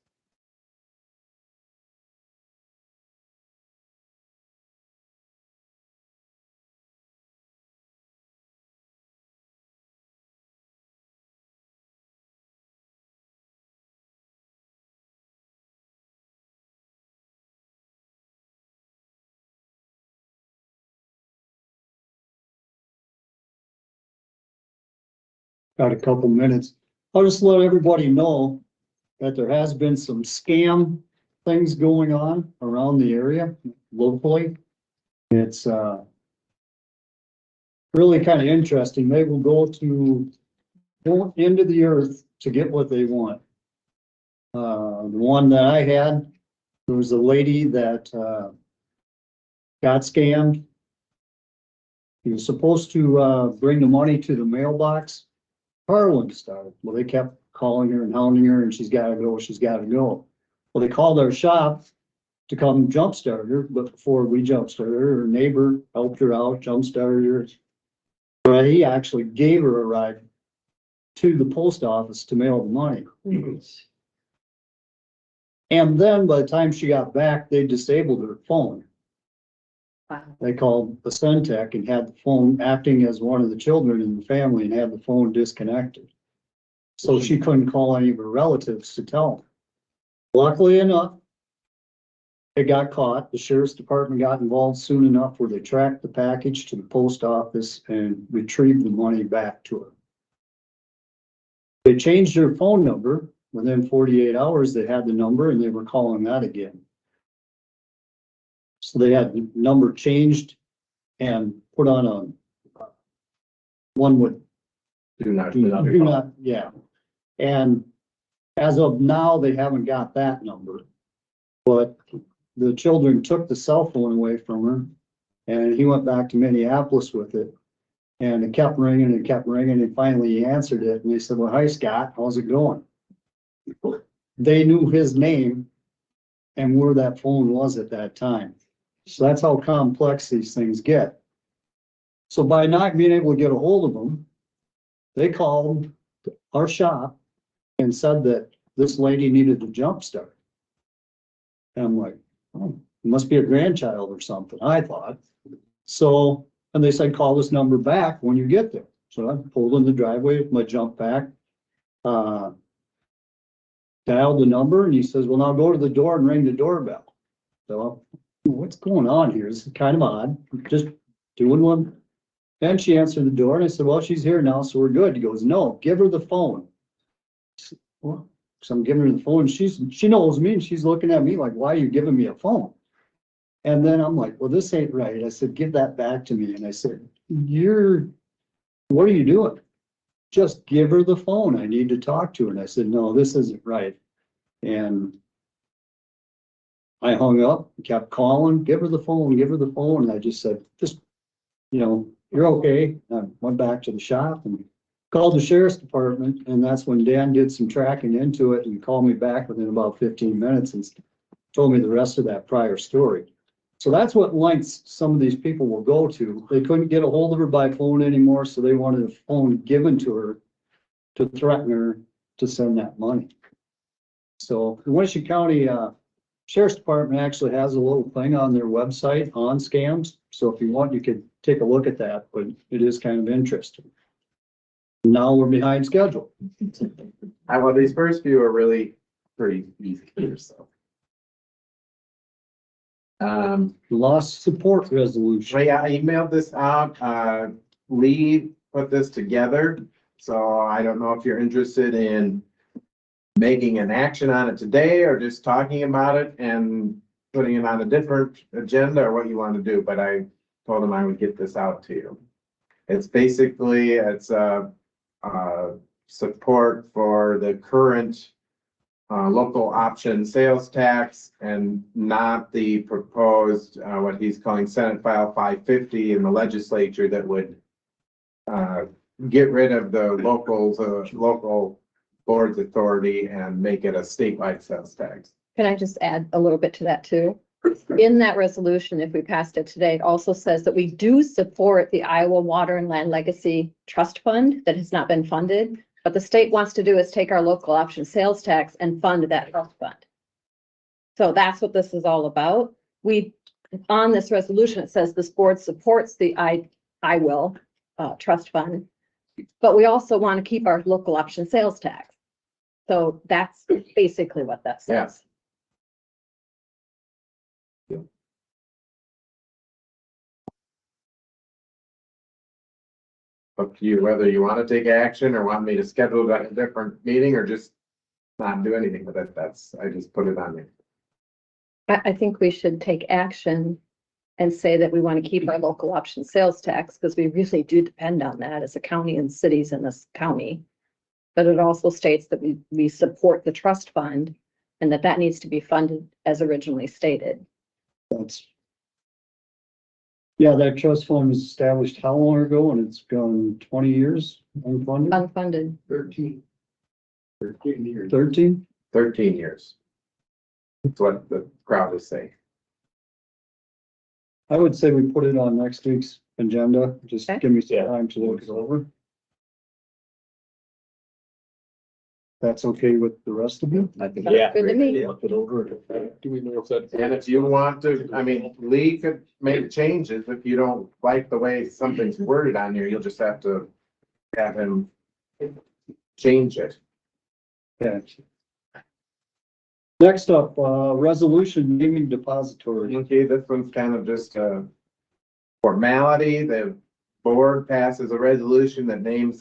Got a couple minutes. I'll just let everybody know that there has been some scam things going on around the area locally. It's really kind of interesting. They will go into the earth to get what they want. The one that I had, there was a lady that, got scammed. He was supposed to, bring the money to the mailbox. Car wouldn't start. Well, they kept calling her and hounding her and she's gotta go, she's gotta go. Well, they called our shop to come jumpstart her, but before we jumpstarted her, her neighbor helped her out, jumpstarted her. But he actually gave her a ride to the post office to mail the money. And then by the time she got back, they disabled her phone. They called the Suntech and had the phone acting as one of the children in the family and had the phone disconnected. So she couldn't call any of her relatives to tell them. Luckily enough, it got caught. The sheriff's department got involved soon enough where they tracked the package to the post office and retrieved the money back to her. They changed her phone number. Within 48 hours, they had the number and they were calling that again. So they had the number changed and put on a one would Do not. do not, yeah. And as of now, they haven't got that number. But the children took the cell phone away from her and he went back to Minneapolis with it. And it kept ringing and kept ringing and finally he answered it and they said, well, hi Scott, how's it going? They knew his name and where that phone was at that time. So that's how complex these things get. So by not being able to get a hold of them, they called our shop and said that this lady needed a jump start. And I'm like, oh, it must be a grandchild or something, I thought. So, and they said, call this number back when you get there. So I pulled in the driveway with my jump pack, dialed the number and he says, well, now go to the door and ring the doorbell. So what's going on here? This is kind of odd. Just doing one. And she answered the door and I said, well, she's here now, so we're good. He goes, no, give her the phone. Said, well, so I'm giving her the phone. She knows me and she's looking at me like, why are you giving me a phone? And then I'm like, well, this ain't right. I said, give that back to me. And I said, what are you doing? Just give her the phone. I need to talk to her. And I said, no, this isn't right. And I hung up, kept calling, give her the phone, give her the phone. And I just said, just, you're okay. I went back to the shop and called the sheriff's department. And that's when Dan did some tracking into it and called me back within about 15 minutes and told me the rest of that prior story. So that's what lengths some of these people will go to. They couldn't get a hold of her by phone anymore. So they wanted a phone given to her to threaten her to send that money. So the Winneshiek County, Sheriff's Department actually has a little thing on their website on scams. So if you want, you could take a look at that, but it is kind of interesting. Now we're behind schedule. Well, these first few are really pretty easy here, so. Lost support resolution. Well, yeah, I emailed this out. Lee put this together. So I don't know if you're interested in making an action on it today or just talking about it and putting it on a different agenda or what you want to do, but I told him I would get this out to you. It's basically, support for the current local option sales tax and not the proposed, what he's calling Senate File 550 in the legislature that would get rid of the local board's authority and make it a statewide sales tax. Can I just add a little bit to that too? In that resolution, if we passed it today, it also says that we do support the Iowa Water and Land Legacy Trust Fund that has not been funded. What the state wants to do is take our local option sales tax and fund that trust fund. So that's what this is all about. On this resolution, it says this board supports the I will trust fund, but we also want to keep our local option sales tax. So that's basically what that says. Yeah. Up to you whether you want to take action or want me to schedule a different meeting or just not do anything with it. I just put it on there. I think we should take action and say that we want to keep our local option sales tax because we really do depend on that as a county and cities in this county. But it also states that we support the trust fund and that needs to be funded as originally stated. That's. Yeah, that trust fund was established how long ago, and it's gone 20 years unfunded? Unfunded. 13 years. 13? 13 years. That's what the crowd is saying. I would say we put it on next week's agenda, just Okay. give me some time to look it over. That's okay with the rest of you? I think, Sounds yeah. good to me. Look it over. Do we know if that? And if you want to, I mean, Lee could make changes. If you don't like the way something's worded on here, you'll just have to have him change it. Yeah. Next up, resolution naming depository. Okay, this one's kind of just a formality. The board passes a resolution that names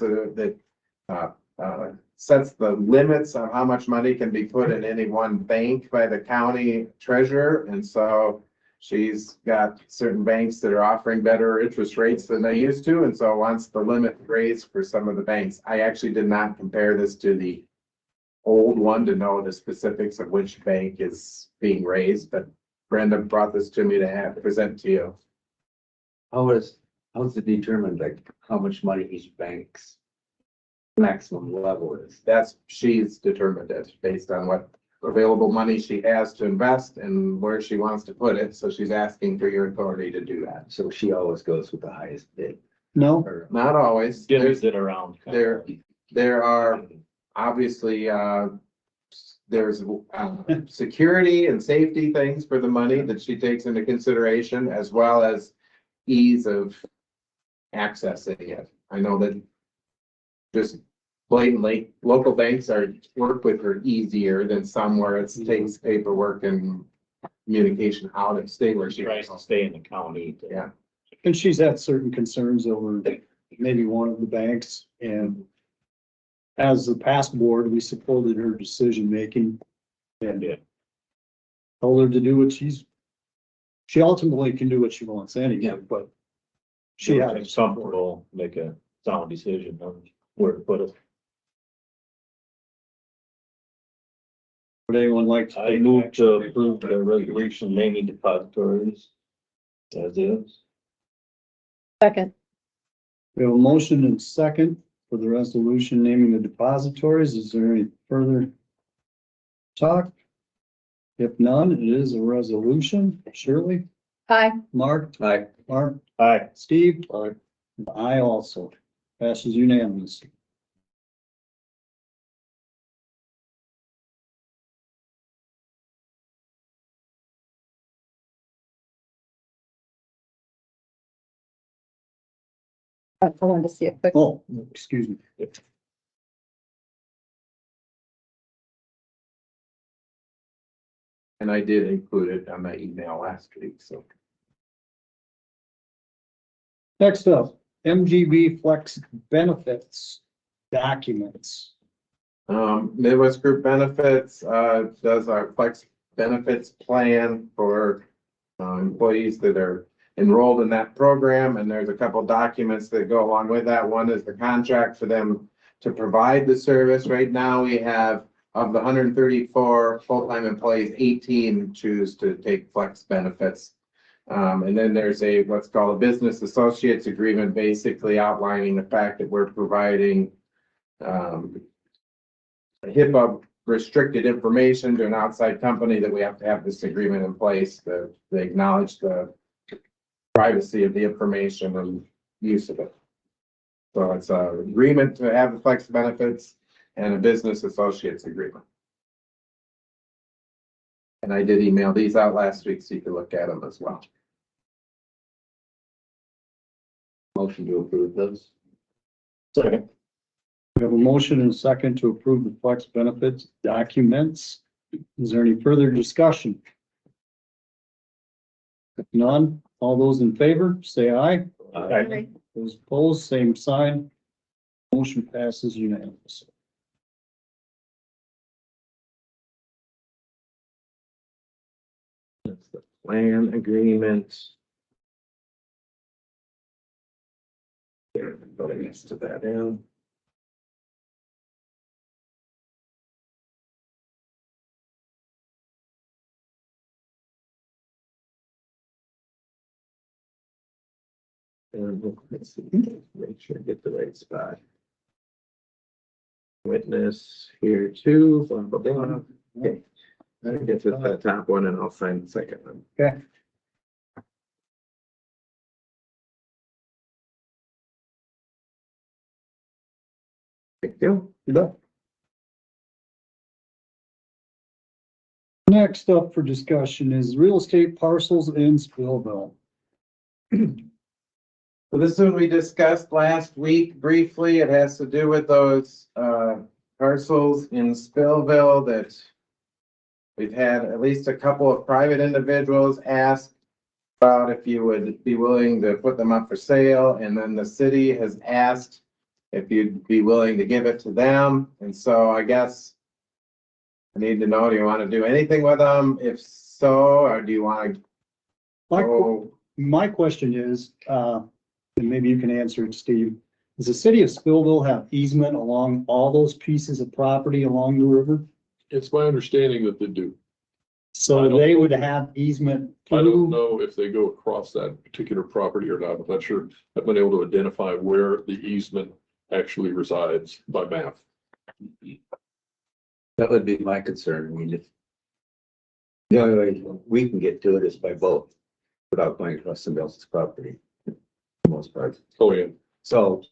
sets the limits of how much money can be put in any one bank by the county treasurer. And so she's got certain banks that are offering better interest rates than they used to. And so wants the limit raised for some of the banks. I actually did not compare this to the old one to know the specifics of which bank is being raised, but Brenda brought this to me to present to you. How's it determined, like, how much money each bank's maximum level is? She's determined it based on what available money she has to invest and where she wants to put it. So she's asking for your authority to do that. So she always goes with the highest bid. No, Or Not always. Gives it around. There are obviously, there's security and safety things for the money that she takes into consideration, as well as ease of accessing it. I know that just blatantly, local banks work with her easier than some where it takes paperwork and communication out of state where she Tries to stay in the county. Yeah. and she's had certain concerns over maybe one of the banks, and as the past board, we supported her decision making and told her to do what she ultimately can do what she wants anyway, but she had She's comfortable, make a sound decision on where to put it. Would anyone like to? I move to approve the resolution naming depositories as is. Second. We have a motion and second for the resolution naming the depositories. Is there any further talk? If none, it is a resolution. Shirley, Hi. Mark, Aye. Mark, Aye. Steve, Aye. I also passes unanimously. I wanted to see it quick. Oh, excuse me. And I did include it on my email last week, so. Next up, MGB Flex Benefits Documents. Midwest Group Benefits, does our flex benefits plan for employees that are enrolled in that program. And there's a couple documents that go along with that. One is the contract for them to provide the service. Right now, we have, of the 134 full-time employees, 18 choose to take flex benefits. And then there's what's called a business associates agreement, basically outlining the fact that we're providing HIPAA restricted information to an outside company, that we have to have this agreement in place that they acknowledge the privacy of the information and use of it. So it's an agreement to have the flex benefits and a business associates agreement. And I did email these out last week, so you can look at them as well. Motion to approve those. Second. We have a motion and a second to approve the Flex Benefits Documents. Is there any further discussion? If none, all those in favor, say aye. Aye. Those opposed, same sign. Motion passes unanimously. That's the plan agreement. There, go next to that end. And let's see, make sure I get the right spot. Witness here too, blah, blah, blah. Okay. I get to the top one and I'll sign the second one. Okay. Thank you. You bet. Next up for discussion is real estate parcels in Spillville. So this one we discussed last week briefly. It has to do with those parcels in Spillville that we've had at least a couple of private individuals ask about if you would be willing to put them up for sale. And then the city has asked if you'd be willing to give it to them. And so I guess I need to know, do you want to do anything with them? If so, or do you want to go? My question is, and maybe you can answer it, Steve. Does the city of Spillville have easement along all those pieces of property along the river? It's my understanding that they do. So they would have easement. I don't know if they go across that particular property or not. I'm not sure. I've been able to identify where the easement actually resides by map. That would be my concern. I mean, if the only way we can get to it is by boat without going across somebody else's property, for the most part. Oh, yeah. So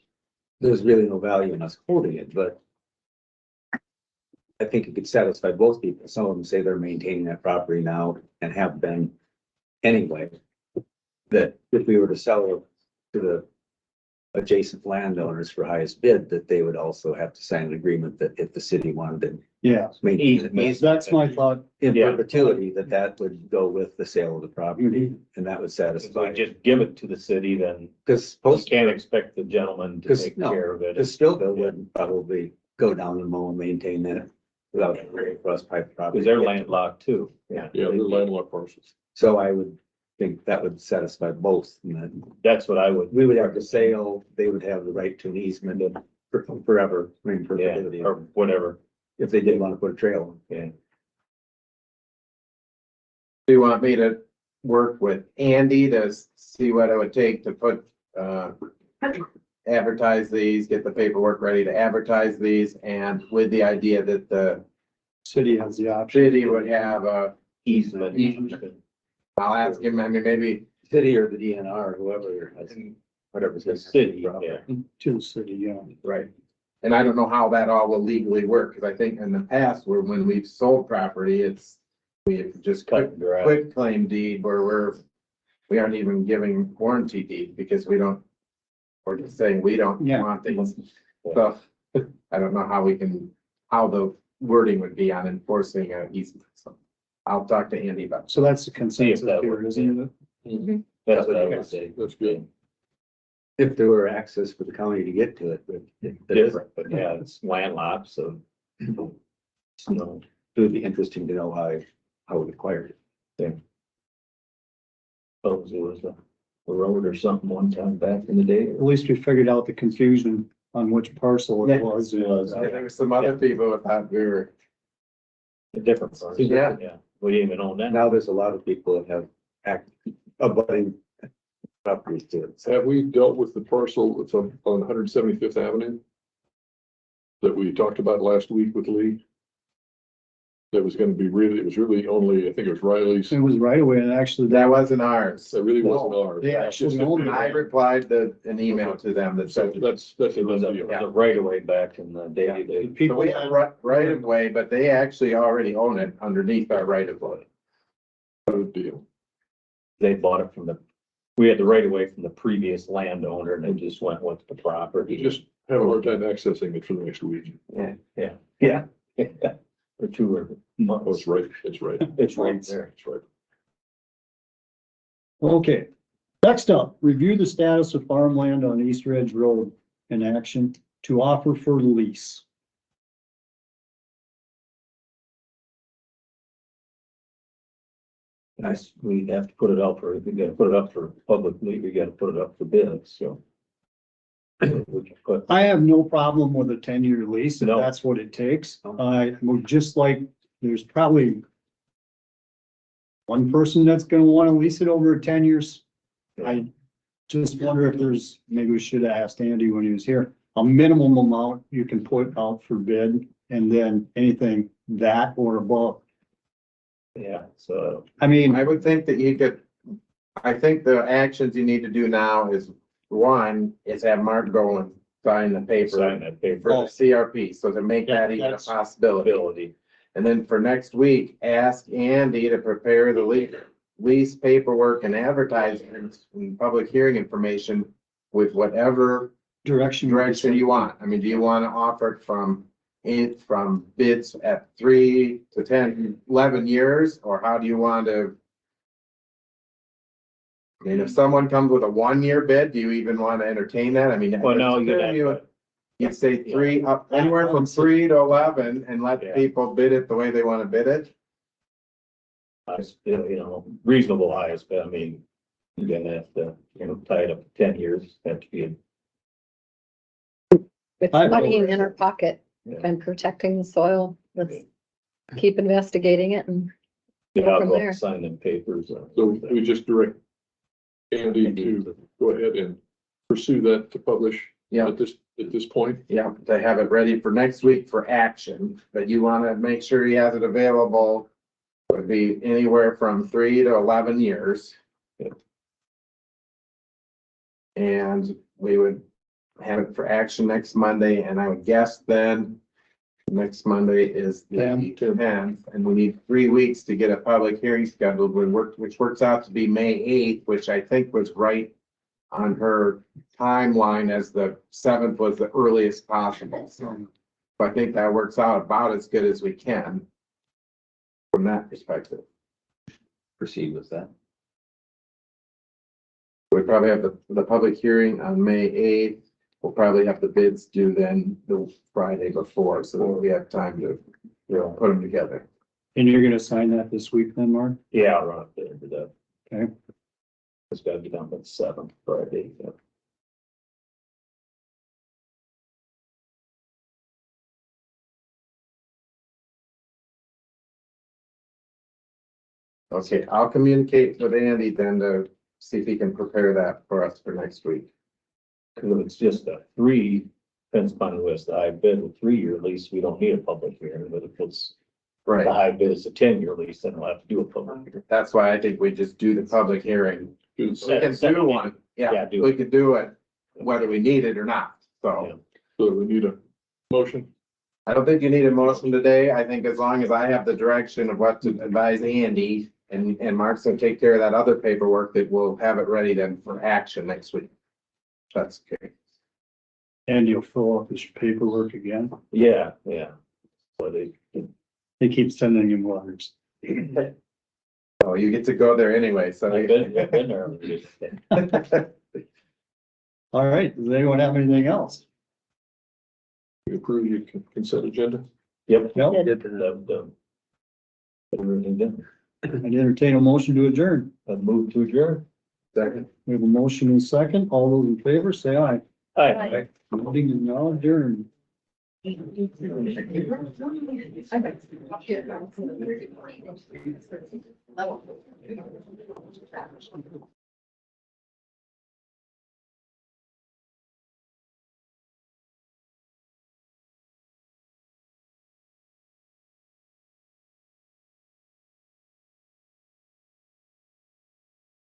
there's really no value in us holding it, but I think it could satisfy both people. Some of them say they're maintaining that property now and have been anyway. That if we were to sell it to the adjacent landowners for highest bid, that they would also have to sign an agreement that if the city wanted to Yeah, maintain it, that's my thought. in perpetuity, that would go with the sale of the property, and that would If I satisfy. just give it to the city, then Because you most, can't expect the gentleman to take care of it. because Stillville wouldn't probably go down and mow and maintain that without a cross pipe property. Because they're landlocked too. Yeah. Yeah, they're landlocked parcels. So I would think that would satisfy both, and then That's what I would, we would have the sale, they would have the right to an easement and forever, I mean, yeah, perpetuity, or whatever. if they did want to put a trail in. Yeah. Do you want me to work with Andy to see what it would take to put, advertise these, get the paperwork ready to advertise these, and with the idea that the City has the option. city would have a Easement. I'll ask him, I mean, maybe, City or the DNR, whoever has, whatever's. The city, yeah. To the city, yeah. right. And I don't know how that all will legally work, because I think in the past, when we've sold property, we have just Cut and dry. quit claim deed where we aren't even giving warranty deed because we don't, we're just saying we don't Yeah. want things. So I don't know how the wording would be on enforcing an easement. So I'll talk to Andy about it. So that's the consensus that here, works, isn't it? That's what I would say. That's good. If there were access for the county to get to it, but. Different, but yeah, it's landlocked, so. So it would be interesting to know how we acquired it. Suppose it was a road or something one time back in the day. At least we figured out the confusion on which parcel it Yeah. was. I think some other people thought we were. A different part. Yeah. Yeah, we didn't even own that. Now there's a lot of people that have abutting properties to it. So Have we dealt with the parcel that's on 175th Avenue? That we talked about last week with Lee? That was gonna be it was really only, I think it was Riley's. It was right away, and actually That wasn't ours. That really wasn't ours. They actually owned I it. replied an email to them that So said. that's a It was done a deal. right away back in the day. The So people, we have right of way, but they actually already own it underneath our right of way. Good deal. They bought it we had the right of way from the previous landowner and it just went with the property. You just have a hard time accessing it for the next week. Yeah. Or 2 or Oh, months. it's right, it's right. It's right there. It's right. okay. Next up, review the status of farmland on East Ridge Road in action to offer for lease. We have to put it up for, we gotta put it up for publicly, we gotta put it up for bids, so. We can put, I have no problem with a 10-year lease if No. that's what it takes. I would just like, there's probably one person that's gonna wanna lease it over 10 years. I just wonder if there's, maybe we should have asked Andy when he was here, a minimum amount you can put out for bid and then anything that or above. Yeah, so I mean, I would think that you could, I think the actions you need to do now is, one, is have Mark go and sign the paper sign that for paper the CRP, so to make that even a That's- possibility. ability. And then for next week, ask Andy to prepare the lease paperwork and advertisements and public hearing information with whatever direction you want. I mean, do you want to offer it from bids at 3 to 10, 11 years, or how do you want to? I mean, if someone comes with a 1-year bid, do you even want to entertain that? I mean. Well, no, You'd say anywhere from 3 to 11 and let Yeah. people bid it the way they want to bid it. Reasonable highest, but I mean, you're gonna have to, tie it up to 10 years, have to be. It's I- money in our pocket Yeah. and protecting the soil. Let's keep investigating it and Yeah, go I'll from go up there. and sign them papers. So we just direct Andy to go ahead and pursue that to publish Yeah. at this point. Yeah, to have it ready for next week for action, but you want to make sure he has it available. Would be anywhere from 3 to 11 years. And we would have it for action next Monday, and I would guess then next Monday is the 10th, and we need 3 weeks to get a public hearing scheduled, which works out to be May 8th, which I think was right on her timeline as the 7th was the earliest possible. So I think that works out about as good as we can from that perspective. Proceed with that. We probably have the public hearing on May 8th. We'll probably have the bids due then the Friday before, so that we have time to, put them together. And you're gonna sign that this week then, Mark? Yeah, I'll run up there to that. Okay. It's gotta be done by the 7th Friday. Yeah. Okay, I'll communicate with Andy then to see if he can prepare that for us for next week. Cause if it's just a 3, depends upon who has the high bid, a 3-year lease, we don't need a public hearing, but if it's the Right, high bid is a 10-year lease, then we'll have to do a public hearing. that's why I think we just do the public hearing. We can do one, Yeah, do we could do it whether we need it or not, so. So we need a motion. I don't think you need a motion today. I think as long as I have the direction of what to advise Andy and Mark's gonna take care of that other paperwork, that we'll have it ready then for action next week. That's okay. And you'll fill out this paperwork again? Yeah. But They keep sending you letters. Oh, you get to go there anyway, so. I've been there. All right, does anyone have anything else? We approve your consent agenda. Yep. Yep. Everything done. I'd entertain a motion to adjourn. I move to adjourn. Second. We have a motion and second. All those in favor, say aye. Aye. Meeting is now adjourned. Level.